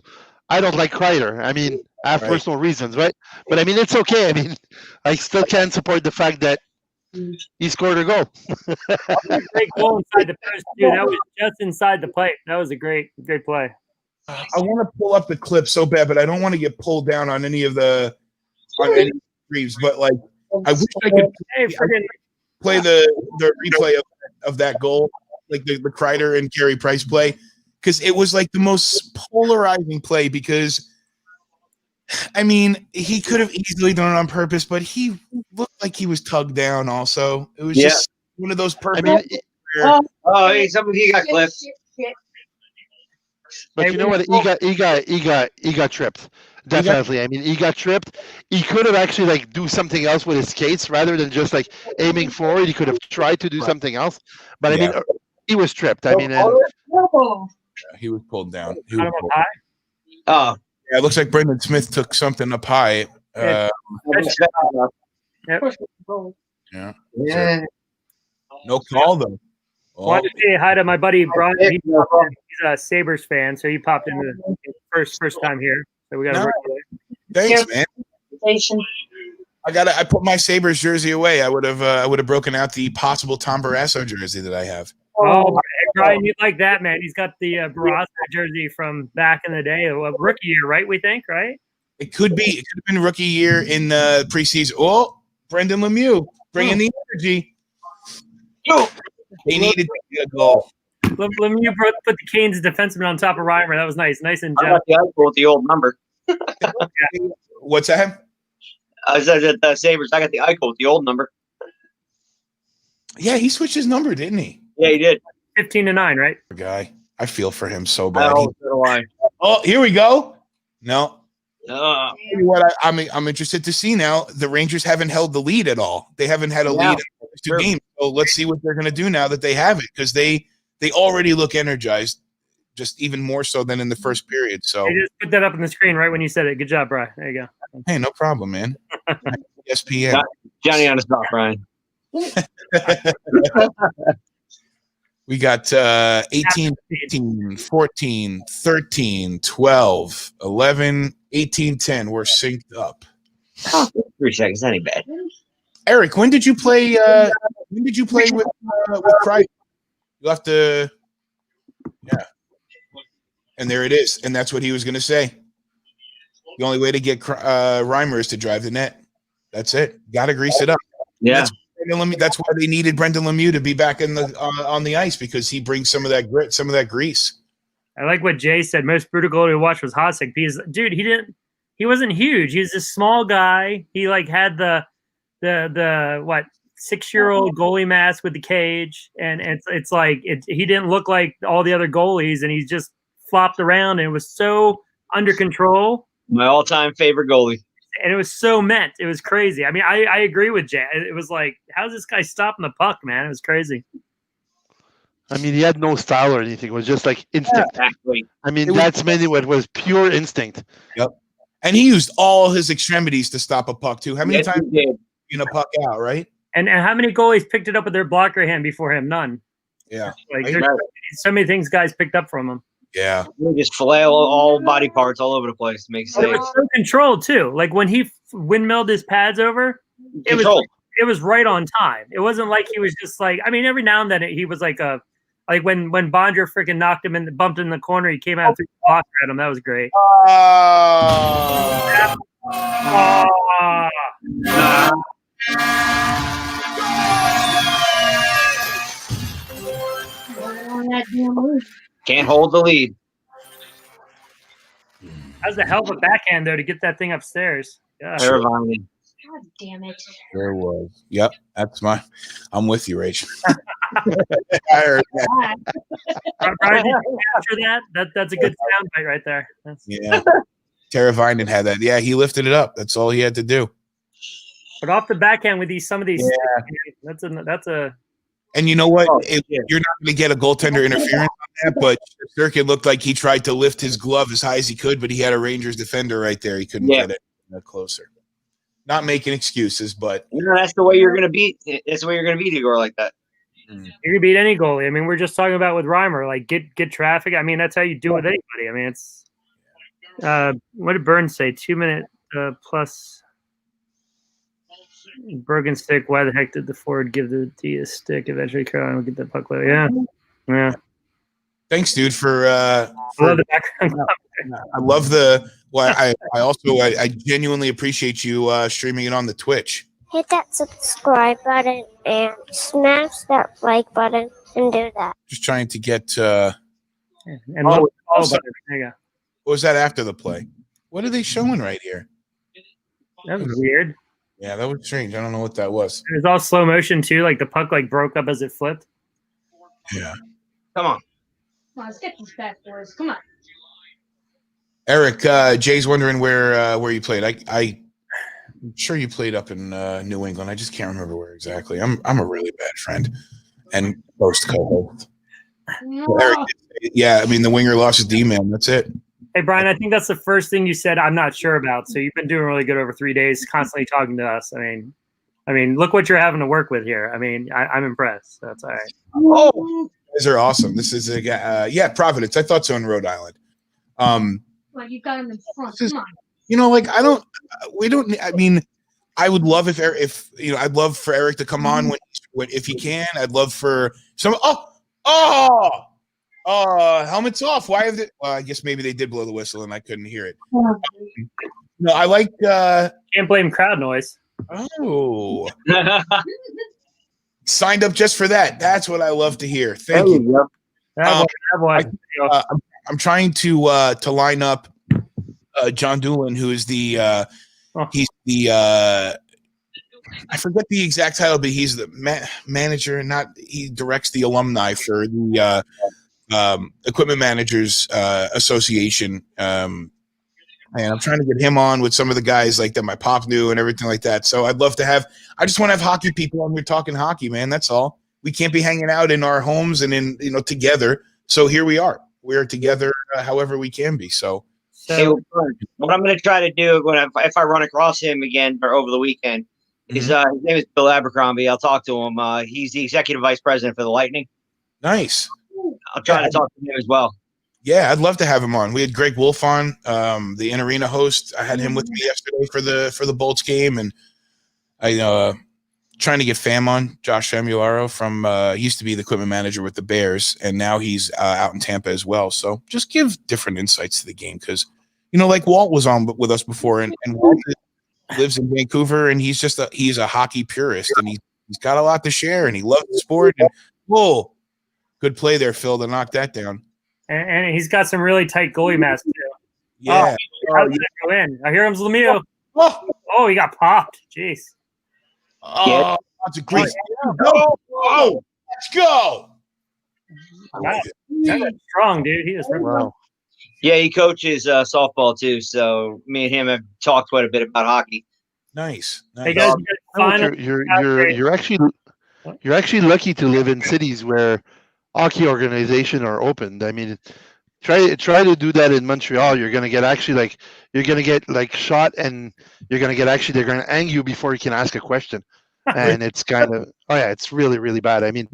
I don't like Kreider. I mean, I have Right. personal reasons, right? But I mean, it's okay. I mean, I still can't support the fact that he scored a goal. Great goal inside the post, dude. That was just inside the plate. That was a great play. I want to pull up the clip so bad, but I don't want to get pulled down on any streams. But like, I wish I could play the replay of that goal, like the Kreider and Carey Price play, because it was like the most polarizing play. Because I mean, he could have easily done it on purpose, but he looked like he was tugged down. Also, it was just one of those perfect. I mean, He got clipped. but you know what? He got tripped. Definitely. I mean, he got tripped. He could have actually like do something else with his skates rather than just like aiming forward. He could have tried to do something else. But I mean, he was tripped. I mean, He was pulled down. He Got was him up pulled. high. Oh. Yeah, it looks like Brendan Smith took something up high. Yep. Yeah. Yeah. No call though. Oh, Wanted to say hi to my buddy Brian. He's a Sabres fan, so he popped in the first time here. So we got to work with it. thanks, man. I put my Sabres jersey away. I would have broken out the possible Tom Barrasso jersey that I have. Oh, Brian, you like that, man? He's got the Barrasso jersey from back in the day, rookie year, right? We think, right? It could be. It could have been rookie year in the preseason. Oh, Brendan Lemieux bringing the energy. They needed to get a goal. Lemieux put the Canes defenseman on top of Reimer. That was nice. Nice and I gentle. got the Eichel with the old number. What's that? I said at the Sabres, I got the Eichel with the old number. Yeah, he switched his number, didn't he? Yeah, he did. 15-9, right? Guy, I feel for him so bad. Oh, so do I. Oh, here we go. No. Uh, What I'm interested to see now. The Rangers haven't held the lead at all. They haven't had a lead in the first two games. So let's see what they're going to do now that they have it, because they already look energized, just even more so than in the first period. So I just put that up on the screen right when you said it. Good job, Brian. There you go. hey, no problem, man. ESPN. Johnny on the spot, Brian. We got 18, 15, 14, 13, 12, 11, 18, 10. We're synced up. 3 seconds, that ain't bad. Eric, when did you play? When did you play with Christ? You'll have to. Yeah. And there it is. And that's what he was going to say. The only way to get Reimer is to drive the net. That's it. Got to grease it up. Yeah. That's why they needed Brendan Lemieux to be back in the on the ice, because he brings some of that grit, some of that grease. I like what Jay said. Most brutal goal to watch was Hasek, because dude, he wasn't huge. He was a small guy. He like had the 6-year-old goalie mask with the cage, and it's like he didn't look like all the other goalies, and he just flopped around, and it was so under control. My all-time favorite goalie. And it was so meant. It was crazy. I mean, I agree with Jay. It was like, how's this guy stopping the puck, man? It was crazy. I mean, he had no style or anything. It was just like instinct. Exactly. I mean, that's mainly what was pure instinct. Yep. And he used all his extremities to stop a puck too. How many Yes, times he did. in a puck out, right? And how many goalies picked it up with their blocker hand before him? None. Yeah. Like Right. there's so many things guys picked up from him. Yeah. He just flail all body parts all over the place to make It saves. was so controlled too. Like when he windmilled his pads over, it was right on time. It wasn't like he was just like, I mean, every now and then he was like when Bondra freaking knocked him and bumped in the corner, he came out through the blocker at him. That was great. Can't hold the lead. That was a hell of a backhand though to get that thing upstairs. Yeah. Irvine. God damn it. There was. Yep. That's I'm with you, Rach. I heard that. Brian, did you capture that? That's a good soundbite right there. Yeah. Tara Vinen had that. Yeah, he lifted it up. That's all he had to do. But off the backhand with some of these, that's a. And you know what? You're not going to get a goaltender interference on that, but Sturkin looked like he tried to lift his glove as high as he could, but he had a Rangers defender right there. He couldn't get it closer. Not making excuses, but that's the way you're going to beat. That's the way you're going to beat Igor like that. You can beat any goalie. I mean, we're just talking about with Reimer, like get traffic. I mean, that's how you do it with anybody. I mean, it's what did Burns say? 2 minute plus broken stick. Why the heck did the forward give the D a stick? Eventually, Carolina will get the puck later. Yeah. Thanks, dude, for I love the background. I love the. Well, I genuinely appreciate you streaming it on the Twitch. Hit that subscribe button and smash that like button and do that. Just trying to get. And there you go. What was that after the play? What are they showing right here? That was weird. Yeah, that was strange. I don't know what that was. It was all slow motion too. Like the puck like broke up as it flipped. Yeah. Come on. Come on, let's get these bad boys. Come on. Eric, Jay's wondering where you played. I'm sure you played up in New England. I just can't remember where exactly. I'm a really bad friend and host co-host. No. Eric, yeah, I mean the winger lost his D-man. That's it. Hey Brian, I think that's the first thing you said I'm not sure about. So you've been doing really good over 3 days, constantly talking to us. I mean, look what you're having to work with here. I mean, I'm impressed. That's all right. Oh, you guys are awesome. This is Providence. I thought so in Rhode Island. Well, you got him in front. Come on. You know, like I mean, I would love if I'd love for Eric to come on when if he can. I'd love for some. Helmet's off. Why have they? Well, I guess maybe they did blow the whistle and I couldn't hear it. No, I like. Can't blame crowd noise. Oh, Signed up just for that. That's what I love to hear. There Thank you. go. That one. I'm trying to line up John Doolin, who is the he's the I forget the exact title, but he's the manager. He directs the alumni for the Equipment Managers Association. And I'm trying to get him on with some of the guys like that my pop knew and everything like that. So I'd love to have. I just want to have hockey people on here talking hockey, man. That's all. We can't be hanging out in our homes and in together. So here we are. We're together however we can be. So what I'm going to try to do if I run across him again or over the weekend is his name is Bill Abercrombie. I'll talk to him. He's the executive vice president for the Lightning. Nice. I'll try to talk to him as well. Yeah, I'd love to have him on. We had Greg Wolf on, the In Arena host. I had him with me yesterday for the Bolts game, and I trying to get Fam on, Josh Famularo from he used to be the equipment manager with the Bears, and now he's out in Tampa as well. So just give different insights to the game because like Walt was on with us before, and Walt lives in Vancouver, and he's a hockey purist, and he's got a lot to share, and he loves the sport. And good play there, Phil, to knock that down. And he's got some really tight goalie masks too. Yeah. How did it go in? Here comes Lemieux. Oh, he got popped. Jeez. Oh, that's a great. Oh, let's go. Wow. That's strong, dude. He is Wow. Yeah, he coaches softball too. So me and him have talked quite a bit about hockey. Nice. Hey guys, You're actually lucky to live in cities where hockey organizations are open. I mean, try to do that in Montreal. You're gonna get shot, and you're gonna get they're gonna hang you before you can ask a question, and it's kind of it's really, really bad. I mean,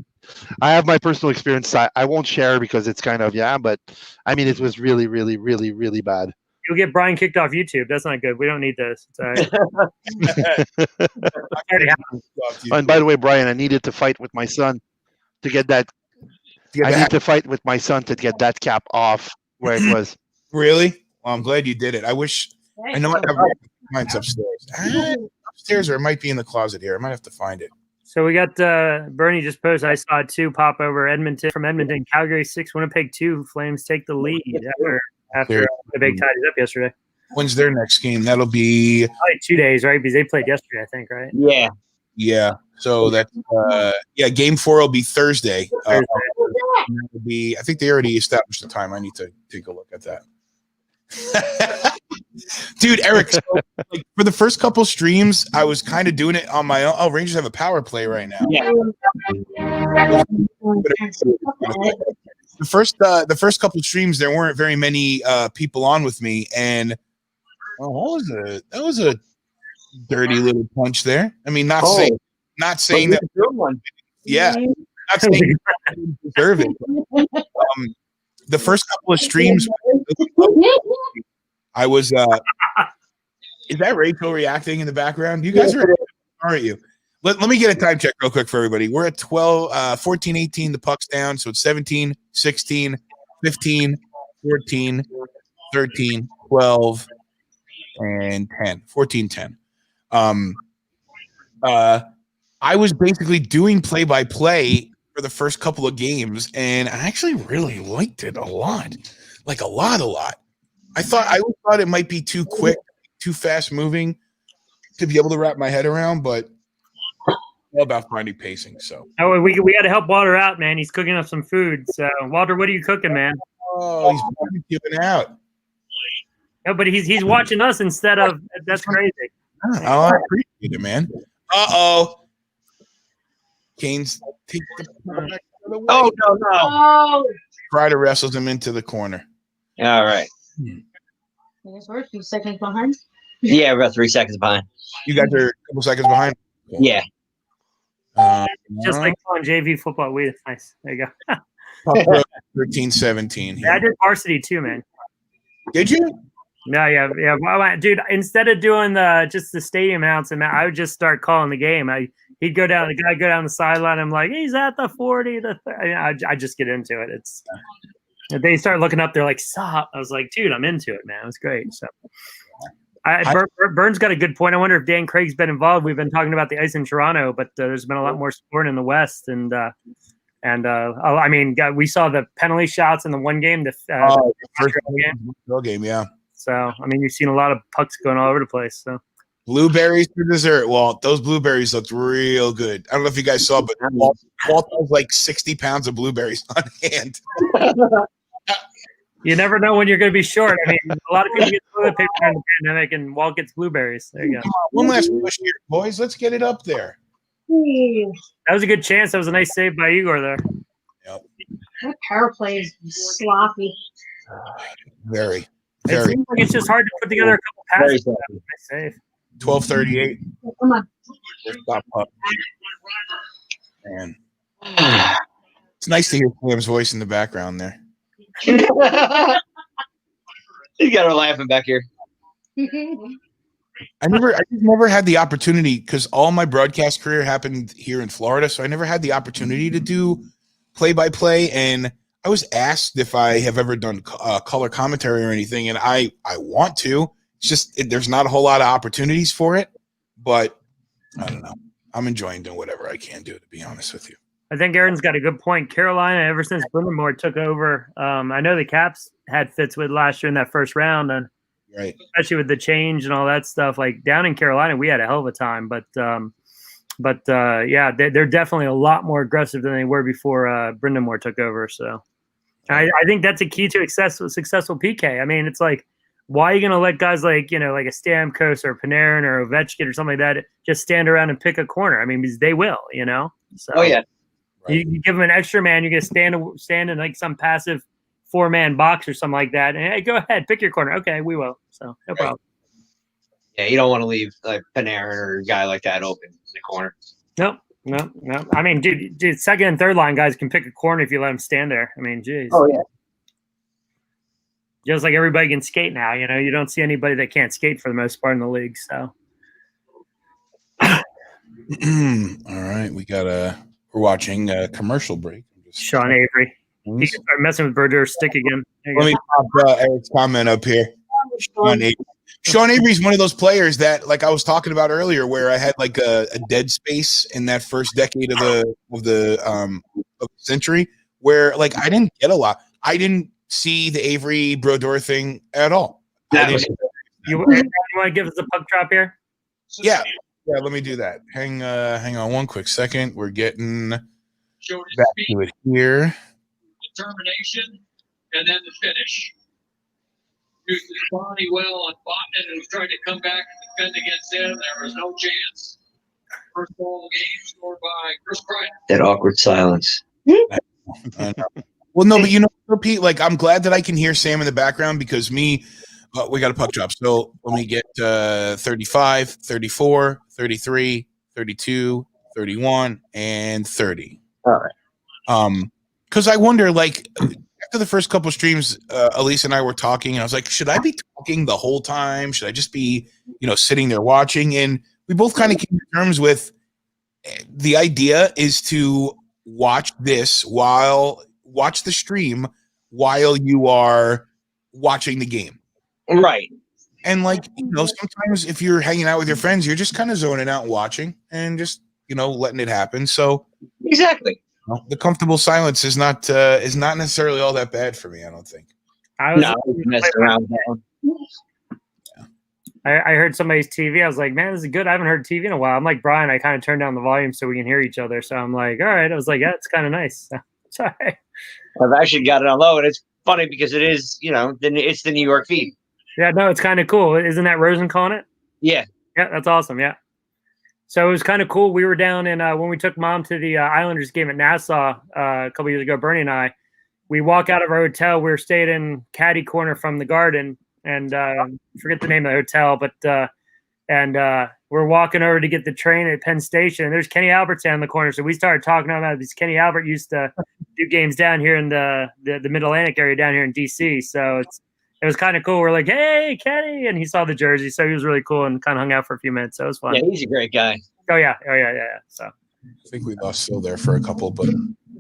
I have my personal experience. I won't share because it's kind of but I mean, it was really, really, really, really bad. You'll get Brian kicked off YouTube. That's not good. We don't need this. It's all right. And by the way, Brian, I needed to fight with my son to get that. I need to fight with my son to get that cap off where it was. Really? Well, I'm glad you did it. I wish. I know I have mine's upstairs. Upstairs, or it might be in the closet here. I might have to find it. So we got Bernie just posted. I saw 2 pop over from Edmonton. Calgary 6, Winnipeg 2. Flames take the lead after the big tied it up yesterday. When's their next game? That'll be probably 2 days, right? Because they played yesterday, I think, right? Yeah. Yeah. So that's game 4 will be Thursday. That'll be, I think they already established the time. I need to take a look at that. Dude, Eric, so, for the first couple streams, I was kind of doing it on my own. Oh, Rangers have a power play right now. Yeah. The first couple of streams, there weren't very many people on with me, and that was a dirty little punch there. I mean, not saying that. Yeah, not saying you deserve it. The first couple of streams, I was. Is that Rachel reacting in the background? You guys aren't you? Let me get a time check real quick for everybody. We're at 14, 18. The puck's down, so it's 17, 16, 15, 14, 13, 12, and 10. 14, 10. I was basically doing play-by-play for the first couple of games, and I actually really liked it a lot. Like a lot. I always thought it might be too quick, too fast moving to be able to wrap my head around, but all about finding pacing. So we got to help Walter out, man. He's cooking up some food. So Walter, what are you cooking, man? Oh, he's giving out. No, but he's watching us instead of. That's crazy. Oh, I appreciate it, man. Kane's take the product out of the way. Oh no! Ryder wrestles him into the corner. All right. I guess we're a few seconds behind. Yeah, we're about 3 seconds behind. You guys are a couple seconds behind. Yeah. Just like on JV football. Nice. There you go. 13-17. Yeah, I did varsity too, man. Did you? No, yeah. Well, dude, instead of doing just the stadium announcement, I would just start calling the game. He'd go down. The guy go down the sideline. I'm like, he's at the 40. I just get into it. They start looking up. They're like, stop. I was like, dude, I'm into it, man. It was great. So Burns got a good point. I wonder if Dan Craig's been involved. We've been talking about the ice in Toronto, but there's been a lot more scoring in the West, and I mean, we saw the penalty shots in the one game, the first game, yeah. So I mean, you've seen a lot of pucks going all over the place. So blueberries for dessert, Walt. Those blueberries looked real good. I don't know if you guys saw, but Walt has like 60 pounds of blueberries on hand. You never know when you're going to be short. I mean, a lot of people get toilet paper during the pandemic, and Walt gets blueberries. There you go. One last push here, boys. Let's get it up there. That was a good chance. That was a nice save by Igor there. Yep. That power play is sloppy. Very. It seems like it's just hard to put together a couple passes. Nice save. 12:38. Come on. Stop puck. Man. It's nice to hear Sam's voice in the background there. You got her laughing back here. I just never had the opportunity because all my broadcast career happened here in Florida, so I never had the opportunity to do play-by-play. And I was asked if I have ever done color commentary or anything, and I want to. It's just there's not a whole lot of opportunities for it, but I don't know. I'm enjoying doing whatever I can do, to be honest with you. I think Aaron's got a good point. Carolina, ever since Brindamore took over, I know the Caps had fits with last year in that first round, and right, especially with the change and all that stuff. Like down in Carolina, we had a hell of a time, but yeah, they're definitely a lot more aggressive than they were before Brindamore took over. So I think that's a key to successful PK. I mean, it's like, why are you going to let guys like, like a Stamkos or Panarin or Ovechkin or something like that just stand around and pick a corner? I mean, because they will, So, oh, yeah. Right. You give them an extra man, you're going to stand in like some passive 4-man box or something like that. And hey, go ahead, pick your corner. Okay, we will. So no problem. Yeah, you don't want to leave like Panarin or a guy like that open in the corner. No. I mean, dude, second and third line guys can pick a corner if you let them stand there. I mean, geez. Oh, yeah. Just like everybody can skate now, you don't see anybody that can't skate for the most part in the league. So, all right, we're watching a commercial break. Sean Avery, he can start messing with Berger's stick again. Let me pop Eric's comment up here. Sean Avery's one of those players that, like I was talking about earlier, where I had like a dead space in that first decade of the century, where like I didn't get a lot. I didn't see the Avery Brodeur thing at all. You want to give us a puck drop here? Yeah, let me do that. Hang on one quick second. We're getting back to it here. Determination and then the finish. Used his body well on Botman, who's trying to come back and defend against him. There was no chance. First goal of the game scored by Chris Bryant. That awkward silence. I know. Well, no, but Pete, like I'm glad that I can hear Sam in the background because we got a puck drop. So let me get 35, 34, 33, 32, 31, and 30. All right. Because I wonder, like, after the first couple of streams, Elise and I were talking, and I was like, should I be talking the whole time? Should I just be, sitting there watching? And we both kind of came to terms with the idea is to watch the stream while you are watching the game. Right. And like, sometimes if you're hanging out with your friends, you're just kind of zoning out and watching and just, letting it happen. So exactly. The comfortable silence is not necessarily all that bad for me, I don't think. I heard somebody's TV. I was like, man, this is good. I haven't heard TV in a while. I'm like, Brian, I kind of turned down the volume so we can hear each other. So I'm like, all right. I was like, yeah, it's kind of nice. So, sorry. I've actually got it on low, and it's funny because it is, it's the New York feed. Yeah, no, it's kind of cool. Isn't that Rosen calling it? Yeah. Yeah, that's awesome. Yeah. So it was kind of cool. We were down in when we took Mom to the Islanders game at Nassau a couple years ago, Bernie and I. We walk out of our hotel. We were staying in caddy corner from the Garden, and forget the name of the hotel, but we're walking over to get the train at Penn Station. And there's Kenny Albert down in the corner. So we started talking about this. Kenny Albert used to do games down here in the Mid-Atlantic area down here in D.C. So it was kind of cool. We're like, hey, Kenny. And he saw the jersey. So he was really cool and kind of hung out for a few minutes. So it was fun. Yeah, he's a great guy. Oh, yeah. So I think we lost Phil there for a couple, but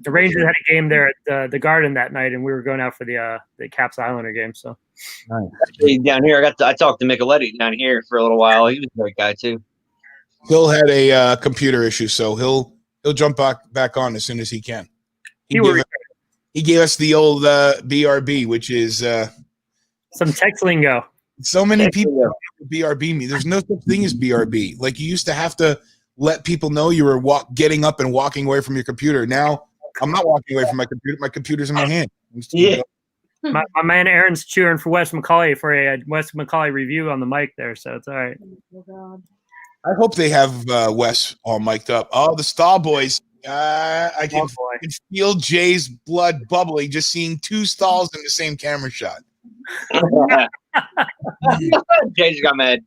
The Rangers had a game there at the Garden that night, and we were going out for the Caps Islander game. So Down here, I talked to Micheletti down here for a little while. He was a great guy too. Phil had a computer issue, so he'll jump back on as soon as he can. He gave us the old BRB, which is some text lingo. So many people BRB me. There's no such thing as BRB. Like, you used to have to let people know you were getting up and walking away from your computer. Now I'm not walking away from my computer. My computer's in my hand. Yeah. My man Aaron's cheering for Wes McCauley for a Wes McCauley review on the mic there, so it's all right. I hope they have Wes all mic'd up. Oh, the Stall Boys. I can feel Jay's blood bubbling just seeing two stalls in the same camera shot. Jay's got mad.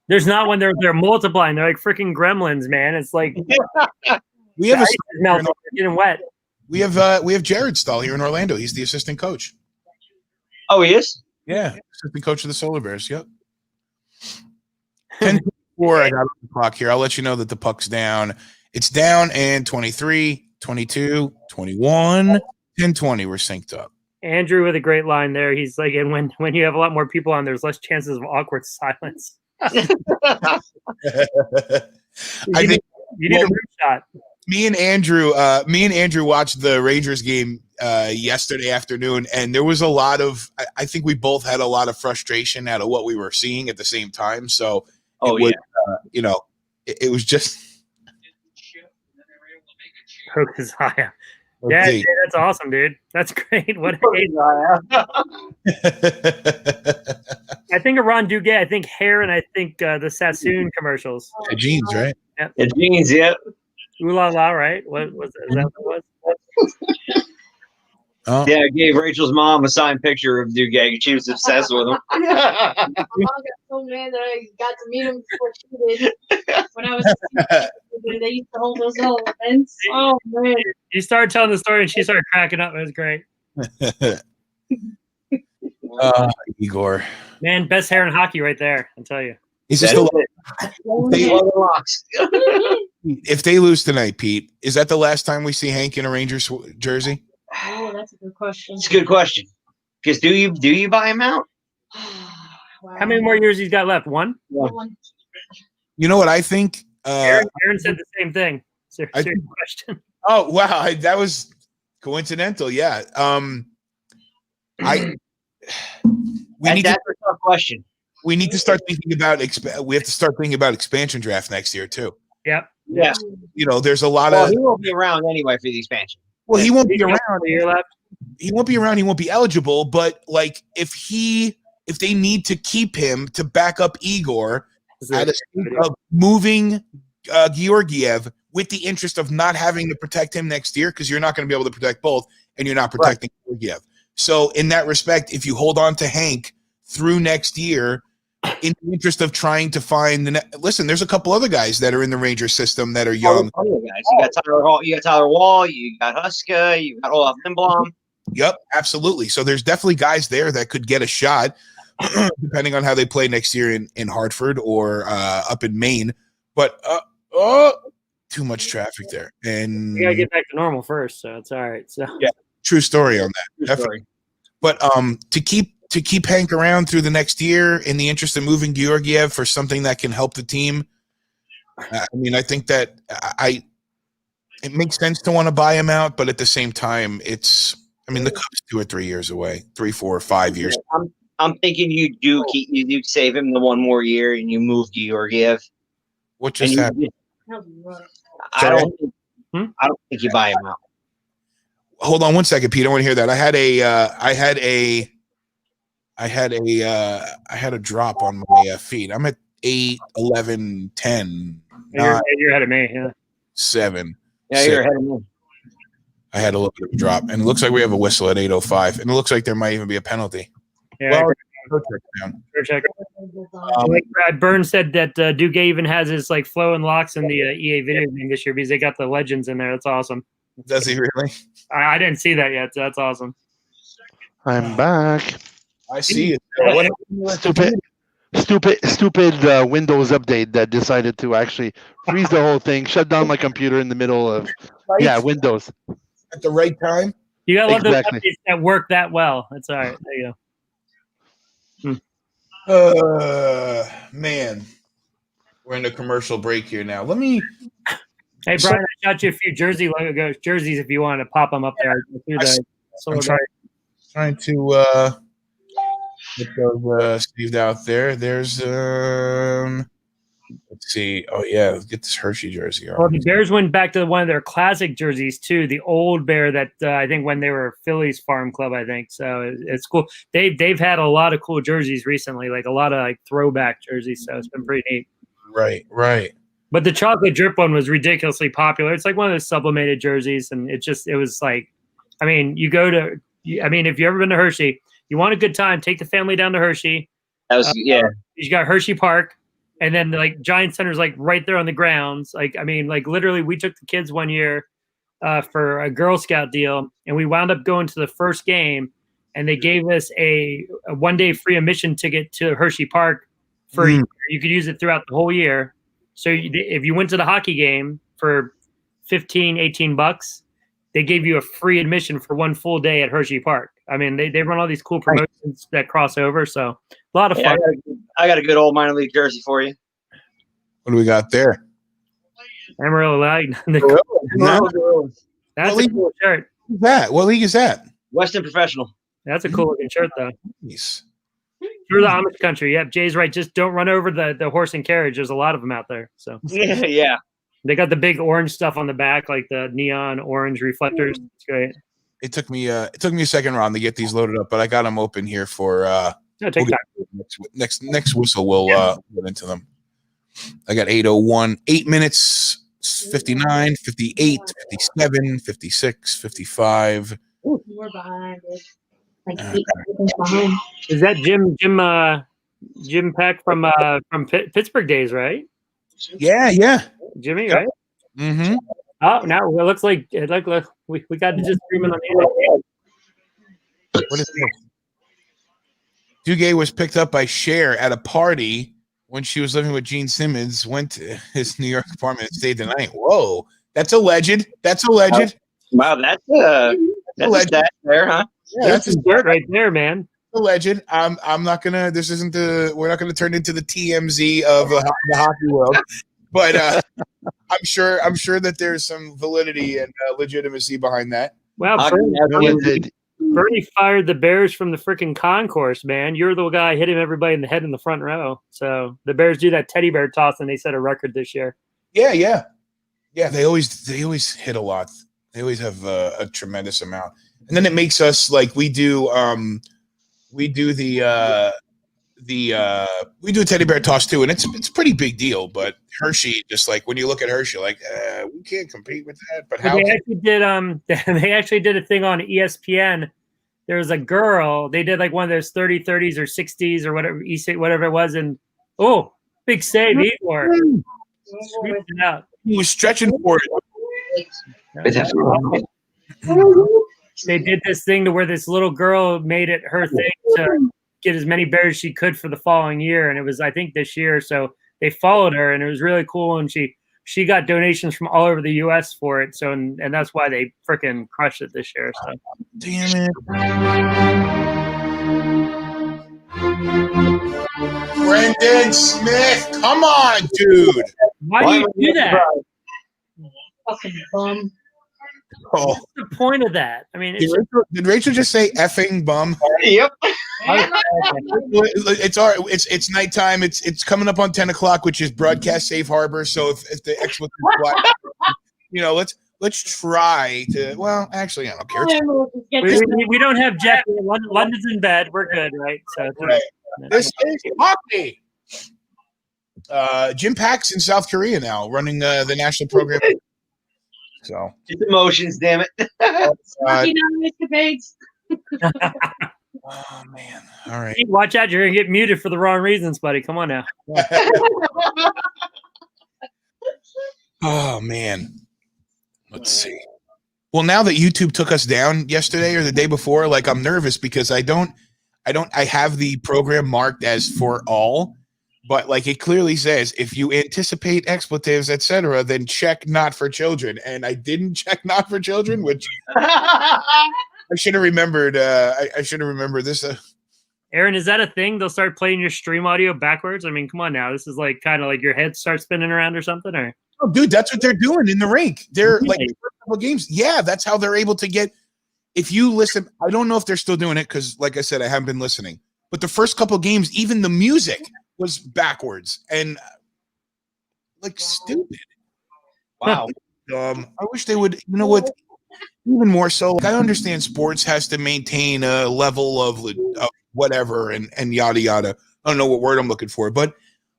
There's not when they're multiplying. They're like freaking gremlins, man. It's like we have getting wet. We have Jared Stahl here in Orlando. He's the assistant coach. Oh, he is? Yeah, assistant coach of the Solar Bears. Yep. 10-4, I got on the clock here. I'll let you know that the puck's down. It's down, and 23, 22, 21, 10-20. We're synced up. Andrew with a great line there. He's like, and when you have a lot more people on, there's less chances of awkward silence. I think you need a root shot. Me and Andrew watched the Rangers game yesterday afternoon, and there was a lot of. I think we both had a lot of frustration out of what we were seeing at the same time. So, it was just. Hokazaya. Yeah, dude, that's awesome, dude. That's great. What I think of Ron Duguay, I think hair, and I think the Sassoon commercials. The jeans, right? Yep. The jeans, yep. Ooh la la, right? What was that? Is that what it was? Oh. Yeah, I gave Rachel's mom a signed picture of Duguay. She was obsessed with him. My mom got so mad that I got to meet him before she did. When I was they used to hold those little events. Oh man! You started telling the story, and she started cracking up. It was great. Igor, man, best hair in hockey right there. I'll tell you. Is this if they lose tonight, Pete, is that the last time we see Hank in a Rangers jersey? Oh, that's a good question. It's a good question. Because do you buy him out? Wow. How many more years he's got left? One? You know what I think? Aaron said the same thing. Serious question. Oh, wow. That was coincidental. Yeah. That's a tough question. We need to start thinking about we have to start thinking about expansion draft next year too. Yep. Yeah. You know, there's a lot of. He won't be around anyway for the expansion. Well, he won't be around. A year left. He won't be around. He won't be eligible. But like, if they need to keep him to back up Igor at a state of moving Georgiev with the interest of not having to protect him next year, because you're not going to be able to protect both, and you're not protecting Georgiev. So in that respect, if you hold on to Hank through next year, in the interest of trying to find listen, there's a couple other guys that are in the Ranger system that are young. You got Tyler Hall, you got Tyler Wall, you got Huska, you got Olaf Lindblom. Yep, absolutely. So there's definitely guys there that could get a shot, depending on how they play next year in Hartford or up in Maine. But too much traffic there, and we gotta get back to normal first. So it's all right. So yeah, true story on that. Definitely. But to keep Hank around through the next year in the interest of moving Georgiev for something that can help the team. I mean, I think that it makes sense to want to buy him out, but at the same time, the Cubs 2 or 3 years away, 3, 4, 5 years. I'm thinking you do save him the one more year and you move Georgiev. What just happened? I don't think you buy him out. Hold on one second, Pete. I want to hear that. I had a drop on my feed. I'm at 8, 11, 10. You're ahead of me. Yeah. 7. Yeah, 6. You're ahead of me. I had a little bit of a drop, and it looks like we have a whistle at 8:05, and it looks like there might even be a penalty. Yeah. Check. Like Brad Burns said that Duguay even has his like flow and locks in the EA video game this year because they got the legends in there. That's awesome. Does he really? I didn't see that yet. So that's awesome. I'm back. I see it. stupid Windows update that decided to actually freeze the whole thing, shut down my computer in the middle of Windows. At the right time. You gotta love Exactly. those updates that work that well. That's all right. There you go. Man, we're in a commercial break here now. Let me. Hey Brian, I shot you a few jerseys if you want to pop them up there. I'm trying to get those saved out there. There's let's see. Oh yeah, let's get this Hershey jersey on. Well, the Bears went back to one of their classic jerseys too, the old Bear that I think when they were Phillies Farm Club, I think. So it's cool. They've had a lot of cool jerseys recently, like a lot of like throwback jerseys. So it's been pretty neat. Right. But the chocolate drip one was ridiculously popular. It's like one of those sublimated jerseys, and it was like, I mean, if you've ever been to Hershey, you want a good time, take the family down to Hershey. That was You got Hershey Park, and then like Giant Center's like right there on the grounds. Like, I mean, like literally, we took the kids one year for a Girl Scout deal, and we wound up going to the first game, and they gave us a 1-day free admission ticket to Hershey Park for a year. You could use it throughout the whole year. So if you went to the hockey game for $15-18, they gave you a free admission for one full day at Hershey Park. I mean, they run all these cool promotions that cross over. So a lot of fun. I got a good old minor league jersey for you. What do we got there? Amarillo Light. That's a cool shirt. Who's that? What league is that? Western Professional. That's a cool looking shirt, though. Nice. Through the Amish country. Yep, Jay's right. Just don't run over the horse and carriage. There's a lot of them out there. So Yeah. they got the big orange stuff on the back, like the neon orange reflectors. It's great. It took me a second round to get these loaded up, but I got them open here for Take time. next whistle. We'll get into them. I got 8:01, 8 minutes, 59, 58, 57, 56, 55. Ooh, we're behind. Like 8 seconds behind. Is that Jim Peck from Pittsburgh days, right? Yeah. Jimmy, right? Mm-hmm. Oh, now it looks like we got to just agreement on the What is this? Duguay was picked up by Cher at a party when she was living with Gene Simmons. Went to his New York apartment and stayed the night. Whoa, that's alleged. Wow, that's a stat there, huh? Yeah, that's a dirt right there, man. Alleged. I'm not gonna. This isn't we're not gonna turn into the TMZ of the hockey world, but I'm sure that there's some validity and legitimacy behind that. Wow, Bernie fired the Bears from the freaking concourse, man. You're the guy hitting everybody in the head in the front row. So the Bears do that teddy bear toss, and they set a record this year. Yeah. They always hit a lot. They always have a tremendous amount, and then it makes us like we do a teddy bear toss too, and it's a pretty big deal. But Hershey, just like when you look at Hershey, like we can't compete with that. But how they actually did a thing on ESPN. There was a girl. They did like one of those 30s or 60s or whatever it was, and big save, Igor. Sweeped it out. He was stretching for it. They did this thing to where this little girl made it her thing to get as many bears as she could for the following year, and it was I think this year. So they followed her, and it was really cool. And she got donations from all over the U.S. for it. So and that's why they freaking crushed it this year. So damn it, Brendan Smith, come on, dude. Why do you do that? Fucking bum. Oh. What's the point of that? I mean, did Rachel just say effing bum? Yep. It's nighttime. It's coming up on 10 o'clock, which is broadcast safe harbor. So if the explicit, let's try to. Well, actually, I don't care. We don't have Jeff. London's in bed. We're good, right? So right. This is hockey. Jim Pack's in South Korea now, running the national program. So just emotions, damn it. Oh man! All right. Watch out! You're gonna get muted for the wrong reasons, buddy. Come on now. Oh man. Let's see. Well, now that YouTube took us down yesterday or the day before, like I'm nervous because I have the program marked as for all, But like it clearly says, if you anticipate expletives, etc., then check not for children. And I didn't check not for children, which I should have remembered. I should have remembered this. Aaron, is that a thing? They'll start playing your stream audio backwards? I mean, come on now. This is like kind of like your head starts spinning around or something, or Oh, dude, that's what they're doing in the rink. They're Really? like the first couple games. Yeah, that's how they're able to get. If you listen, I don't know if they're still doing it because, like I said, I haven't been listening. But the first couple games, even the music was backwards and like stupid. Wow. I wish they would. You know what? Even more so, like I understand sports has to maintain a level of whatever and yada yada. I don't know what word I'm looking for, but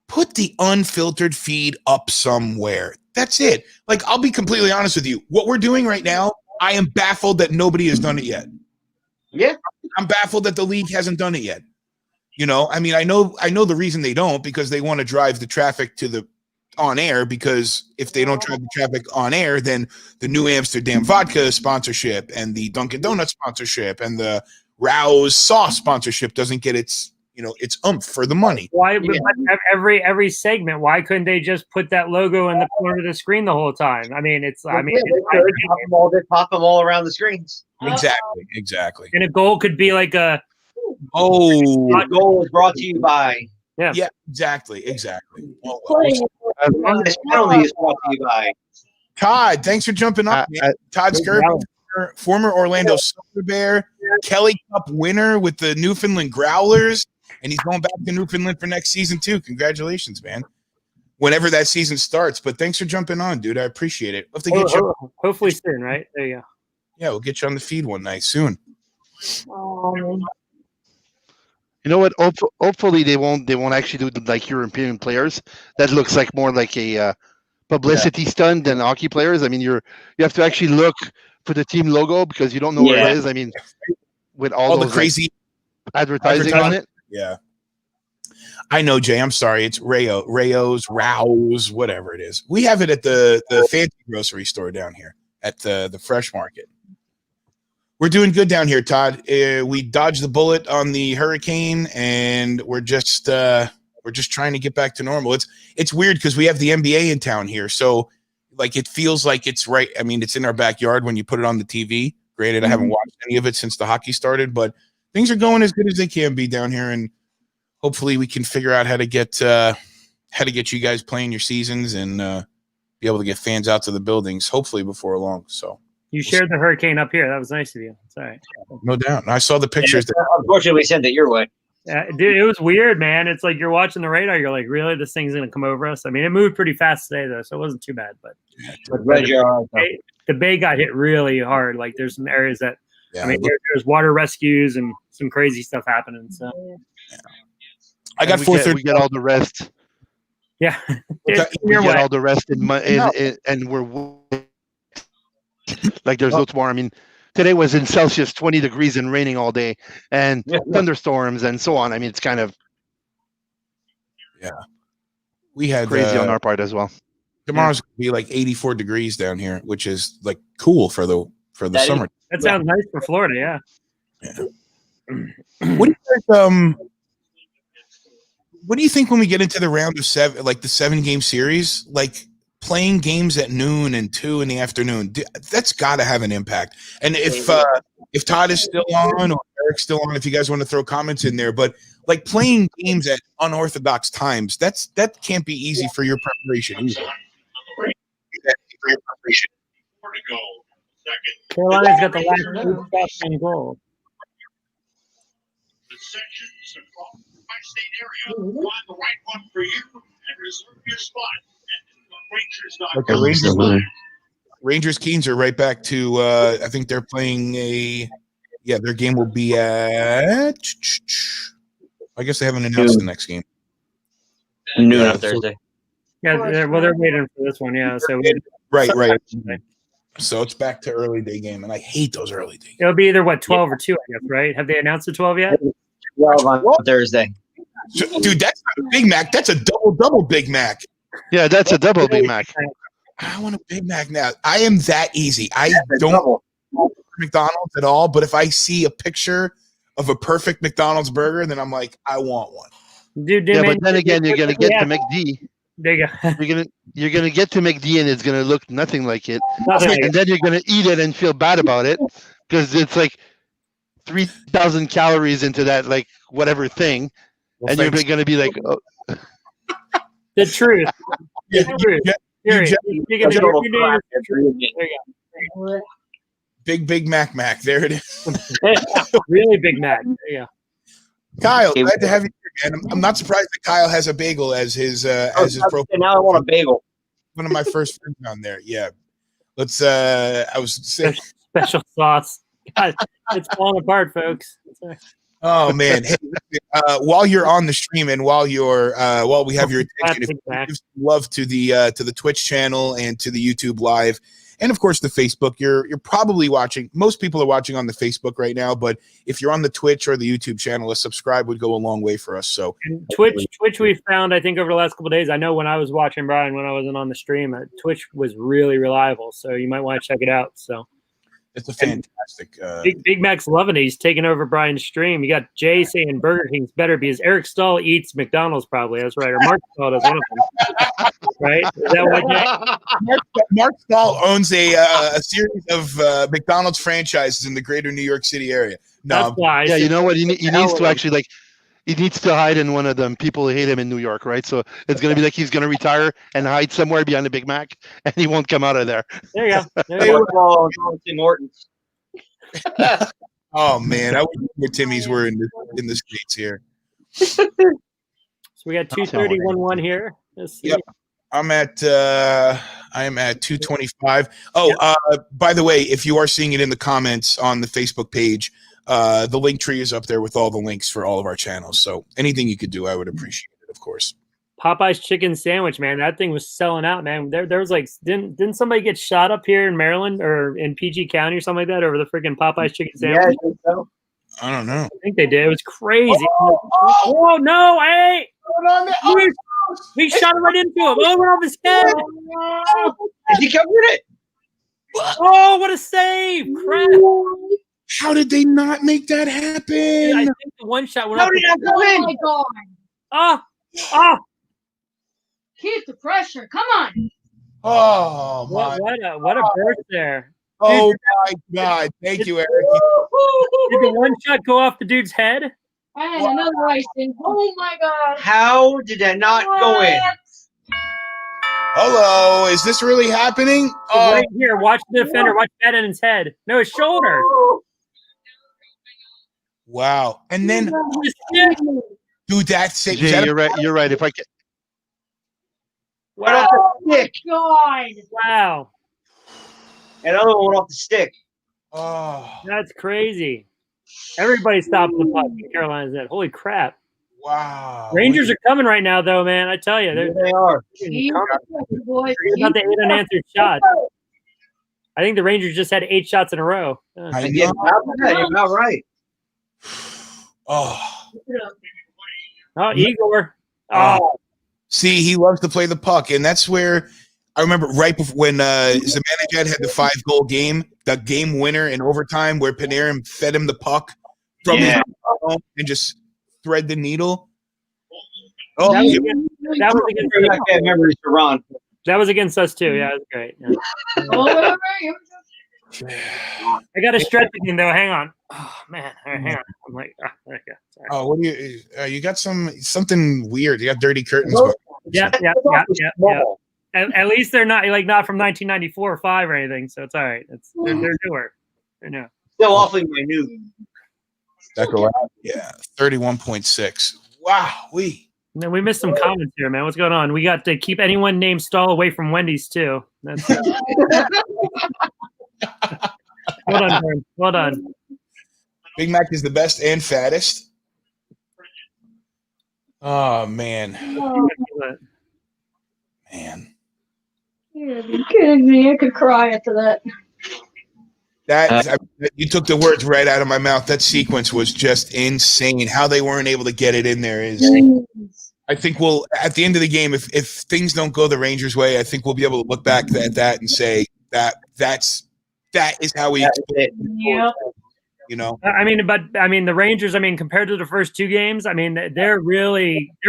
put the unfiltered feed up somewhere. That's it. Like I'll be completely honest with you. What we're doing right now, I am baffled that nobody has done it yet. Yeah. I'm baffled that the league hasn't done it yet. You know, I mean, I know the reason they don't, because they want to drive the traffic to the on air, because if they don't drive the traffic on air, then the New Amsterdam vodka sponsorship and the Dunkin' Donuts sponsorship and the Rouse sauce sponsorship doesn't get its, you know, its oomph for the money. why? But every segment, why couldn't they just put that logo in the corner of the screen the whole time? I mean, it's Pop them all around the screens. Exactly. and a goal could be like a Oh, Hot goal is brought to you by. yeah, exactly. Well, This penalty is brought to you by. Todd, thanks for jumping up. man. Todd Skirby, former Orlando Silver Bear, Kelly Cup winner with the Newfoundland Growlers, and he's going back to Newfoundland for next season too. Congratulations, man. Whenever that season starts. But thanks for jumping on, dude. I appreciate it. We'll have to get you. hopefully soon, right? There you go. Yeah, we'll get you on the feed one night soon. You know what? Hopefully they won't actually do like European players. That looks like more like a publicity stunt than hockey players. I mean, you have to actually look for the team logo because you don't know where it is. I mean, with all those the crazy advertising on it. Yeah. I know, Jay. I'm sorry. It's Rayo's, Rouse, whatever it is. We have it at the fancy grocery store down here at the Fresh Market. We're doing good down here, Todd. We dodged the bullet on the hurricane, and we're just trying to get back to normal. It's weird because we have the NBA in town here, so like it feels like it's right. I mean, it's in our backyard when you put it on the TV. Granted, I haven't watched any of it since the hockey started, but things are going as good as they can be down here, and hopefully we can figure out how to get you guys playing your seasons and be able to get fans out to the buildings, hopefully before long. So. You shared the hurricane up here. That was nice of you. It's all right. No doubt. And I saw the pictures. Unfortunately, we sent it your way. Dude, it was weird, man. It's like you're watching the radar. You're like, really? This thing's going to come over us? I mean, it moved pretty fast today, though, so it wasn't too bad. But the bay got hit really hard. Like, there's some areas that, I mean, there's water rescues and some crazy stuff happening. So, I got we get all the rest. Yeah. We get all the rest and we're like there's no tomorrow. I mean, today was in Celsius 20 degrees and raining all day and thunderstorms and so on. I mean, it's kind of we had crazy on our part as well. Tomorrow's gonna be like 84 degrees down here, which is like cool for the summer. That sounds nice for Florida, What do you guys, what do you think when we get into the round of 7, like the 7-game series, like playing games at noon and 2 in the afternoon? That's got to have an impact. And if Todd is still on or Eric's still on, if you guys want to throw comments in there, but like playing games at unorthodox times, that can't be easy for your preparation either. Carolina's got the last stop in goal. The sections across the state area find the right one for you and reserve your spot. Rangers Keens are right back to I think they're playing their game will be at I guess they haven't announced the next game. Noon on Thursday. They're waiting for this one, so right. So it's back to early day game, and I hate those early day games. It'll be either 12 or 2, I guess, right? Have they announced the 12 yet? 12 on Thursday. So, dude, that's not a Big Mac. That's a double Big Mac. Yeah, that's a double Big Mac. I want a Big Mac now. I am that easy. I don't want McDonald's at all, but if I see a picture of a perfect McDonald's burger, then I'm like, I want one. Dude, Yeah, man, but then again, you're gonna get yeah, to McD. there you go. You're gonna get to McD, and it's gonna look nothing like it. Nothing like And then you're gonna eat it and feel bad about it because it's like 3,000 calories into that like whatever thing, Well, and you're thanks. gonna be like, oh, the truth. You- The truth. you- Period. you You're gonna Just a little your name crack is- after eating it. there you Big Mac. There it is. go. Really Big Mac. There you go. Kyle, Okay. glad to have you here, man. I'm not surprised that Kyle has a bagel as his profile. Now I want a bagel. One of my first friends on there. Yeah. Let's I was saying, Special sauce. God, it's falling apart, folks. Sorry. oh man. Hey, while you're on the stream and while we have your attention, if Big you Mac. give some love to the Twitch channel and to the YouTube live and of course the Facebook, you're probably watching. Most people are watching on the Facebook right now, but if you're on the Twitch or the YouTube channel, a subscribe would go a long way for us. So And Twitch we found, I think, over the last couple of days. I know when I was watching Brian, when I wasn't on the stream, Twitch was really reliable. So you might want to check it out. So it's a fantastic Big Mac's loving it. He's taking over Brian's stream. You got Jay saying Burger King's better because Eric Stahl eats McDonald's probably. That's right. Or Mark Stahl does, one of them. Right? Is that what Jay? Mark Stahl owns a series of McDonald's franchises in the greater New York City area. That's No, why. yeah, you know what? He needs to actually like. He needs to hide in one of them. People hate him in New York, right? So it's gonna be like he's gonna retire and hide somewhere behind a Big Mac, and he won't come out of there. There you go. There you go. Tim Hortons. oh man, I wish where Timmy's were in the States here. So we got 231 here. Let's see. Yep. I am at 225. Oh, by the way, if you are seeing it in the comments on the Facebook page, the link tree is up there with all the links for all of our channels. So anything you could do, I would appreciate it, of course. Popeye's chicken sandwich, man. That thing was selling out, man. There was like, didn't somebody get shot up here in Maryland or in PG County or something like that over the freaking Popeye's chicken Yeah, I sandwich? think so. I don't know. I think they did. It was crazy. Oh no! Hey, we shot him right into him. Oh, we're off his head. Is he covering it? Oh, what a save! Crap. How did they not make that happen? I think the one shot went How up. did that go Oh in? my god. Oh, Keep the pressure. Come on. Oh my! what a burst there. Oh my God! Thank you, Eric. Did the one shot go off the dude's head? And another icing. Oh my god. How did that not go in? Hello, is this really happening? Oh, Right here, watch the defender. Watch that in his head. No, his shoulder. wow! And then, dude, that's it. Jay, you're right. You're right. If I can, Went off the stick. God. Wow, Another one went off the stick. Oh, that's crazy. Everybody stopped the puck in Carolina's net. Holy crap! wow! Rangers are coming right now, though, man. I tell you, There they're they are. Keep the pressure, boys. about the 8 unanswered shots. I think the Rangers just had 8 shots in a row. I Yeah, know. you're about right. Oh, Oh, Igor. Oh. Oh, see, he loves to play the puck, and that's where I remember right before when Zibanejad had the 5-goal game, the game winner in overtime, where Panarin fed him the puck from his own and just thread the needle. Oh, that was yeah. against Bad memories to Ron. that was against us too. Yeah, it was great. Yeah. Oh, I got to stretch again though. Hang on. Oh man, all right, hang on. I'm like, there you go. Sorry. Oh, what do you got? Something weird. You got dirty curtains. Yeah. At least they're not from 1994 or 5 or anything, so it's all right. They're newer. They're new. Still awfully minute. Yeah, 31.6. Wow, No, we missed some comments here, man. What's going on? We got to keep anyone named Stahl away from Wendy's too. That's well done, Vern. Well done. Big Mac is the best and fattest. Oh man, man. You're kidding me. I could cry after that. You took the words right out of my mouth. That sequence was just insane. How they weren't able to get it in there is. I think we'll at the end of the game, if things don't go the Rangers' way, I think we'll be able to look back at that and say that is how we. Yep. You know, I mean, the Rangers. I mean, compared to the first two games, I mean, they're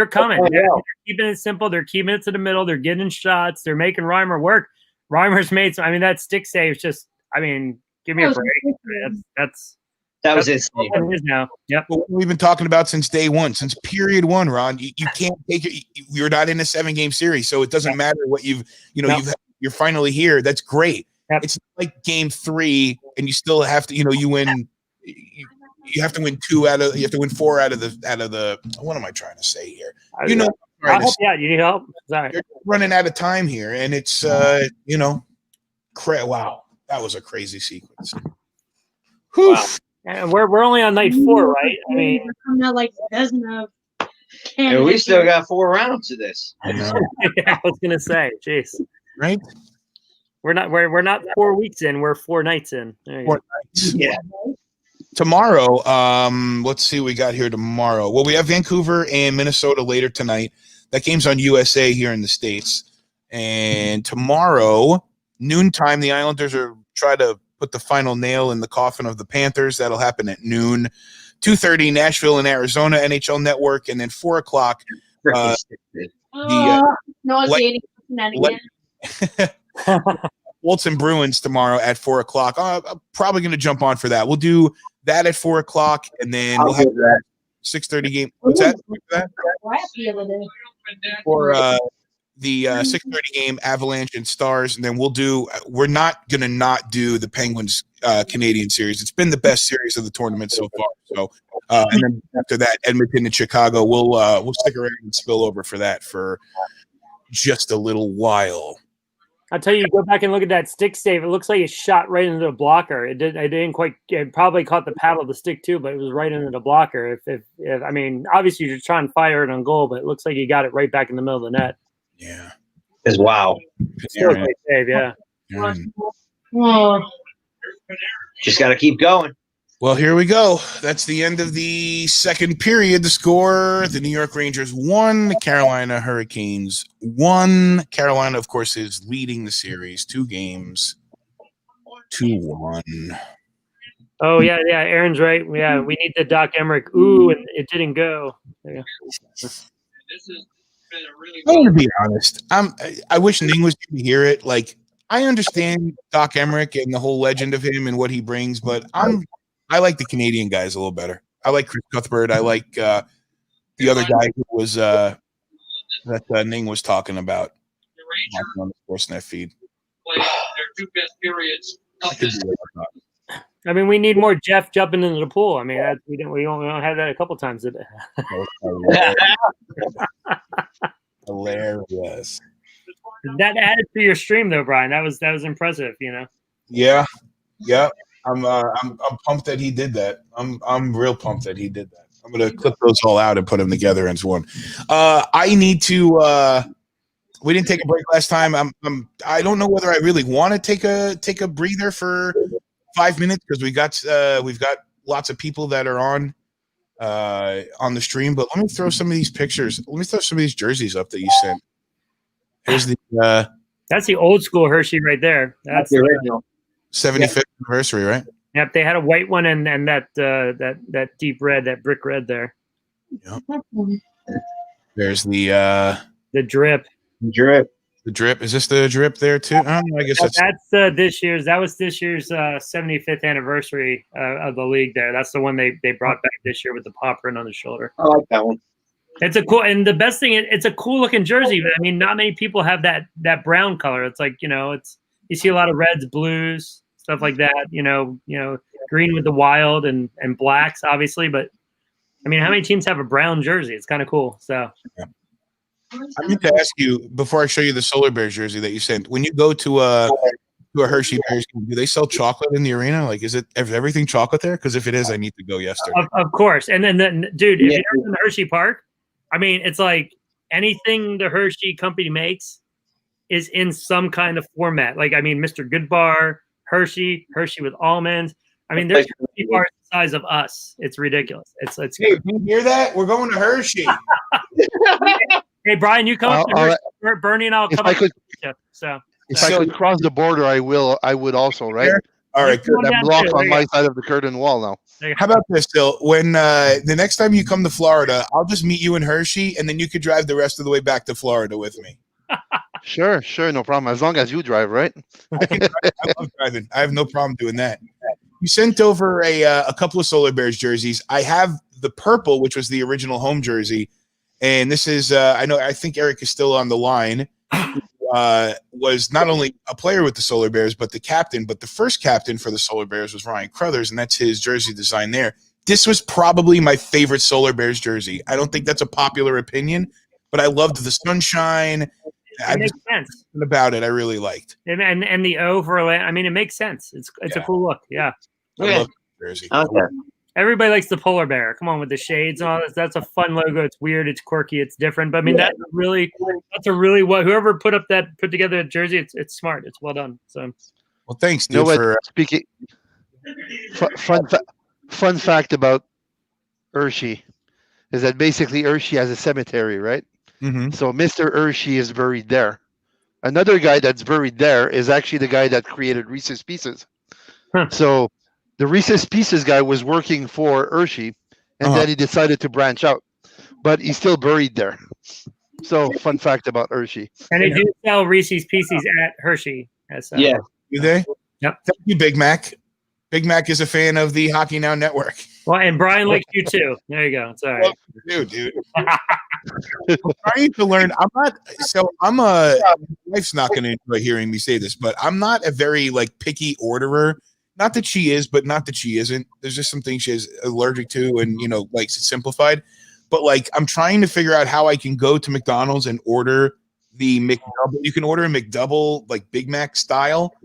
coming. They're keeping it simple. They're keeping it to the middle. They're getting shots. They're making Reimer work. Reimer's made some. I mean, that stick save is just. I mean, give me a break. That was insane. It is now. Yep. But we've been talking about since day one, since period one, Ron. You can't take it. You're not in a 7-game series, so it doesn't matter what you're finally here. That's great. Yep. It's like game 3, and you still have to. You win. You have to win 4 out of the. What am I trying to say here? You need help. Sorry. You're running out of time here, and it's wow, that was a crazy sequence. Whew. Wow. And we're only on night 4, right? I mean, we're coming out like a dozen of. And we still got 4 rounds of this. I know. Yeah, I was gonna say, jeez. Right? We're not 4 weeks in. We're 4 nights in. 4 nights. Yeah. Tomorrow, let's see what we got here tomorrow. Well, we have Vancouver and Minnesota later tonight. That game's on USA here in the States. And tomorrow, noontime, the Islanders are trying to put the final nail in the coffin of the Panthers. That'll happen at noon. 2:30, Nashville and Arizona, NHL Network. And then 4 o'clock. Wolves and Bruins tomorrow at 4 o'clock. I'm probably going to jump on for that. We'll do that at 4 o'clock, and then we'll have that 6:30 game. What's that? For the 6:30 game, Avalanche and Stars, and then we're not going to not do the Penguins Canadian series. It's been the best series of the tournament so far. So, and then after that, Edmonton and Chicago, we'll stick around and spill over for that for just a little while. I'll tell you, go back and look at that stick save. It looks like it shot right into the blocker. It probably caught the paddle of the stick too, but it was right into the blocker. If I mean, obviously you're trying to fire it on goal, but it looks like you got it right back in the middle of the net. Yeah. As wow. Still a great save, yeah. Just got to keep going. Well, here we go. That's the end of the second period. The score, the New York Rangers 1, the Carolina Hurricanes 1. Carolina, of course, is leading the series 2 games, 2-1. Oh, yeah. Aaron's right. Yeah, we need the Doc Emmerich. Ooh, and it didn't go. There you go. I'm going to be honest. I wish Ning was going to hear it. Like, I understand Doc Emmerich and the whole legend of him and what he brings, but I like the Canadian guys a little better. I like Chris Cuthbert. I like the other guy who was that Ning was talking about on the Sportsnet feed. Their 2 best periods. I mean, we need more Jeff jumping into the pool. I mean, we don't have that a couple times a day. Hilarious. That added to your stream, though, Brian. That was impressive. Yeah. I'm pumped that he did that. I'm real pumped that he did that. I'm gonna clip those all out and put them together as one. I need to. We didn't take a break last time. I don't know whether I really want to take a breather for 5 minutes because we've got lots of people that are on the stream. But let me throw some of these pictures. Let me throw some of these jerseys up that you sent. Here's the. That's the old school Hershey right there. That's the original. 75th anniversary, right? Yep, they had a white one and that deep red, that brick red there. Yep. There's the drip. The drip. Is this the drip there too? I don't know. I guess that's this year's. That was this year's 75th anniversary of the league. There, that's the one they brought back this year with the paw print on the shoulder. I like that one. It's a cool, and the best thing, it's a cool looking jersey. But I mean, not many people have that brown color. It's like it's you see a lot of reds, blues, stuff like that. Green with the wild and blacks, obviously. But I mean, how many teams have a brown jersey? It's kind of cool. So. Yeah. I need to ask you before I show you the Solar Bears jersey that you sent. When you go to a Hershey Bears game, do they sell chocolate in the arena? Like, is everything chocolate there? Because if it is, I need to go yesterday. Of course. And then dude, if you're in the Hershey Park, I mean, it's like anything the Hershey company makes is in some kind of format. Like, I mean, Mr. Goodbar, Hershey with almonds. I mean, there's Hershey bars the size of us. It's ridiculous. It's hey, do you hear that? We're going to Hershey. Hey, Brian, you come up to Bernie and I'll come up. If I could cross the border, I would also, right? All right, good. That block on my side of the curtain wall now. How about this, Phil? When the next time you come to Florida, I'll just meet you in Hershey, and then you could drive the rest of the way back to Florida with me. Sure, no problem. As long as you drive, right? I love driving. I have no problem doing that. You sent over a couple of Solar Bears jerseys. I have the purple, which was the original home jersey, and this is I think Eric is still on the line. Was not only a player with the Solar Bears, but the captain. But the first captain for the Solar Bears was Ryan Crothers, and that's his jersey design there. This was probably my favorite Solar Bears jersey. I don't think that's a popular opinion, but I loved the sunshine. It makes sense about it. I really liked, and the O for I mean, it makes sense. It's a cool look. Yeah, I love the jersey. Okay. Everybody likes the polar bear. Come on, with the shades and all this. That's a fun logo. It's weird. It's quirky. It's different. But I mean, that's a really what whoever put together a jersey. It's smart. It's well done. So, well, thanks, dude. For speaking. Fun fact about Hershey is that basically Hershey has a cemetery, right? Mm-hmm. So Mr. Hershey is buried there. Another guy that's buried there is actually the guy that created Reese's Pieces. So the Reese's Pieces guy was working for Hershey, and then he decided to branch out, but he's still buried there. So fun fact about Hershey. And they do sell Reese's Pieces at Hershey. Yeah. Do they? Yep. Thank you, Big Mac. Big Mac is a fan of the Hockey Now Network. Well, and Brian likes you too. There you go. It's all right. Dude. I'm trying to learn. My wife's not going to enjoy hearing me say this, but I'm not a very picky orderer. Not that she is, but not that she isn't. There's just some things she's allergic to and, likes it simplified. But I'm trying to figure out how I can go to McDonald's and order the McDouble. You can order a McDouble, Big Mac style,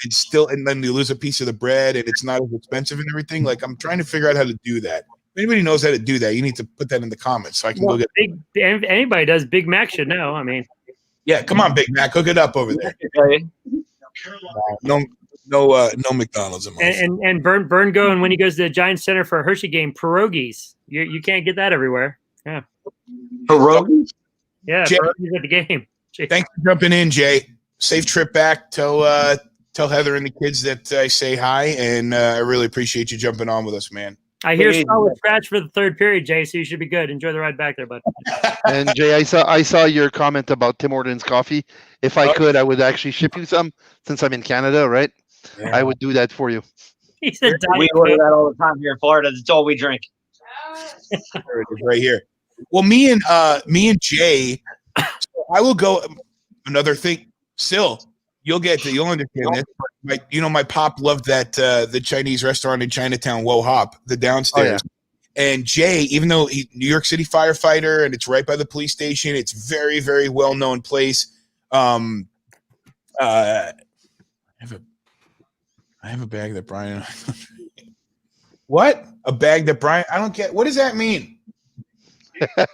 and then you lose a piece of the bread and it's not as expensive and everything. I'm trying to figure out how to do that. If anybody knows how to do that, you need to put that in the comments so I can go get it. Anybody does, Big Mac should know. I mean, yeah, come on, Big Mac, hook it up over there. No McDonald's in my and Burn going when he goes to the Giants Center for a Hershey game, pierogies. You can't get that everywhere. Yeah, pierogies. Yeah, Jay, pierogies at the game. Jay. Thanks for jumping in, Jay. Safe trip back. Tell Heather and the kids that I say hi, and I really appreciate you jumping on with us, man. I hear solid scratch for the third period, Jay, so you should be good. Enjoy the ride back there, bud. And Jay, I saw your comment about Tim Hortons coffee. If I could, I would actually ship you some since I'm in Canada, right? Yeah. I would do that for you. He said we order that all the time here in Florida. That's all we drink. There it is, right here. Well, me and Jay, I will go. Another thing, Sil, you'll understand this. My pop loved that the Chinese restaurant in Chinatown, Wo Hop, the downstairs. Oh, yeah. And Jay, even though he's New York City firefighter and it's right by the police station, it's very, very well known place. I have a bag that Brian. What? A bag that Brian? I don't get. What does that mean? I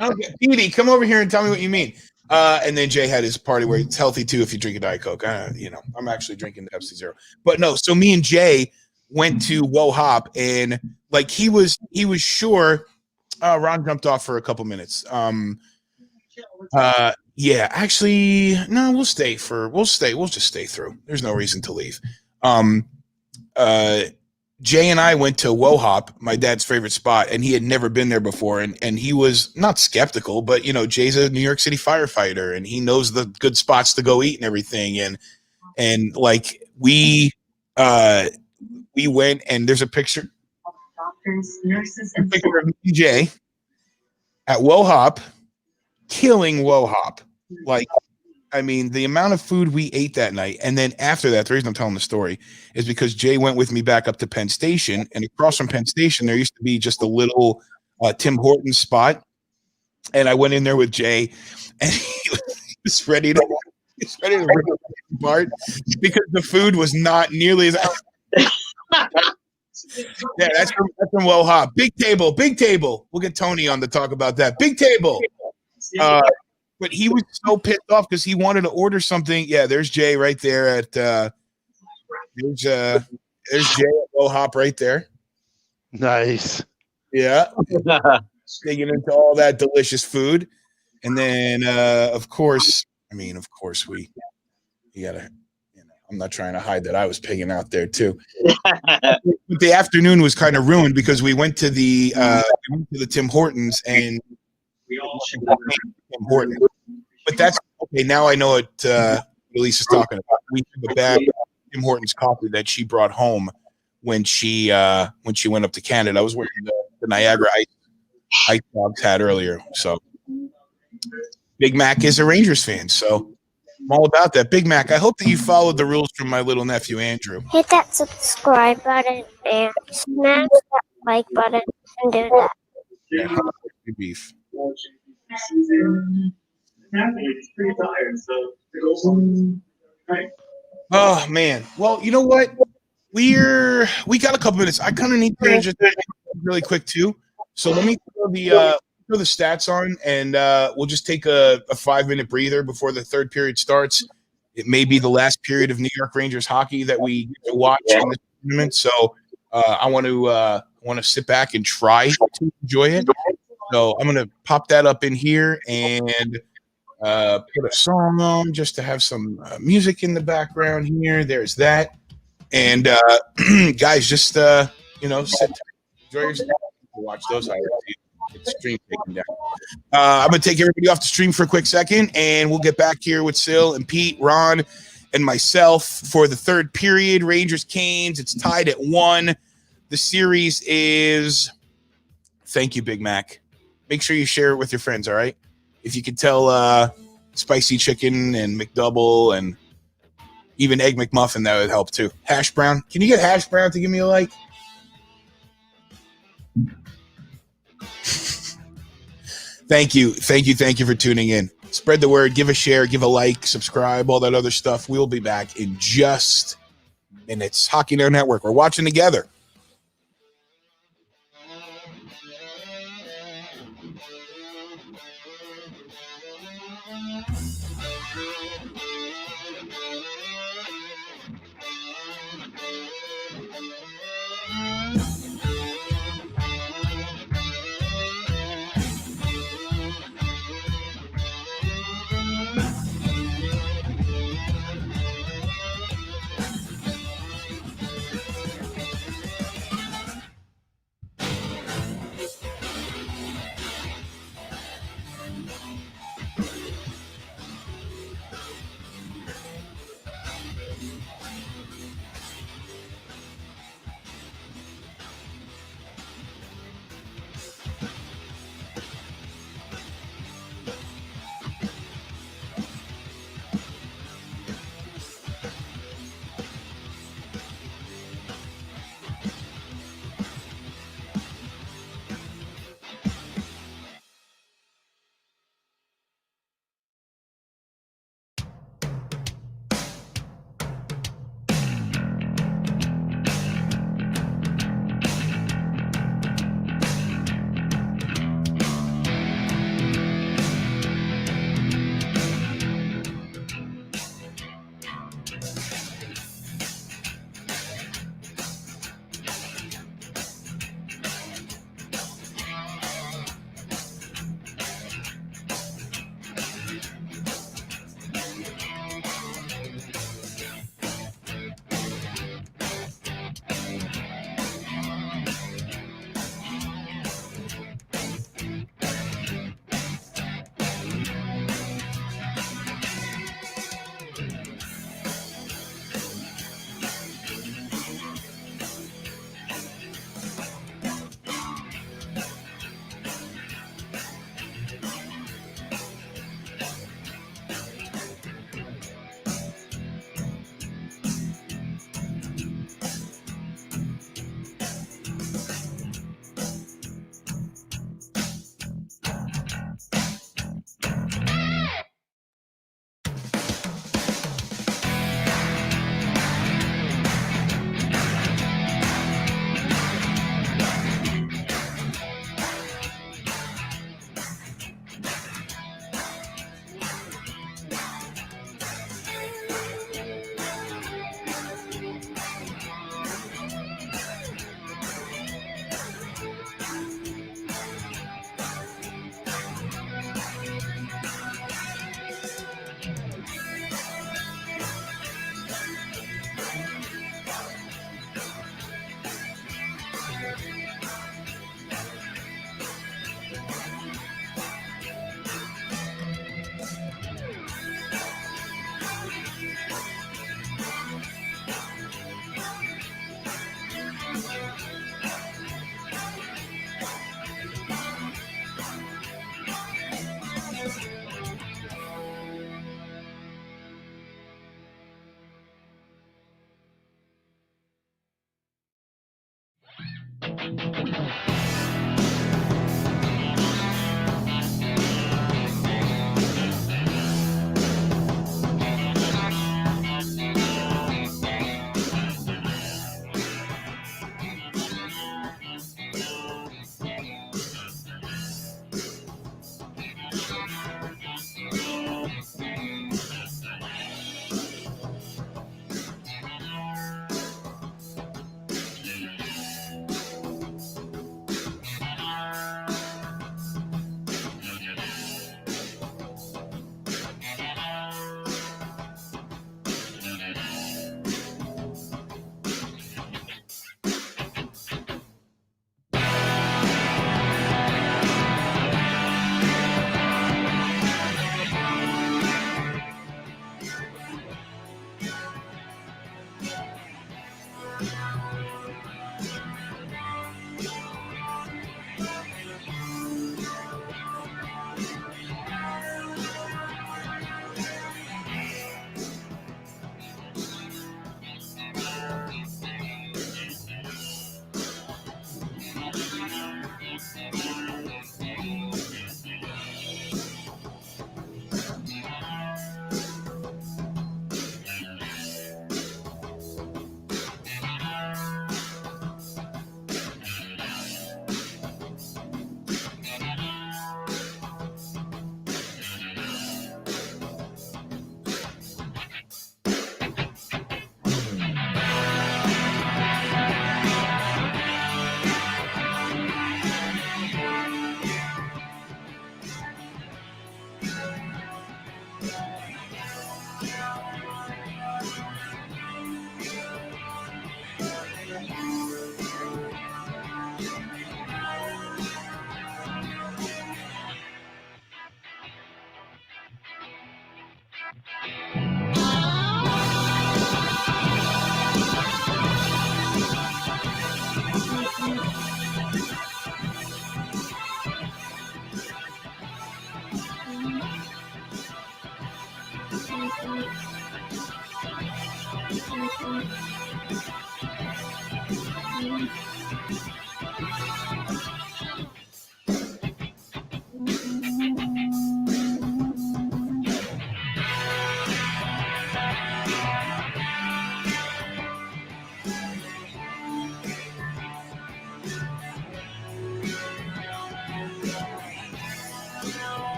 don't get. Edie, come over here and tell me what you mean. And then Jay had his party where it's healthy too if you drink a Diet Coke. I'm actually drinking the Pepsi Zero. But no, so me and Jay went to Wo Hop and he was sure. Ron jumped off for a couple minutes. Yeah, actually, no, we'll stay. We'll just stay through. There's no reason to leave. Jay and I went to Wo Hop, my dad's favorite spot, and he had never been there before. And he was not skeptical, but Jay's a New York City firefighter and he knows the good spots to go eat and everything. And we went and there's a picture. Doctors, nurses, and picture of Jay at Wo Hop, killing Wo Hop. The amount of food we ate that night. And then after that, the reason I'm telling the story is because Jay went with me back up to Penn Station. And across from Penn Station, there used to be just a little Tim Hortons spot. And I went in there with Jay, and he was ready to rip it apart because the food was not nearly as. Yeah, that's from Wo Hop. Big table. We'll get Tony on to talk about that. Big table. But he was so pissed off because he wanted to order something. Yeah, there's Jay right there at there's Jay at Wo Hop right there. Nice. Yeah. Digging into all that delicious food. And then of course we gotta, I'm not trying to hide that I was pigging out there too. The afternoon was kind of ruined because we went to the Tim Hortons and Tim Hortons. But that's okay. Now I know what Elise is talking about. We have a bag of Tim Hortons coffee that she brought home when she went up to Canada. I was wearing the Niagara Ice Dogs hat earlier. So Big Mac is a Rangers fan. So I'm all about that. Big Mac, I hope that you followed the rules from my little nephew Andrew. Hit that subscribe button and smash that like button and do that. Yeah, beef. It's pretty tired, so it goes on. Right. Oh man. Well, you know what? We got a couple minutes. I kind of need to just really quick too. So let me throw the stats on, and we'll just take a 5-minute breather before the third period starts. It may be the last period of New York Rangers hockey that we get to watch in this tournament. So I want to sit back and try to enjoy it. So I'm gonna pop that up in here and put a song on just to have some music in the background here. There's that. And guys, just sit tight, enjoy yourself, watch those highlights. It's stream taken down. I'm gonna take everybody off the stream for a quick second, and we'll get back here with Sil and Pete, Ron, and myself for the third period. Rangers Canes. It's tied at 1. The series is. Thank you, Big Mac. Make sure you share it with your friends. All right. If you could tell Spicy Chicken and McDouble and even Egg McMuffin, that would help too. Hash Brown. Can you get Hash Brown to give me a like? Thank you for tuning in. Spread the word, give a share, give a like, subscribe, all that other stuff. We'll be back in just minutes. Hockey Now Network. We're watching together.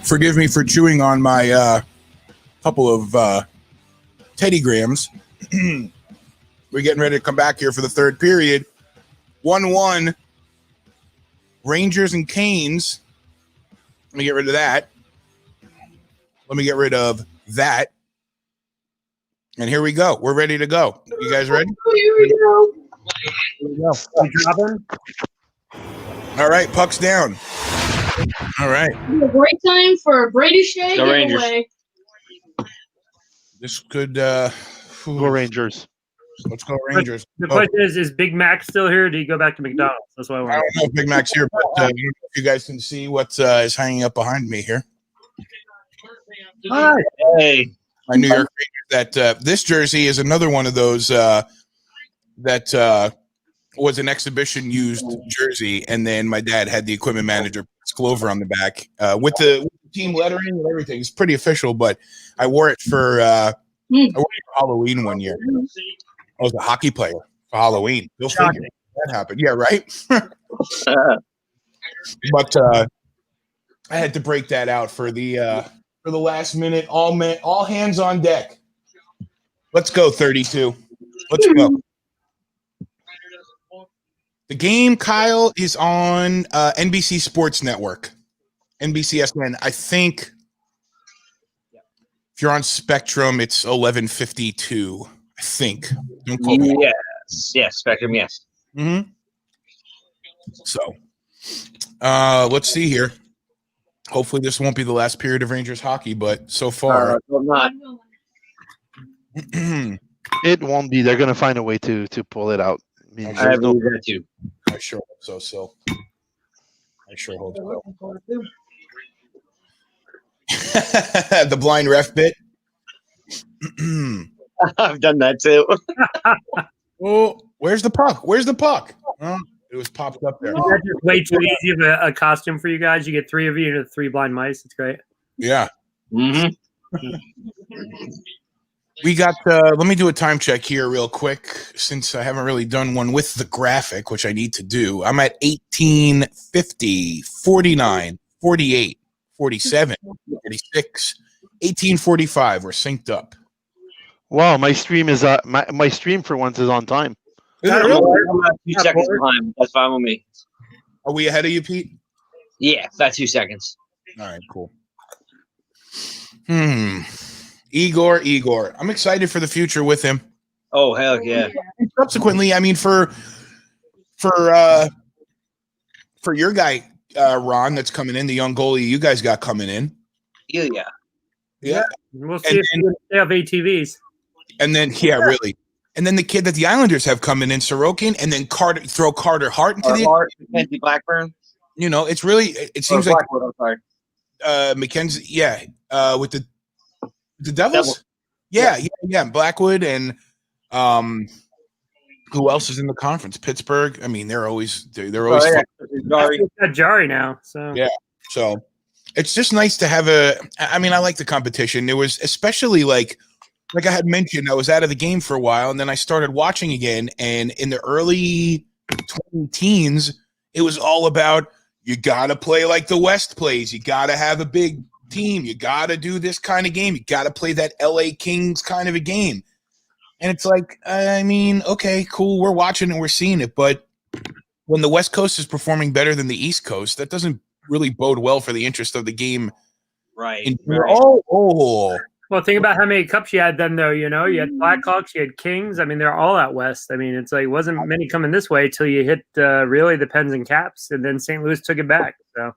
Forgive me for chewing on my couple of Teddy Grahams. We're getting ready to come back here for the third period. 1-1. Rangers and Canes. Let me get rid of that. Let me get rid of that. And here we go. We're ready to go. You guys ready? Here we go. Here we go. We dropping? All right, puck's down. All right. A great time for a Brady Shea Go Rangers. giveaway. This could Go Rangers. Let's go Rangers. The question is Big Mac still here? Or do you go back to McDonald's? That's why I I want don't know if Big Mac's here, but I don't know if you guys can see what is hanging up behind me here. All right. Hey, My New York Rangers. That this jersey is another one of those that was an exhibition used jersey, and then my dad had the equipment manager Clover on the back with the team lettering and everything. It's pretty official, but I wore it for Halloween one year. I was a hockey player for Halloween. You'll figure that happened. Yeah, right. But I had to break that out for the last minute. All hands on deck. Let's go 32. Let's go. The game, Kyle, is on NBC Sports Network, NBCSN. I think if you're on Spectrum, it's 11:52. I think. Don't quote me. yes, Spectrum, yes. Mm-hmm. So, let's see here. Hopefully, this won't be the last period of Rangers hockey, but so far, Not. It won't be. They're going to find a way to pull it out. I mean, I believe that too. I sure hope so. So, I sure hope so. The blind ref bit. I've done that too. Oh, where's the puck? Where's the puck? It was popped up there. Is that just way too easy of a costume for you guys? You get 3 of you and 3 blind mice. It's great. Yeah. Mm-hmm. We got, let me do a time check here real quick, since I haven't really done one with the graphic, which I need to do. I'm at 18, 50, 49, 48, 47, 46, 1845. We're synced up. Wow, my stream is my stream for once is on time. Is it Yeah, really? I'm about 2 seconds behind. That's fine with me. Are we ahead of you, Pete? Yeah, about 2 seconds. All right, cool. Igor. I'm excited for the future with him. Oh, hell yeah. And subsequently, I mean, for your guy, Ron, that's coming in, the young goalie you guys got coming in. Yeah. Yeah. We'll see if they have ATVs. And then, yeah, really. And then the kid that the Islanders have coming in, Sorokin, and then throw Carter Hart into Mackenzie Blackburn. You know, it's really, it seems like Blackwood, I'm sorry. Mackenzie, yeah, with the Devils. Yeah, Blackwood and who else is in the conference? Pittsburgh. I mean, they're always fun. Got Jari now, so yeah. So it's just nice to have I mean, I like the competition. There was especially like I had mentioned, I was out of the game for a while, and then I started watching again. And in the early 20-teens, it was all about you got to play like the West plays. You got to have a big team. You got to do this kind of game. You got to play that LA Kings kind of a game. And it's like, I mean, okay, cool. We're watching and we're seeing it. But when the West Coast is performing better than the East Coast, that doesn't really bode well for the interest of the game. Right. Well, think about how many cups you had then, though. You know, you had Blackhawks, you had Kings. I mean, they're all out west. I mean, it's like wasn't many coming this way till you hit really the Pens and Caps, and then St. Louis took it back. So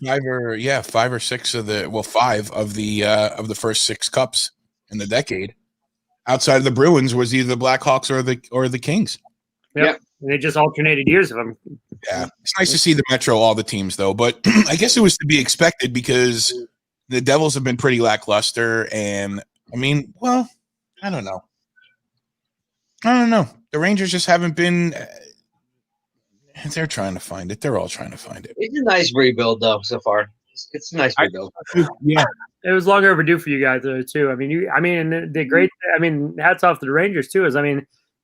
5 or 6 of the 5 of the first 6 cups in the decade, outside of the Bruins, was either the Blackhawks or the Kings. Yep. And they just alternated years of them. Yeah, it's nice to see the Metro, all the teams though, but I guess it was to be expected because the Devils have been pretty lackluster, and I mean, well, I don't know. The Rangers just haven't been. They're trying to find it. They're all trying to find it. It's a nice rebuild, though, so far. It's a nice rebuild. Yeah, it was long overdue for you guys, though, too. I mean, the great. I mean, hats off to the Rangers too.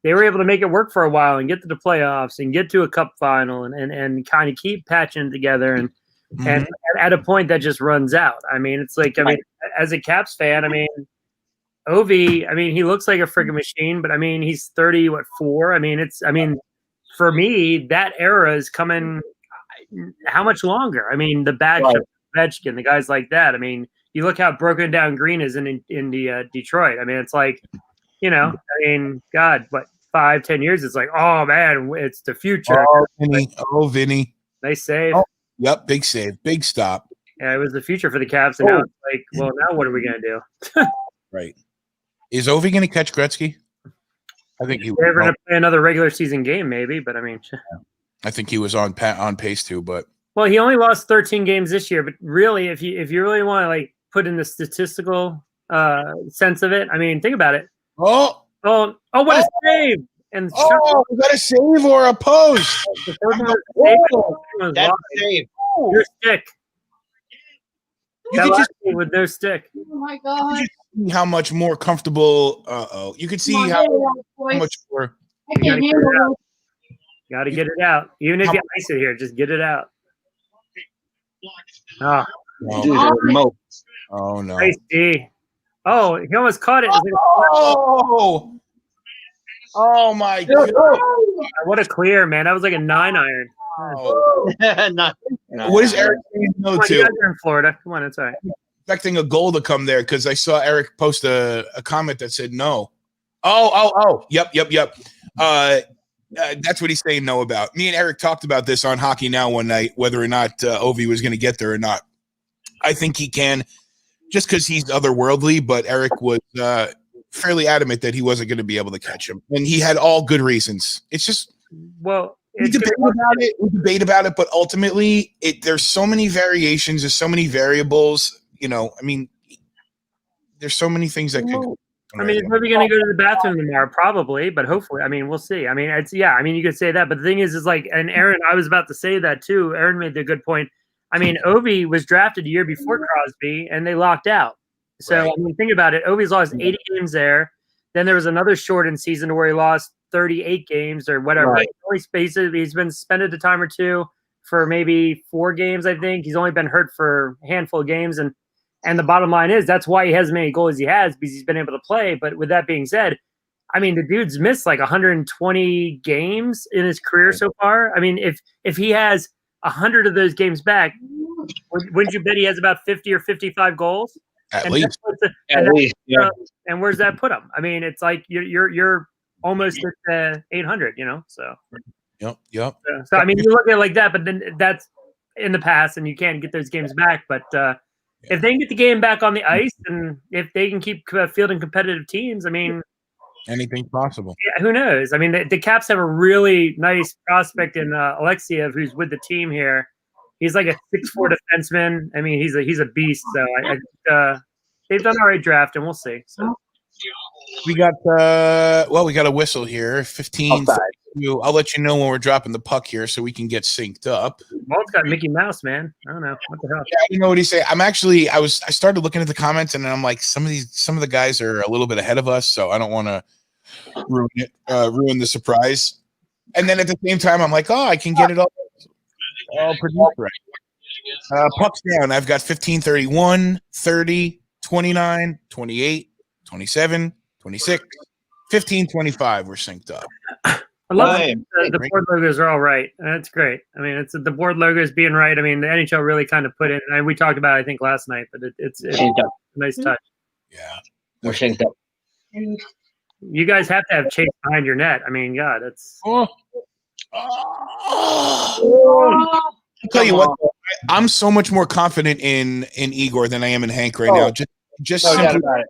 They were able to make it work for a while and get to the playoffs and get to a cup final and kind of keep patching together and at a point that just runs out. I mean, it's like, as a Caps fan, Ovi, he looks like a freaking machine, but he's 34. For me, that era is coming. How much longer? The badge of Ovechkin, the guys like that. You look how broken down Green is in Detroit. It's like, God, what 5-10 years? It's like, oh man, it's the future. Vinny. They saved. Oh, yep, big save, big stop. Yeah, it was the future for the Caps, and now it's like, well, now what are we gonna do? Right. Is Ovi gonna catch Gretzky? I think he. They're gonna play another regular season game, maybe, but I think he was on pace to, but. Well, he only lost 13 games this year, but really, if you really want to put in the statistical sense of it, think about it. Oh, what a save! And was that a save or a post? That's a save. Your stick. You could just with no stick. Oh my god! See how much more comfortable. You could see how much more. I can't handle it. Got to get it out. Even if you ice it here, just get it out. Oh, no. Nice D. Oh, he almost caught it. Oh my god! What a clear, man! That was like a 9-iron. What is Eric saying no to? You guys are in Florida. Come on, it's all right. Expecting a goal to come there because I saw Eric post a comment that said no. Yep. That's what he's saying no about. Me and Eric talked about this on Hockey Now one night, whether or not Ovi was going to get there or not. I think he can, just because he's otherworldly, but Eric was fairly adamant that he wasn't going to be able to catch him. And he had all good reasons. It's just, we debate about it, but ultimately there's so many variations, there's so many variables, there's so many things that could go I mean, he's maybe going to go to the bathroom tomorrow, probably, but hopefully. I mean, we'll see. I mean, you could say that, but the thing is like, and Aaron, I was about to say that too. Aaron made the good point. I mean, Ovi was drafted a year before Crosby, and they locked out. So, Right. I mean, think about it. Ovi's lost 80 games there. Then there was another shortened season where he lost 38 games or whatever. Right. He's been suspended a time or two for maybe 4 games, I think. He's only been hurt for a handful of games, and the bottom line is that's why he has as many goals as he has, because he's been able to play. But with that being said, I mean, the dude's missed like 120 games in his career so far. I mean, if he has 100 of those games back, wouldn't you bet he has about 50 or 55 goals? At least. And where's that put him? I mean, it's like you're almost at the 800, you know. So. Yep. So I mean, you look at it like that, but then that's in the past, and you can't get those games back. But if they can get the game back on the ice, and if they can keep fielding competitive teams, I mean, anything's possible. Yeah, who knows? I mean, the Caps have a really nice prospect in Alexiev, who's with the team here. He's like a 6'4" defenseman. I mean, he's a beast. So they've done all right draft, and we'll see. So. We got we got a whistle here. 15. I'll let you know when we're dropping the puck here, so we can get synced up. Walt's got Mickey Mouse, man. I don't know what the hell. Yeah, you know what he say. I started looking at the comments, and I'm like, some of the guys are a little bit ahead of us, so I don't want to ruin the surprise. And then at the same time, I'm like, I can get it all produced right. Pucks down. I've got 15, 31, 30, 29, 28, 27, 26, 15, 25. We're synced up. I love the board logos are all right. That's great. I mean, it's the board logos being right. I mean, the NHL really kind of put it, and we talked about it, I think, last night, but it's a nice touch. Yeah. We're synced up. You guys have to have Chase behind your net. I mean, God, it's. I'll tell you what, I'm so much more confident in Igor than I am in Hank right now. Just no simply, doubt about it.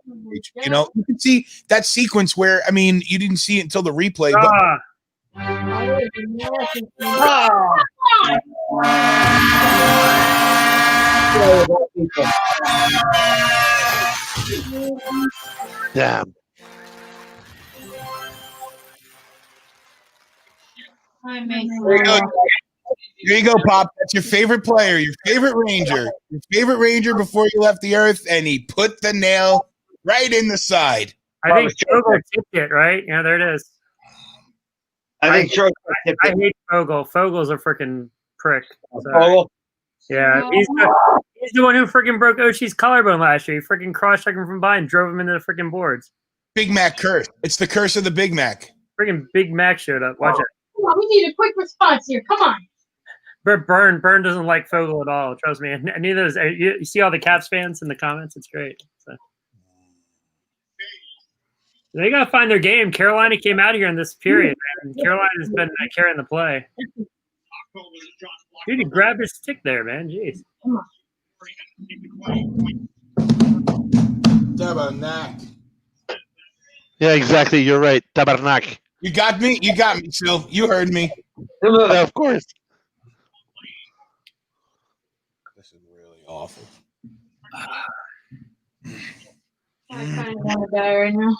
You know, you can see that sequence where, I mean, you didn't see it until the replay, but Damn. Here you go, Pop. That's your favorite player, your favorite Ranger before you left the earth, and he put the nail right in the side. I think Fogel tipped it, right? Yeah, there it is. I hate Fogel. Fogel's a freaking prick. Fogel? Yeah, he's the one who freaking broke Oshie's collarbone last year. He freaking cross-checked him from behind, drove him into the freaking boards. Big Mac curse. It's the curse of the Big Mac. Freaking Big Mac showed up. Watch it. We need a quick response here. Come on. Burn doesn't like Fogel at all. Trust me. And neither does you see all the Caps fans in the comments. It's great. So. They gotta find their game. Carolina came out of here in this period, man. Carolina's been carrying the play. Dude, he grabbed his stick there, man. Jeez. Tabarnak. Yeah, exactly. You're right. Tabarnak. You got me, Sil. You heard me. Yeah, of course. This is really awful. I kind of want to die right now.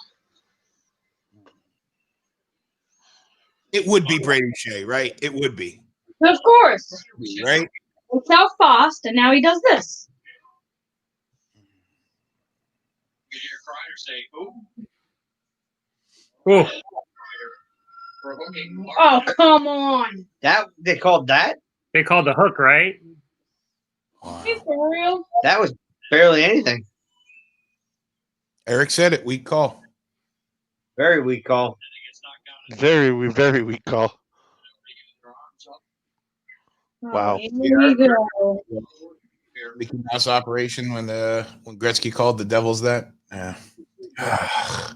It would be Brady Shea, right? It would be. Of course. Right? It's how fast, and now he does this. Oh, come on. That they called that? They called the hook, right? Wow. Are you for real? That was barely anything. Eric said it. Weak call. Very weak call. Very weak call. Wow. Here we go. Mickey Mouse operation when Gretzky called the Devils that. Yeah. I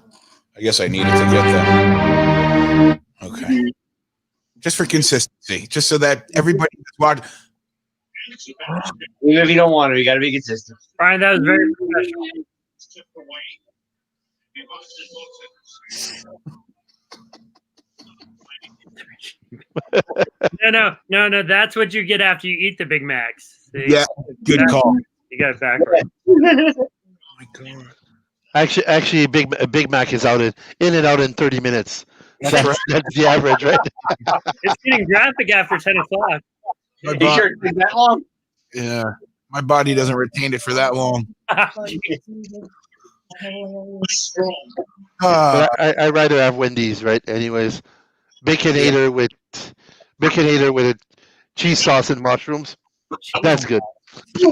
guess I needed to get that. Okay. Just for consistency. Just so that everybody that's watching. Even if you don't want it, you got to be consistent. Brian, that was very professional. No. That's what you get after you eat the Big Macs. See? Yeah, good call. You got it backwards. Oh my God. Actually, Big Mac is in and out in 30 minutes. That's the average, right? It's getting graphic after 10 o'clock. My You bo- sure it took that long? yeah, my body doesn't retain it for that long. But I rather have Wendy's, right? Anyways, Baconator with a cheese sauce and mushrooms. That's good. Hey,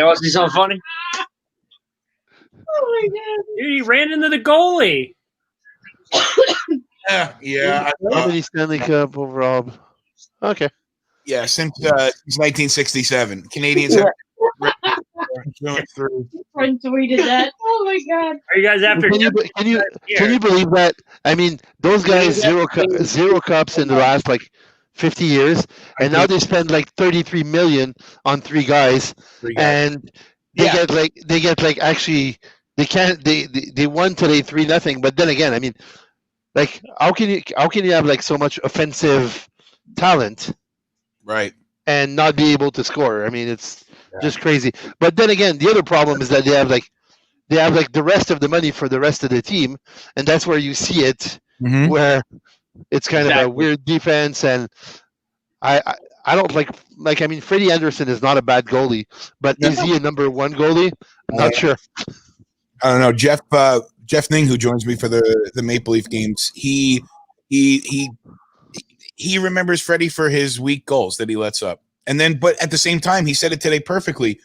want to see something funny? Oh my god. Dude, he ran into the goalie. Yeah. How many Stanley Cup overall? Okay. Yeah, since 1967, Canadians have through. Friend tweeted that. Oh my god. Are you guys after? Can you believe that? I mean, those guys zero cups in the last like 50 years, and now they spend like 33 million on three guys, and they get like actually they won today 3-0. But then again, I mean, like how can you have like so much offensive talent, Right. and not be able to score? I mean, it's just crazy. But then again, the other problem is that they have like the rest of the money for the rest of the team, and that's where you see it, where it's kind of a weird defense. And I don't like I mean, Freddie Anderson is not a bad goalie, but is he a number one goalie? I'm not sure. I don't know. Jeff Ning, who joins me for the Maple Leaf games, he remembers Freddie for his weak goals that he lets up. And then, but at the same time, he said it today perfectly.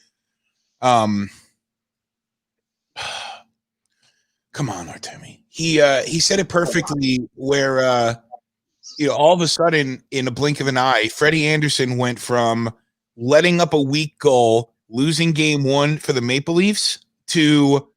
Come on, Artemi. He said it perfectly where all of a sudden, in a blink of an eye, Freddie Anderson went from letting up a weak goal, losing game one for the Maple Leafs, to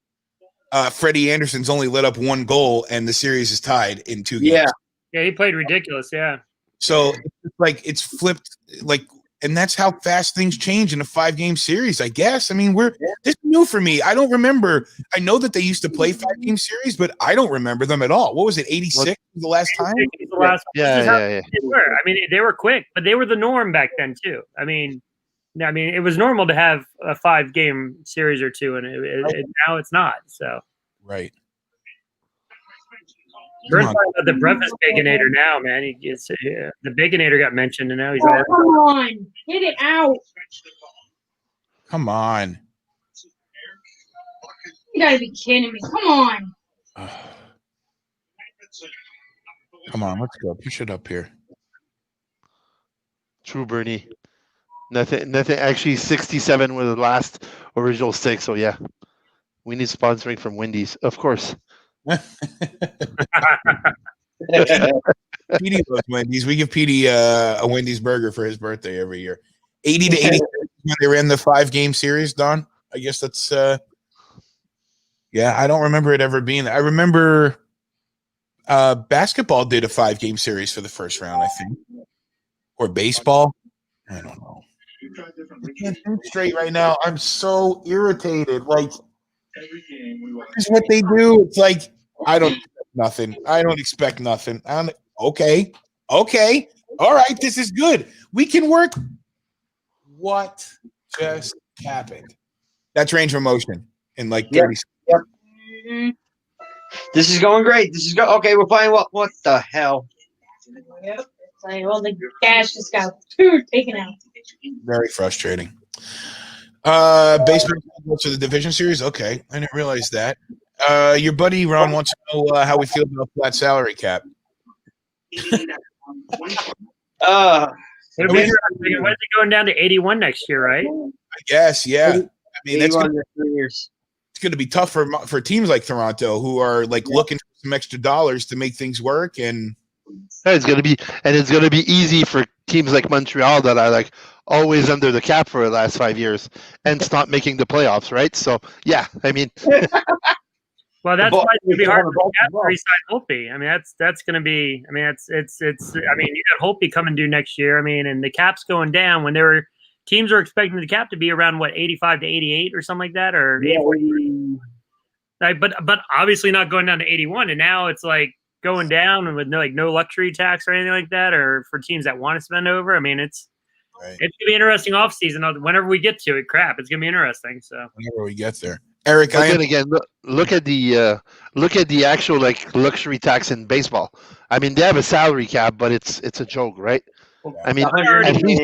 Freddie Anderson's only let up one goal and the series is tied in 2 games. Yeah, he played ridiculous. Yeah. So it's like it's flipped, like, and that's how fast things change in a 5-game series, I guess. I mean, this is new for me. I don't remember. I know that they used to play 5-game series, but I don't remember them at all. What was it? 86 the last time? The last Yeah. They were. I mean, they were quick, but they were the norm back then too. I mean, it was normal to have a 5-game series or two, and now it's not. So right. We're talking about the breakfast baconator now, man. The baconator got mentioned, and now he's all. Come on, get it out. Come on. You gotta be kidding me. Come on. Come on, let's go. Push it up here. True, Bernie. Nothing. Actually, 67 were the last original 6. So yeah, we need sponsoring from Wendy's, of course. Petey loves Wendy's. We give Petey a Wendy's burger for his birthday every year. 80 to 80 when they ran the 5-game series, Don. I guess that's I don't remember it ever being. I remember basketball did a 5-game series for the first round, I think, or baseball. I don't know. I can't think straight right now. I'm so irritated. Like, this is what they do. It's like I don't expect nothing. Okay. All right. This is good. We can work. What just happened? That's range of motion in like 30 seconds. Yep. This is going great. Okay. We're playing what? What the hell? Yep. It's like, well, the gas just got taken out. Very frustrating. Baseball goes to the division series. Okay, I didn't realize that. Your buddy Ron wants to know how we feel about flat salary cap. When's it going down to 81 next year, right? I guess, yeah. I mean, that's 3 years. It's going to be tough for teams like Toronto who are like looking for some extra dollars to make things work, and it's going to be easy for teams like Montreal that are like always under the cap for the last 5 years and it's not making the playoffs, right? So yeah, I mean. Well, that's why it's going to be hard for the Caps to re-sign Holtby. I mean, that's going to be. I mean, it's. I mean, you got Holtby coming due next year. I mean, and the cap's going down when teams were expecting the cap to be around 85 to 88 or something like that, or 84. But obviously not going down to 81, and now it's like going down and with no luxury tax or anything like that, or for teams that want to spend over. I mean, it's Right. It's gonna be an interesting offseason. Whenever we get to it, it's gonna be interesting. So Whenever we get there, Eric, But then again, look at the actual like luxury tax in baseball. I mean, they have a salary cap, but it's a joke, right? I mean, at least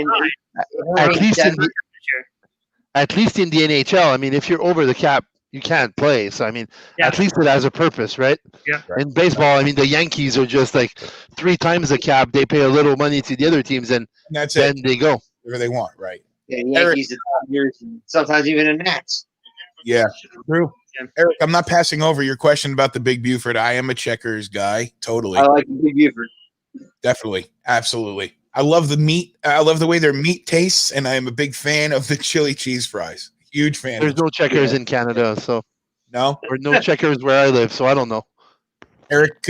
at least in the NHL, I mean, if you're over the cap, you can't play. So I mean, at least it has a purpose, right? Yeah. In baseball, I mean, the Yankees are just like 3 times the cap. They pay a little money to the other teams, and that's then they go wherever they want, right? Yeah, Yankees, the Tigers, and sometimes even the Nats. Yeah, true. Eric, I'm not passing over your question about the Big Buford. I am a checkers guy, totally. I like the Big Buford. Definitely, absolutely. I love the meat. I love the way their meat tastes, and I am a big fan of the chili cheese fries. Huge fan. There's no checkers in Canada, so no, or no checkers where I live, so I don't know. Eric,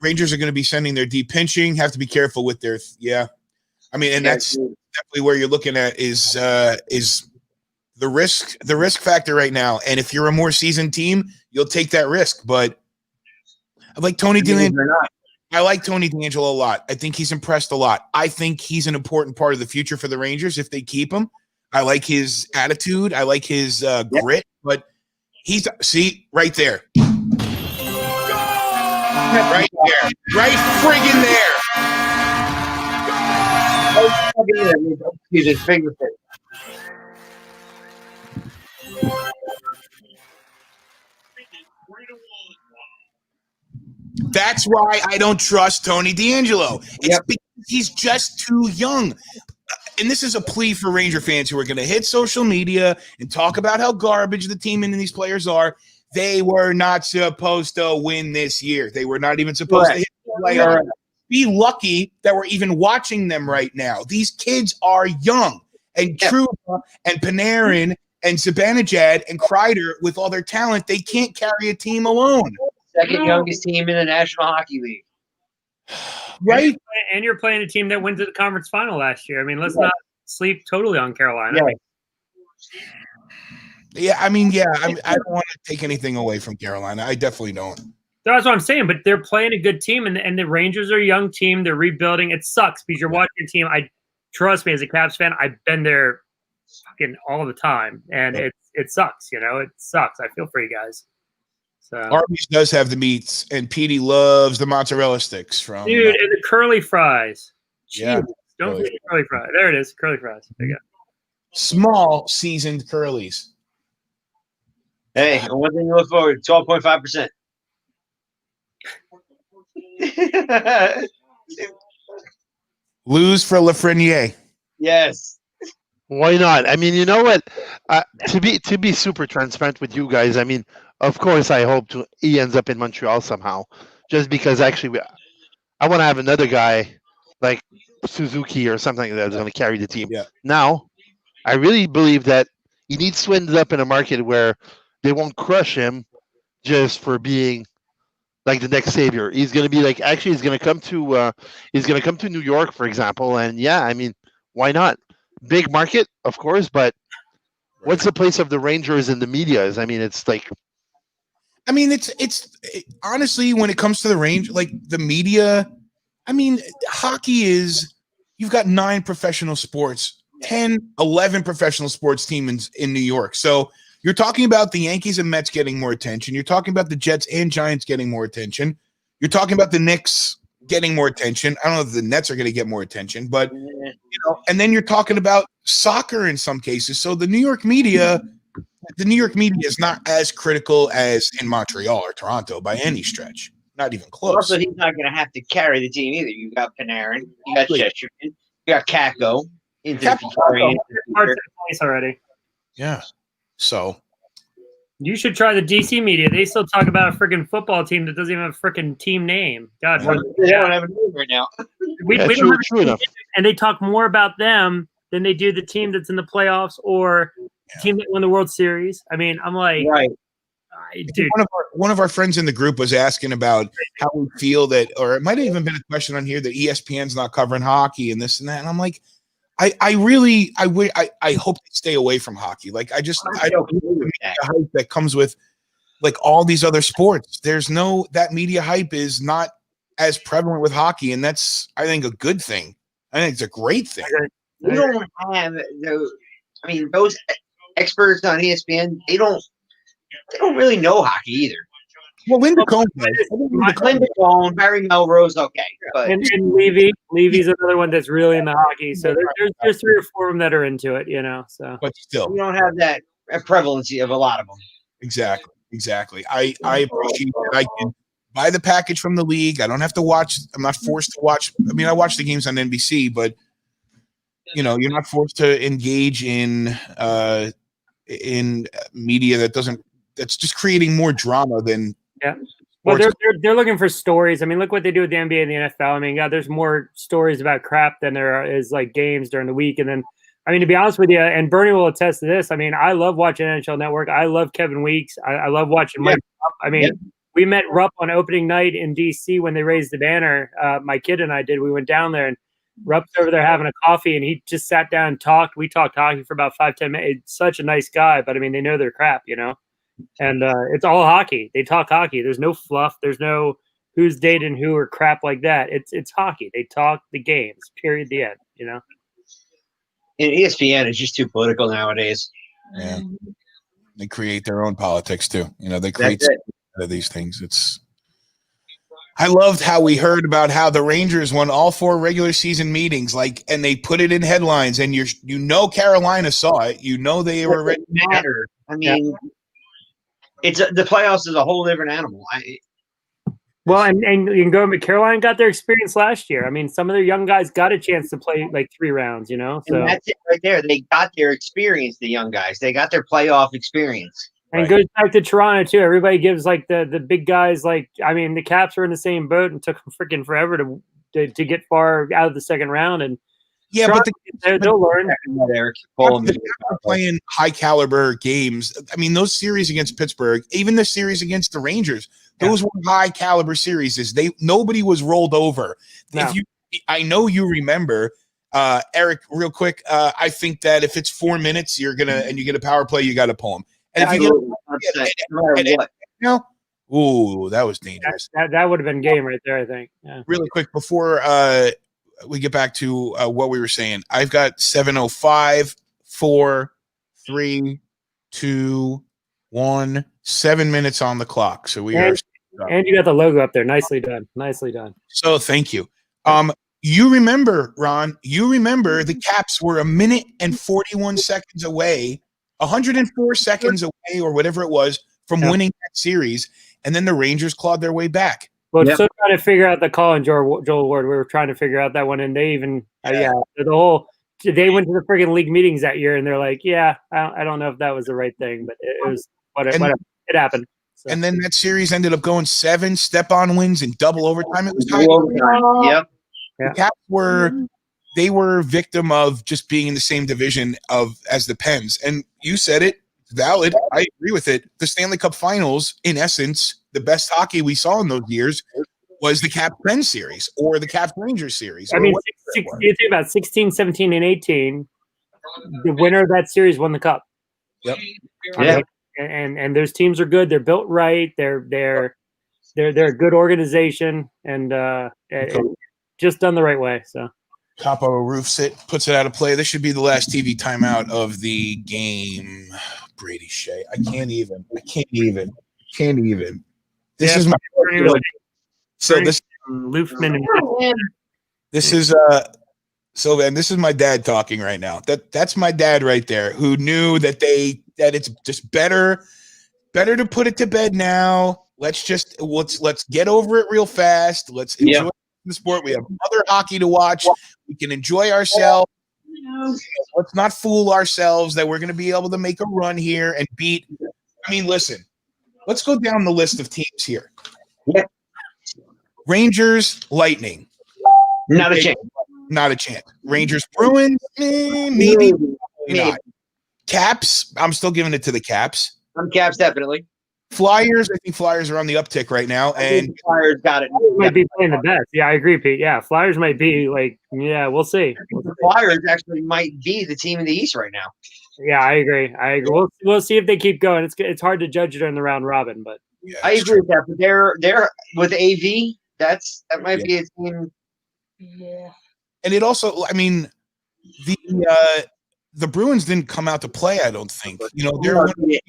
Rangers are going to be sending their deep pinching. Have to be careful with their I mean, and that's definitely where you're looking at is the risk factor right now. And if you're a more seasoned team, you'll take that risk. But I like Tony DeAngelo. I like Tony DeAngelo a lot. I think he's impressed a lot. I think he's an important part of the future for the Rangers if they keep him. I like his attitude. I like his grit. But he's right there. Right there. Right friggin' there. Use his fingertip. That's why I don't trust Tony DeAngelo. It's because he's just too young. And this is a plea for Ranger fans who are going to hit social media and talk about how garbage the team and these players are. They were not supposed to win this year. They were not even supposed to hit the playoffs. Be lucky that we're even watching them right now. These kids are young. And Trouba and Panarin and Zibanejad and Kreider, with all their talent, they can't carry a team alone. Second youngest team in the National Hockey League. Right? And you're playing a team that went to the conference final last year. I mean, let's not sleep totally on Carolina. I mean, I don't want to take anything away from Carolina. I definitely don't. That's what I'm saying. But they're playing a good team, and the Rangers are a young team. They're rebuilding. It sucks because you're watching a team. Trust me, as a Caps fan, I've been there fucking all the time, and it sucks. You know, it sucks. I feel for you guys. So Arby's does have the meats, and Petey loves the mozzarella sticks from dude, and the curly fries. Yeah, don't forget the curly fries. There it is, curly fries. There you go. Small seasoned curlies. Hey, one thing to look forward to: 12.5%. Lose for Lafreniere. Yes. Why not? I mean, you know what? To be super transparent with you guys, I mean, of course, I hope he ends up in Montreal somehow. Just because actually, I want to have another guy like Suzuki or something that's going to carry the team. Yeah. Now, I really believe that he needs to end up in a market where they won't crush him just for being like the next savior. He's going to be like, actually, he's going to come to New York, for example. And I mean, why not? Big market, of course, but what's the place of the Rangers in the media? I mean, it's like, I mean, it's honestly, when it comes to the range, like the media, I mean, hockey is, you've got 9 professional sports, 10, 11 professional sports teams in New York. So you're talking about the Yankees and Mets getting more attention. You're talking about the Jets and Giants getting more attention. You're talking about the Knicks getting more attention. I don't know if the Nets are going to get more attention, but and then you're talking about soccer in some cases. So the New York media is not as critical as in Montreal or Toronto by any stretch. Not even close. Also, he's not going to have to carry the team either. You got Panarin, you got Chesterman, you got Kako. Place already. Yeah. So you should try the DC media. They still talk about a freaking football team that doesn't even have a freaking team name. God, they don't have a name right now. we don't have a team, and they talk more about them than they do the team that's in the playoffs or the team that won the World Series. I mean, I'm like, right. Dude. One of our friends in the group was asking about how we feel that, or it might have even been a question on here that ESPN's not covering hockey and this and that. And I'm like, I hope they stay away from hockey. Like, I don't the hype that comes with like all these other sports. That media hype is not as prevalent with hockey. And that's, I think, a good thing. I think it's a great thing. We don't have those. I mean, those experts on ESPN, they don't really know hockey either. Well, Linda Cohn does. Linda Cohn, Barry Melrose, okay, but And Levy's another one that's really into hockey. So there's 3 or 4 of them that are into it, you know. So, but still, we don't have that prevalency of a lot of them. Exactly. I appreciate that I can buy the package from the league. I don't have to watch. I'm not forced to watch. I mean, I watch the games on NBC, but you know, you're not forced to engage in media that's just creating more drama than. Yeah. Well, they're looking for stories. I mean, look what they do with the NBA and the NFL. I mean, God, there's more stories about crap than there is like games during the week. And then, I mean, to be honest with you, and Bernie will attest to this. I mean, I love watching NHL Network. I love Kevin Weeks. I love watching Mike Rupp. I mean, we met Rupp on opening night in DC when they raised the banner. My kid and I did. We went down there, and Rupp's over there having a coffee, and he just sat down and talked. We talked hockey for about 5-10 minutes. It's such a nice guy, but I mean, they know their crap, you know. And it's all hockey. They talk hockey. There's no fluff. There's no who's dating who or crap like that. It's hockey. They talk the games. Period. The end. You know. And ESPN is just too political nowadays. Yeah, they create their own politics too. You know, they create these things. I loved how we heard about how the Rangers won all 4 regular season meetings, and they put it in headlines, and Carolina saw it. You know they were ready. Matter. I mean. It's the playoffs is a whole different animal. Well, and you can go. Carolina got their experience last year. I mean, some of their young guys got a chance to play like 3 rounds. You know, so and that's it right there. They got their experience. The young guys, they got their playoff experience. And goes back to Toronto too. Everybody gives like the big guys. Like, I mean, the Caps were in the same boat and took them freaking forever to get far out of the second round. And yeah, Toronto, but they'll learn. Eric, playing high caliber games. I mean, those series against Pittsburgh, even the series against the Rangers, those were high caliber series. Nobody was rolled over. No. I know you remember, Eric. Real quick, I think that if it's 4 minutes, and you get a power play, you got to pull them. And if you ooh, that was dangerous. That would have been game right there, I think. Yeah. Really quick before we get back to what we were saying, I've got 7:05, 4, 3, 2, 1, 7 minutes on the clock. So we are. And you got the logo up there. Nicely done. Nicely done. So thank you. You remember, Ron? You remember the Caps were 1 minute and 41 seconds away, 104 seconds away, or whatever it was, from winning that series, and then the Rangers clawed their way back. Well, still trying to figure out the call on Joel Ward. We were trying to figure out that one, and they even they went to the friggin' league meetings that year, and they're like, I don't know if that was the right thing, but it was whatever. It happened. So. And then that series ended up going 7 step-on wins in double overtime. It was tight. Yep. The Caps were victim of just being in the same division as the Pens, and you said it. Valid. I agree with it. The Stanley Cup Finals, in essence, the best hockey we saw in those years was the Caps-Pens series or the Caps-Rangers series. I mean, you think about 16, 17, and 18, the winner of that series won the Cup. Yep. Yeah. And those teams are good. They're built right. They're a good organization, and just done the right way. So. Capo roofs it, puts it out of play. This should be the last TV timeout of the game. Brady Shea. I can't even. This is my Loofman. This is Sylvan. This is my dad talking right now. That's my dad right there, who knew that it's just better to put it to bed now. Let's get over it real fast. Let's enjoy the sport. We have other hockey to watch. We can enjoy ourselves. Let's not fool ourselves that we're going to be able to make a run here and beat. I mean, listen, let's go down the list of teams here. Yeah. Rangers, Lightning. Not a chance. Rangers, Bruins, maybe not. Caps, I'm still giving it to the Caps. I'm Caps, definitely. Flyers, I think Flyers are on the uptick right now, and Flyers got it. Might be playing the best. Yeah, I agree, Pete. Yeah, Flyers might be like, we'll see. The Flyers actually might be the team in the East right now. Yeah, I agree. We'll see if they keep going. It's hard to judge it in the round robin, but I agree with that. But they're with AV. That might be a team. Yeah. And it also, I mean, the Bruins didn't come out to play. I don't think. They're one of the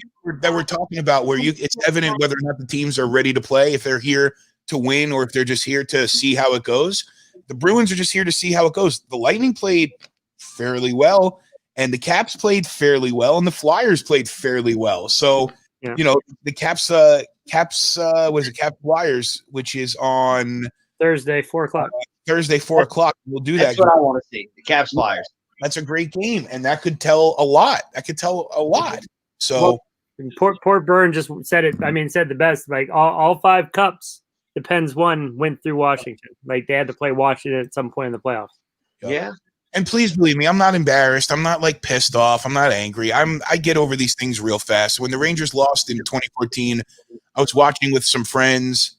that we're talking about where it's evident whether or not the teams are ready to play, if they're here to win or if they're just here to see how it goes. The Bruins are just here to see how it goes. The Lightning played fairly well, and the Caps played fairly well, and the Flyers played fairly well. So, the Caps was a Caps Flyers, which is on Thursday, 4:00. Thursday, 4:00. We'll do that. That's what I want to see. The Caps Flyers. That's a great game, and that could tell a lot. So, Port Burn just said it. I mean, said the best. Like all 5 cups, depends one went through Washington. Like they had to play Washington at some point in the playoffs. Yeah. And please believe me, I'm not embarrassed. I'm not like pissed off. I'm not angry. I get over these things real fast. When the Rangers lost in 2014, I was watching with some friends,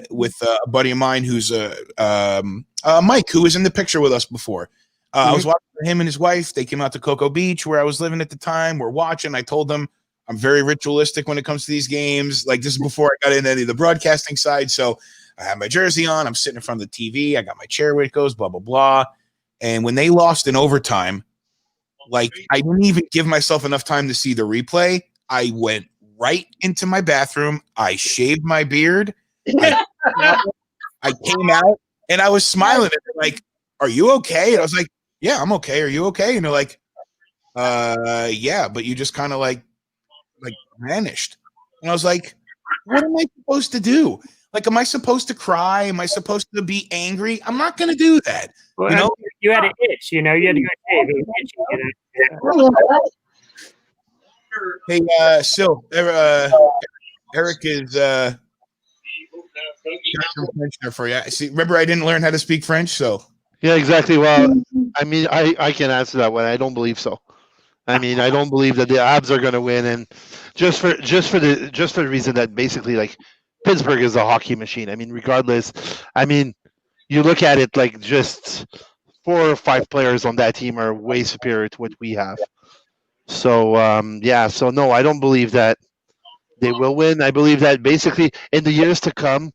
with a buddy of mine who's Mike, who was in the picture with us before. I was watching him and his wife. They came out to Cocoa Beach, where I was living at the time. We're watching. I told them I'm very ritualistic when it comes to these games. Like, this is before I got into any of the broadcasting side. So I have my jersey on. I'm sitting in front of the TV. I got my chair where it goes, blah, blah, blah. And when they lost in overtime, like, I didn't even give myself enough time to see the replay. I went right into my bathroom. I shaved my beard. I came out and I was smiling. And they're like, "Are you okay?" And I was like, "Yeah, I'm okay. Are you okay?" And they're like, "Yeah, but you just kind of like vanished." And I was like, "What am I supposed to do? Like, am I supposed to cry? Am I supposed to be angry? I'm not going to do that." Well, you had an itch, you had to go shave. It was Hey, itchy, Sil, Eric is got some French there for you. See, remember I didn't learn how to speak French, so Yeah, exactly. Well, I mean, I can answer that one. I don't believe so. I mean, I don't believe that the Abs are going to win, and just for the reason that basically, like, Pittsburgh is a hockey machine. I mean, regardless, I mean, you look at it like just 4 or 5 players on that team are way superior to what we have. So so no, I don't believe that they will win. I believe that basically in the years to come,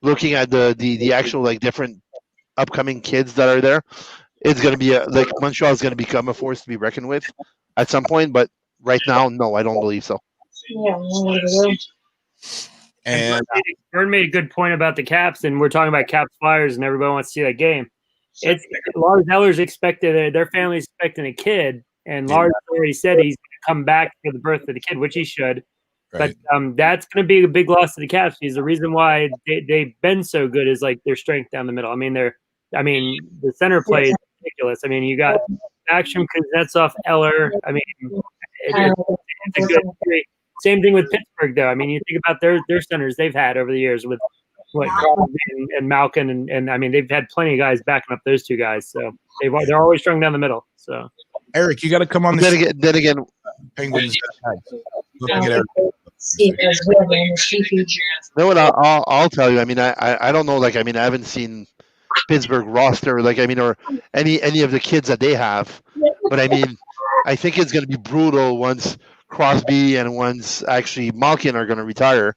looking at the actual, like, different upcoming kids that are there, it's going to be like Montreal is going to become a force to be reckoned with at some point. But right now, no, I don't believe so. and Vern made a good point about the Caps, and we're talking about Caps Flyers, and everybody wants to see that game. It's Lars Eller's expected, their family's expecting a kid, and Lars already said he's going to come back for the birth of the kid, which he should. right. But that's going to be a big loss to the Caps, because the reason why they've been so good is like their strength down the middle. I mean, the center play is ridiculous. I mean, you got Backstrom, Kuznetsov, Eller. I mean, it's a good three. Same thing with Pittsburgh, though. I mean, you think about their centers they've had over the years with Crosby and Malkin, and I mean, they've had plenty of guys backing up those 2 guys. So they're always strong down the middle. So Eric, you got to come on the Then again, Penguins. Looking at Eric. you know what? I'll tell you. I mean, I don't know. Like, I mean, I haven't seen Pittsburgh roster, like, I mean, or any of the kids that they have. But I mean, I think it's going to be brutal once Crosby and once actually Malkin are going to retire.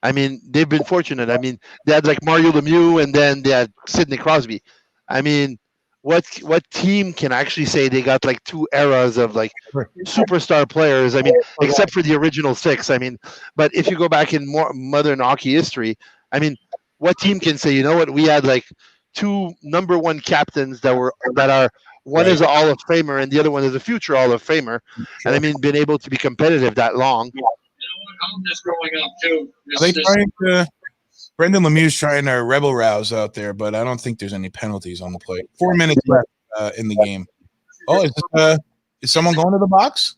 I mean, they've been fortunate. I mean, they had like Mario Lemieux, and then they had Sidney Crosby. I mean, what team can actually say they got like 2 eras of like superstar players? I mean, except for the original 6. I mean, but if you go back in more modern hockey history, I mean, what team can say, you know what, we had like 2 number 1 captains that are one is a Hall of Famer and the other one is a future Hall of Famer, and I mean, been able to be competitive that long. You know what? I'm just growing up too. Are they trying to? Brendan Lemieux's trying to rebel rouse out there, but I don't think there's any penalties on the play. 4 minutes left in the game. Oh, is someone going to the box?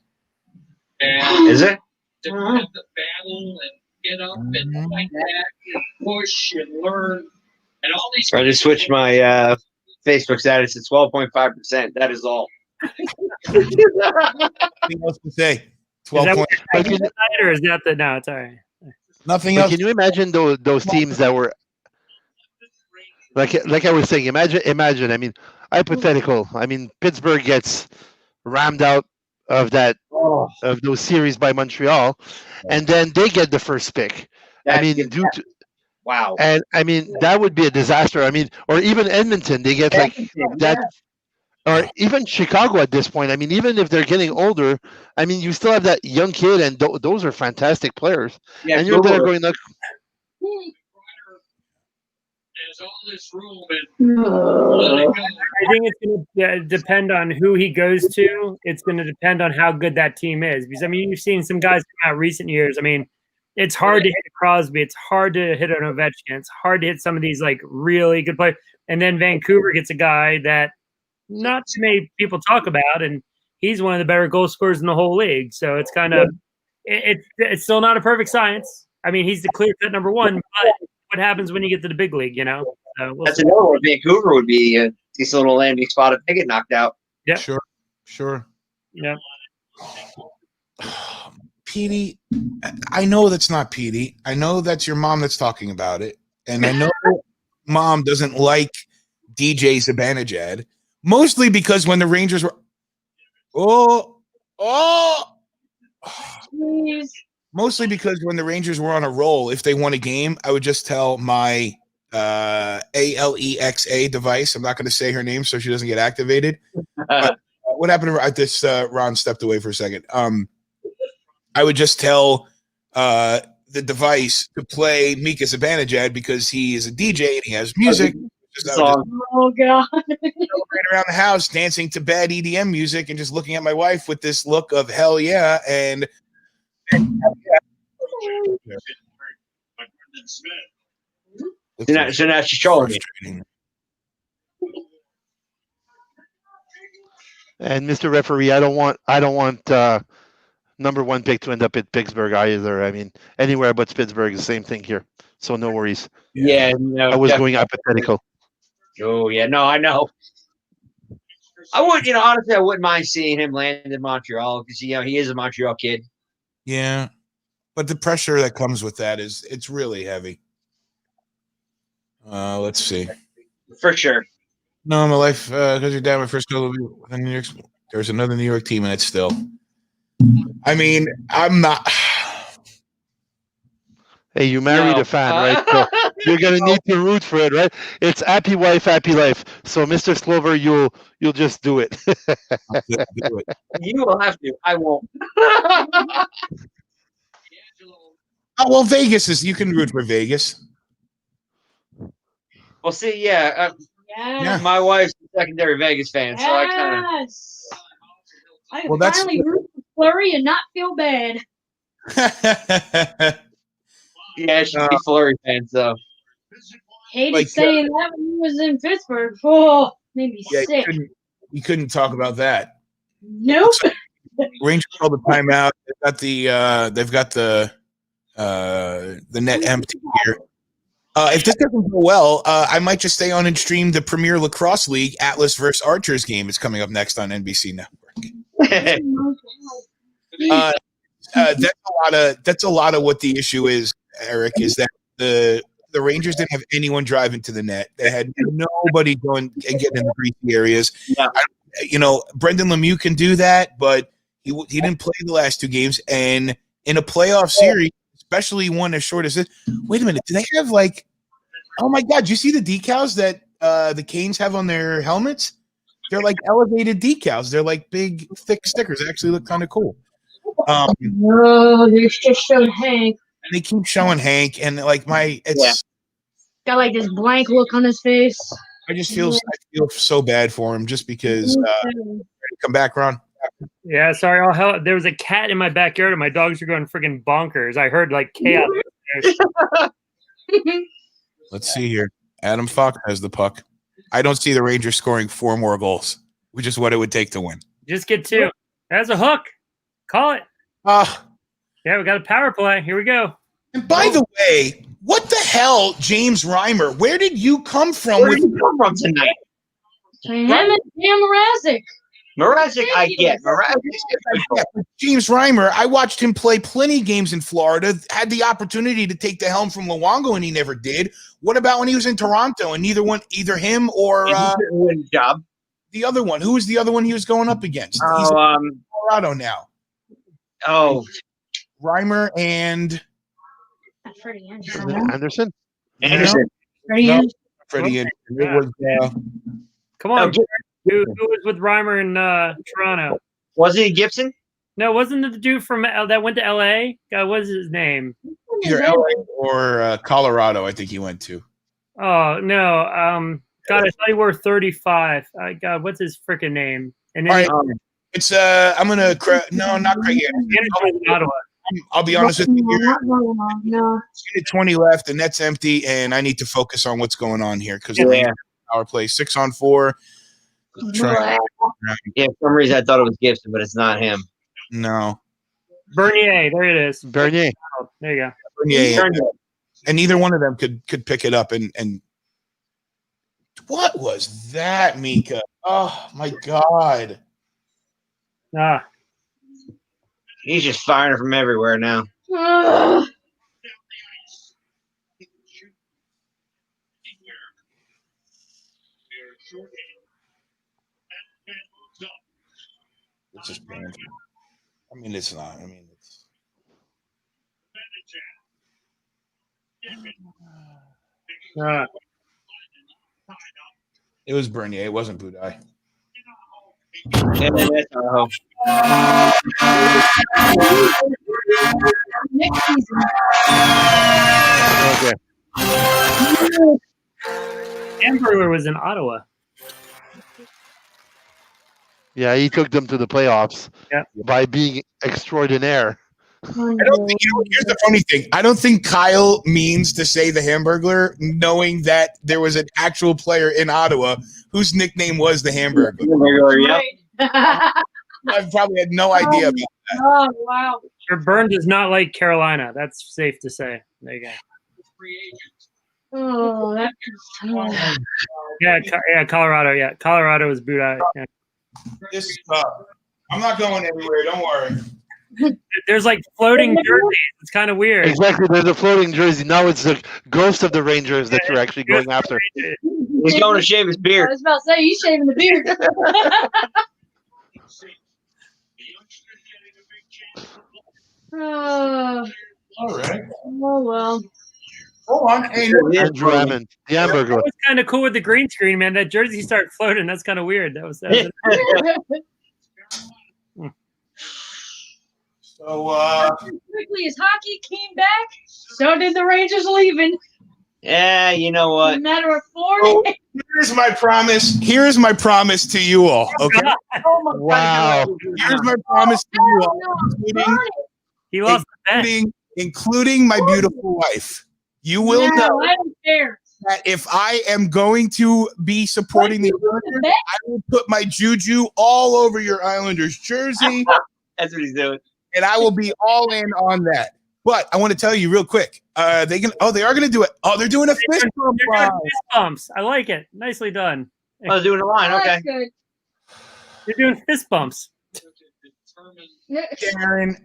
And Is it? to have the battle and get up and fight back and push and learn and all these. I just switched my Facebook status. It's 12.5%. That is all. Nothing else to say. 12 Is that points. what you're tonight, or is that the no? It's all right. Nothing But else. can you imagine those teams that were like I was saying? Imagine. I mean, hypothetical. I mean, Pittsburgh gets rammed out of those series by Montreal, and then they get the first pick. I mean, Wow. and I mean that would be a disaster. I mean, or even Edmonton, they get like that. or even Chicago at this point. I mean, even if they're getting older, I mean, you still have that young kid, and those are fantastic players. Yeah, And you're there going like, There's all this room and let it go. I think it's going to depend on who he goes to. It's going to depend on how good that team is. Because, I mean, you've seen some guys come out recent years. I mean, it's hard to hit Crosby. It's hard to hit an Ovechkin. It's hard to hit some of these, like, really good players. And then Vancouver gets a guy that not too many people talk about, and he's one of the better goal scorers in the whole league. So it's kind of it's still not a perfect science. I mean, he's the clear-cut number one, but what happens when you get to the big league, you know? That's another one. Vancouver would be a decent little landing spot if they get knocked out. Yeah. Sure. Yeah. Petey, I know that's not Petey. I know that's your mom that's talking about it. And I know mom doesn't like DJ Zibanejad, mostly because when the Rangers were mostly because when the Rangers were on a roll, if they won a game, I would just tell my Alexa device. I'm not going to say her name so she doesn't get activated. But, what happened to this? Ron stepped away for a second. I would just tell the device to play Mika Zibanejad because he is a DJ and he has music. Oh God! Right around the house, dancing to bad EDM music, and just looking at my wife with this look of hell yeah, and So now she's trolling me. and Mr. Referee, I don't want number one pick to end up at Pittsburgh either. I mean, anywhere but Pittsburgh, the same thing here. So no worries. Yeah, no, I was definitely. going hypothetical. Oh yeah, no, I know. I would, honestly, I wouldn't mind seeing him land in Montreal because he is a Montreal kid. Yeah, but the pressure that comes with that it's really heavy. Let's see. For sure. No, my life, because you're down my first goal. There's another New York team in it still. I mean, I'm not. Hey, you married a fan, right? So you're gonna need to root for it, right? It's happy wife, happy life. So, Mr. Slover, you'll just do it. Do it. You will have to. I won't. Oh well, Vegas is. You can root for Vegas. Well, see, yeah, Yes. my wife's a secondary Vegas fan, so I kind of. Yes. I can Well, that's- finally root for Flurry and not feel bad. Yeah, she's a Fleury fan, so. Hated Like, saying that when he was in Pittsburgh. Oh, made me Yeah, sick. you couldn't talk about that. Nope. Rangers called the timeout. They've got the net empty here. If this doesn't go well, I might just stay on and stream the Premier Lacrosse League Atlas versus Archers game. It's coming up next on NBC Network. That's a lot of what the issue is, Eric. Is that the Rangers didn't have anyone drive into the net. They had nobody going and getting in the greasy areas. Yeah. Brendan Lemieux can do that, but he didn't play the last two games. And in a playoff series, especially one as short as this. Wait a minute, do they have like? Oh my God! Do you see the decals that the Canes have on their helmets? They're like elevated decals. They're like big, thick stickers. They actually look kind of cool. No, they just showed Hank. They keep showing Hank, and like Got like this blank look on his face. I feel so bad for him just because. Come back, Ron. Yeah, sorry. There was a cat in my backyard, and my dogs are going friggin' bonkers. I heard like chaos. Let's see here. Adam Fox has the puck. I don't see the Rangers scoring 4 more goals, which is what it would take to win. Just get 2. That's a hook. Call it. Yeah, we got a power play. Here we go. And by the way, what the hell, James Reimer? Where did you come from? Where did you come from tonight? Him and Dan Mrazek. Mrazek, I get. Mrazek. Yeah, James Reimer, I watched him play plenty of games in Florida, had the opportunity to take the helm from Luongo, and he never did. What about when he was in Toronto and either him or job. The other one? Who was the other one he was going up against? He's in Colorado now. Oh. Reimer and Freddie Anderson. Freddie Anderson. Freddie Anderson. It was, Come on. Who was with Reimer in Toronto? Wasn't it Gibson? No, wasn't it the dude from that went to L.A.? God, what's his name? Either LA or Colorado, I think he went to. Oh no, God, I thought he wore 35. God, what's his freaking name? And then All right. It's I'm gonna no, not Craig. Ottawa. I'll be honest with you. Here. No. 20 left, the net's empty, and I need to focus on what's going on here because power play 6-on-4. Yeah, for some reason I thought it was Gibson, but it's not him. No, Bernier, there it is. Bernier. Oh, there you go. Bernier. And neither one of them could pick it up. And what was that, Mika? Oh my God! Ah, He's just firing from everywhere now. It's just painful. I mean, it's not. I mean, it's. It was Bernier. It wasn't Budai. Yeah, that's Tahoe. Next season. Okay. Hamburger was in Ottawa. Yeah, he took them to the playoffs by being extraordinaire. I don't think, here's the funny thing. I don't think Kyle means to say the Hamburglar, knowing that there was an actual player in Ottawa whose nickname was the Hamburglar. Right. I probably had no idea about that. Oh, wow. Burn does not like Carolina. That's safe to say. There you go. Oh, that's Yeah, Colorado. Yeah, Colorado was booed out. Yeah. This is tough. I'm not going anywhere. Don't worry. There's like floating jerseys. It's kind of weird. Exactly. There's a floating jersey. Now it's the ghost of the Rangers that you're actually going after. He's going to shave his I beard. was about to say, he's shaving the beard. Oh, All right. oh well. Hold on. Hey, Andrew Hammond, the Hamburger. That was kind of cool with the green screen, man. That jersey started floating. That's kind of weird. That was. so, Quickly as hockey came back, so did the Rangers leaving. Yeah, you know what? In a matter of 4 so days. here's my promise. Here's my promise to you all. Okay. Oh my Wow. God. Here's my promise to you all, including, He lost the bet. including my beautiful wife. You will know I don't care. that if I am going to be supporting the What, Islanders, bet? I will put my juju all over your Islanders jersey, That's what he's doing. and I will be all in on that. But I want to tell you real quick. They are gonna do it. Oh, they're doing a fist bump. They're doing fist bumps. I like it. Nicely done. I was doing a line. Oh, Okay. that's good. You're doing fist bumps. Darren.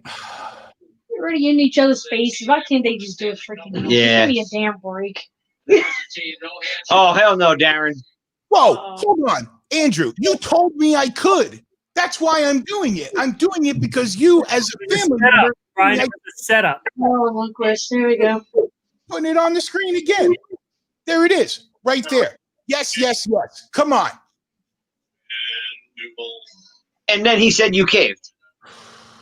They're already in each other's faces. Why can't they just do a freaking Yeah. Give me a damn break. Oh, hell no, Darren. Whoa, hold on. Andrew, you told me I could. That's why I'm doing it. I'm doing it because you, as a family member, Brian, it was a setup. Oh, one question. There we go. putting it on the screen again. There it is, right there. Yes, yes, yes. Come on. And then he said you caved.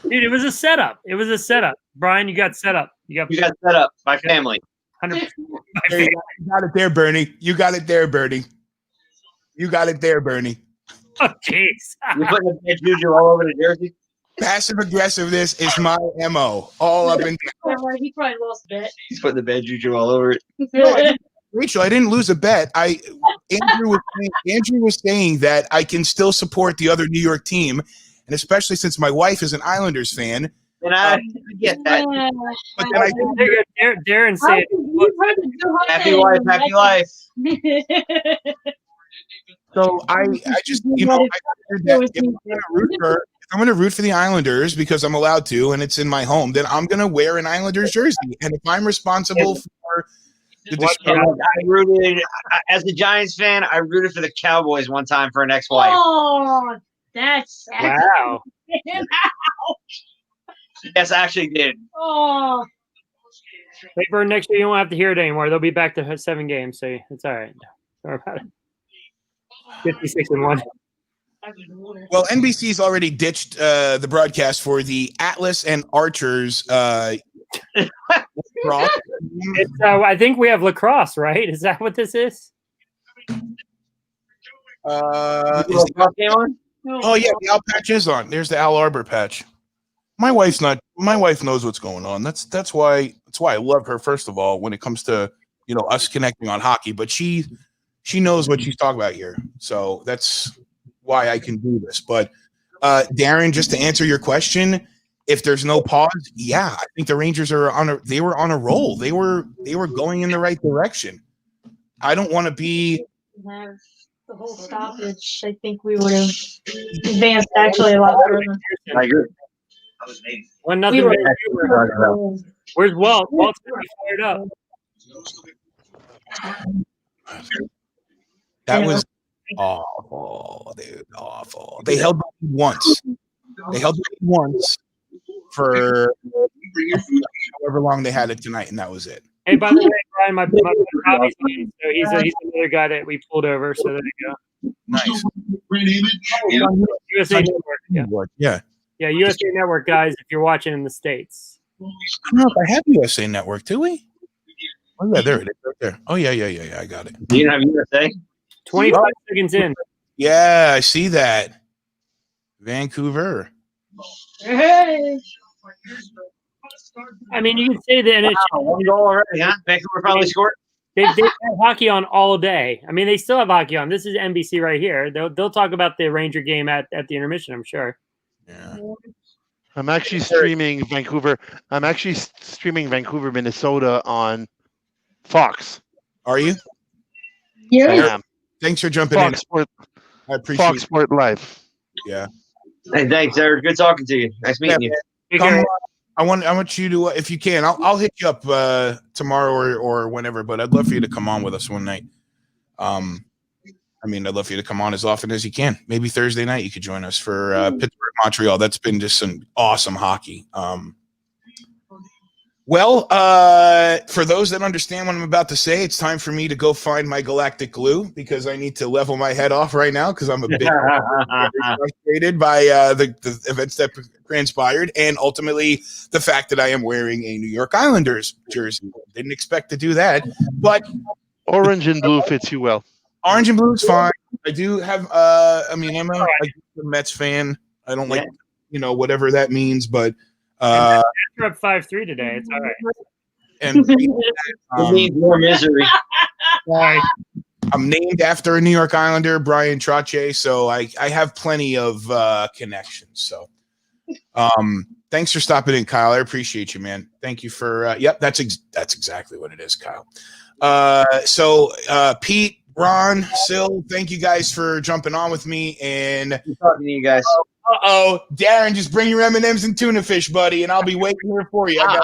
Dude, it was a setup. It was a setup. Brian, you got set up. You got You got set up by family. 100%. There you got it there, Bernie. You got it there, Bernie. You got it there, Bernie. Oh, jeez. You putting the bad juju all over the jersey? Passive aggressiveness is my MO. All up and down. He probably lost a bet. He's putting the bad juju all over it. Rachel, I didn't lose a bet. Andrew was saying that I can still support the other New York team, and especially since my wife is an Islanders fan. And I get that. But then I Darren said, Happy wife, happy life. so I just I figured that if I'm going to root for the Islanders because I'm allowed to, and it's in my home, then I'm going to wear an Islanders jersey. And if I'm responsible for I rooted as a Giants fan. I rooted for the Cowboys one time for an ex-wife. Oh, that's sad. wow. Yes, I actually did. Oh, Hey, Bird, next year you won't have to hear it anymore. They'll be back to 7 games, so it's all right. Don't worry about it. 56-1. Well, NBC's already ditched the broadcast for the Atlas and Archers. Lacrosse. I think we have lacrosse, right? Is that what this is? Oh Game on? yeah, the Al patch is on. There's the Al Arbor patch. My wife knows what's going on. That's why I love her, first of all, when it comes to us connecting on hockey. But she knows what she's talking about here. So that's why I can do this. But Darren, just to answer your question, if there's no pause, yeah, I think the Rangers were on a roll. They were going in the right direction. I don't want to be Have the whole stoppage. I think we would have advanced actually a lot further. I agree. 1-0 We were- Vancouver. Where's Walt? Walt's gonna be fired up. that was awful, dude. Awful. They held back once. For however long they had it tonight, and that was it. Hey, by the way, Brian, my Robbie's on, so he's another guy that we pulled over. So there you go. Nice. USA Network. Yeah. Yeah. USA Network, guys, if you're watching in the States. I don't know if I have USA Network, do we? Oh yeah, there it is, right there. Oh yeah, I got it. Do you have USA? 25 seconds in. Yeah, I see that. Vancouver. Hey. I mean, you can say that Wow, 1 goal already, huh? Vancouver probably scored. they've had hockey on all day. I mean, they still have hockey on. This is NBC right here. They'll talk about the Ranger game at the intermission, I'm sure. Yeah. I'm actually streaming Vancouver. Vancouver, Minnesota on Fox. Are you? I Yeah. am. Thanks for jumping Fox Sport, in. I appreciate Fox it. Sport Live. Yeah. Hey, thanks, Eric. Good talking to you. Nice meeting you. Take Come care. on. I want you to, if you can, I'll hit you up tomorrow or whenever. But I'd love for you to come on with us one night. I'd love for you to come on as often as you can. Maybe Thursday night you could join us for Pittsburgh, Montreal. That's been just some awesome hockey. Well, for those that understand what I'm about to say, it's time for me to go find my galactic glue because I need to level my head off right now because I'm a bit frustrated by the events that transpired and ultimately the fact that I am wearing a New York Islanders jersey. Didn't expect to do that, but Orange and blue fits you well. orange and blue is fine. I do have, I'm a Mets fan. I don't like, whatever that means, but We're up 5-3 today. It's all right. and We need more misery. Sorry. I'm named after a New York Islander, Brian Trottier, so I have plenty of connections. So, thanks for stopping in, Kyle. I appreciate you, man. Thank you for. Yep, that's exactly what it is, Kyle. So Pete, Ron, Sil, thank you guys for jumping on with me. And Good talking to you guys. Darren, just bring your M&Ms and tuna fish, buddy, and I'll be waiting here for you. I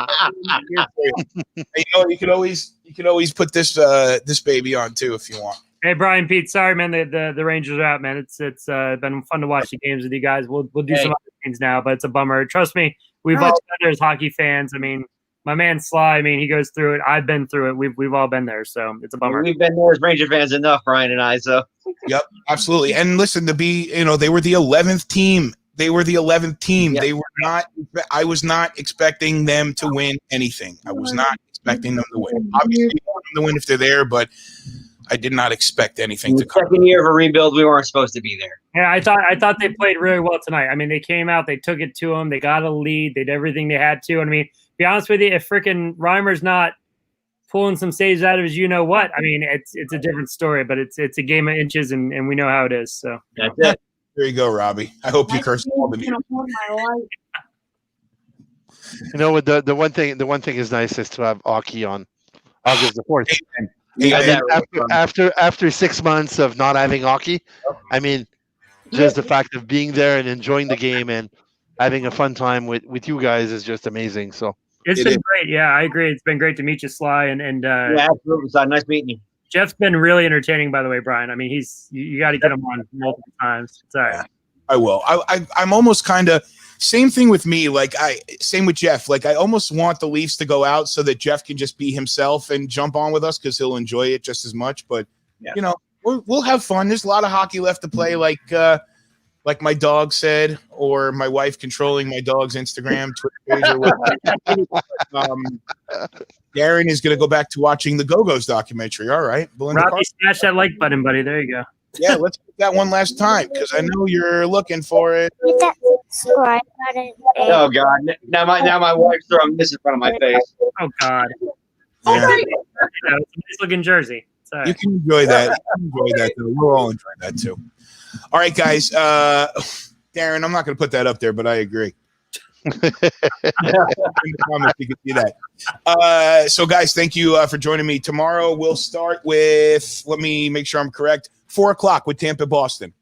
got here for you. You could always put this baby on too if you want. Hey, Brian, Pete. Sorry, man. The Rangers are out, man. It's been fun to watch the games with you guys. We'll do some other things now, but it's a bummer. Trust me, we've all been there as hockey fans. I mean, my man Sly. I mean, he goes through it. I've been through it. We've all been there, so it's a bummer. We've been there as Ranger fans enough, Brian and I. So Yep, absolutely. And listen, they were the 11th team. They were the 11th team. Yep. They were not. I was not expecting them to win anything. I was not expecting them to win. Obviously, I want them to win if they're there, but I did not expect anything to come. second year of a rebuild, we weren't supposed to be there. Yeah, I thought they played really well tonight. I mean, they came out, they took it to them, they got a lead, they did everything they had to. I mean, to be honest with you, if freaking Reimer's not pulling some saves out of his, you know what? I mean, it's a different story, but it's a game of inches, and we know how it is. So That's it. There you go, Robbie. I hope you curse all the Can afford my life. You know, the one thing is nice is to have hockey on August the 4th. Amen. And after 6 months of not having hockey, I mean, just the fact of being there and enjoying the game and having a fun time with you guys is just amazing. So it's been great. Yeah, I agree. It's been great to meet you, Sly, and Yeah, absolutely. So nice meeting you. Jeff's been really entertaining, by the way, Brian. I mean, you got to get him on multiple times. It's all right. I will. I'm almost kind of same thing with me. Same with Jeff. Like I almost want the Leafs to go out so that Jeff can just be himself and jump on with us because he'll enjoy it just as much. But we'll have fun. There's a lot of hockey left to play, like my dog said, or my wife controlling my dog's Instagram, Twitter page, or whatever. Darren is going to go back to watching the Go-Go's documentary. All right. Robbie, smash that like button, buddy. There you go. Yeah, let's get that one last time because I know you're looking for it. Hit that subscribe button. And Oh God! Now my wife's throwing this in front of my face. Oh God. Yeah. It's a nice looking jersey. Sorry. You can enjoy that. You can enjoy that too. We'll all enjoy that too. All right, guys. Darren, I'm not going to put that up there, but I agree. In the comments, you can see that. So, guys, thank you for joining me. Tomorrow we'll start with. Let me make sure I'm correct. 4:00 with Tampa, Boston.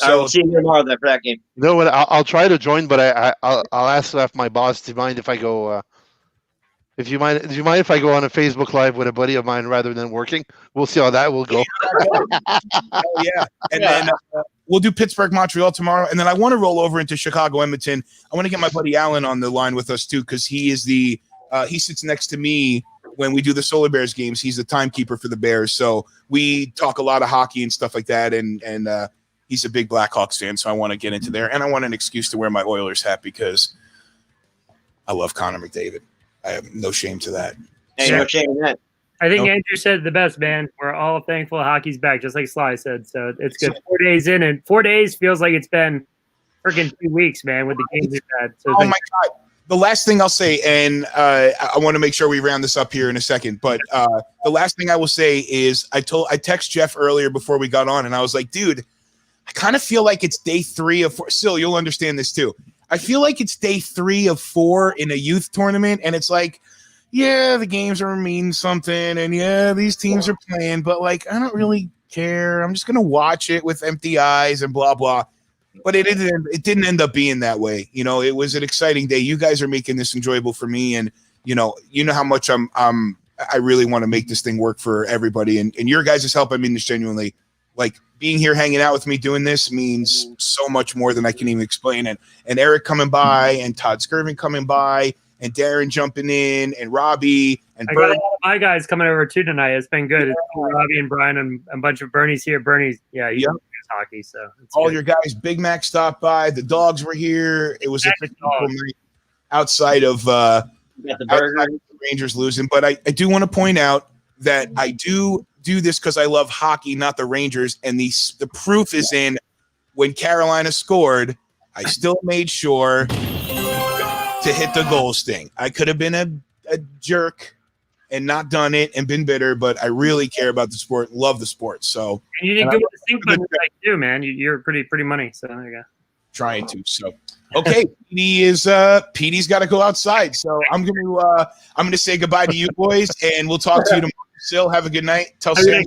I will see you tomorrow then for that game. You know what? I'll try to join, but I'll ask my boss to mind if I go. If you mind, do you mind if I go on a Facebook Live with a buddy of mine rather than working? We'll see how that will go. Oh, yeah. And then we'll do Pittsburgh, Montreal tomorrow. And then I want to roll over into Chicago, Edmonton. I want to get my buddy Alan on the line with us too, because he is he sits next to me when we do the Solar Bears games. He's the timekeeper for the Bears. So we talk a lot of hockey and stuff like that. And he's a big Blackhawks fan. So I want to get into there. And I want an excuse to wear my Oilers hat because I love Connor McDavid. I have no shame to that. Ain't no shame in that. I think Andrew said it the best, man. We're all thankful hockey's back, just like Sly said. So it's good. 4 days in, and 4 days feels like it's been freaking 2 weeks, man, with the games we've had. So oh, my God. The last thing I'll say, and I want to make sure we round this up here in a second, but the last thing I will say is I text Jeff earlier before we got on, and I was like, dude, I kind of feel like it's day 3 of 4. Still, you'll understand this too. I feel like it's day 3 of 4 in a youth tournament, and it's like, yeah, the games are mean something, and yeah, these teams are playing, but like, I don't really care. I'm just gonna watch it with empty eyes and blah blah. But it didn't end up being that way. You know, it was an exciting day. You guys are making this enjoyable for me, and you know how much I really want to make this thing work for everybody, and your guys' help. I mean this genuinely. Like being here, hanging out with me, doing this means so much more than I can even explain. And Eric coming by, and Todd Skirvin coming by, and Darren jumping in, and Robbie and I got a lot of my guys coming over too tonight. It's been good. It's Robbie and Brian and a bunch of Bernie's here. Bernie's, yeah, he plays hockey. So all good. Your guys. Big Mac stopped by. The dogs were here. It was a cool night outside of the Rangers losing. But I do want to point out that I do this because I love hockey, not the Rangers. And the proof is in when Carolina scored, I still made sure to hit the goal sting. I could have been a jerk and not done it and been bitter, but I really care about the sport, love the sport. So and you did good with the sync button like you, man. You're pretty money. So there you go. Trying to. So okay, Petey's got to go outside. So I'm gonna say goodbye to you boys, and we'll talk to you tomorrow. Sil, have a good night. Tell Sam.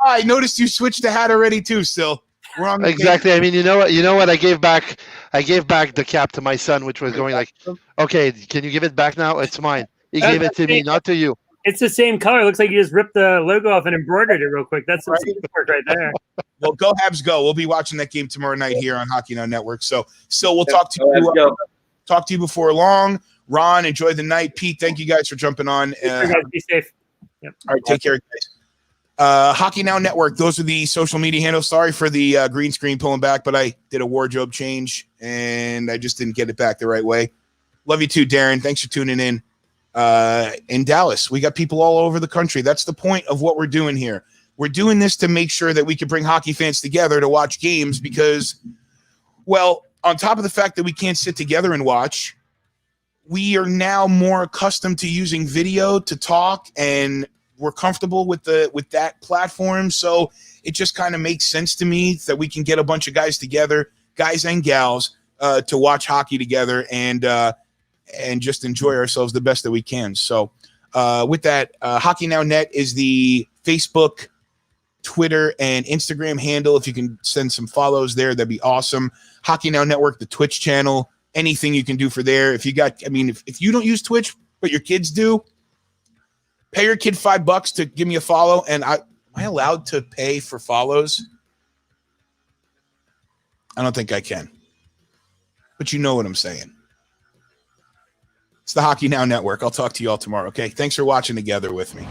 I noticed you switched the hat already too, Sil. We're on exactly. I mean, you know what? I gave back the cap to my son, which was going like, okay, can you give it back now? It's mine. He gave it to me, not to you. It's the same color. It looks like you just ripped the logo off and embroidered it real quick. That's some work right there. Well, go Habs, go. We'll be watching that game tomorrow night here on Hockey Now Network. So we'll talk to you before long. Ron, enjoy the night. Pete, thank you guys for jumping on. Be safe. Yep. All right, take care, guys. Hockey Now Network. Those are the social media handles. Sorry for the green screen pulling back, but I did a wardrobe change and I just didn't get it back the right way. Love you too, Darren. Thanks for tuning in. In Dallas, we got people all over the country. That's the point of what we're doing here. We're doing this to make sure that we can bring hockey fans together to watch games because, well, on top of the fact that we can't sit together and watch, we are now more accustomed to using video to talk, and we're comfortable with that platform. So it just kind of makes sense to me that we can get a bunch of guys together, guys and gals, to watch hockey together and just enjoy ourselves the best that we can. So with that, Hockey Now Net is the Facebook, Twitter, and Instagram handle. If you can send some follows there, that'd be awesome. Hockey Now Network, the Twitch channel. Anything you can do for there. If you got, if you don't use Twitch, but your kids do, pay your kid $5 to give me a follow. And am I allowed to pay for follows? I don't think I can. But you know what I'm saying. It's the Hockey Now Network. I'll talk to you all tomorrow. Okay. Thanks for watching together with me.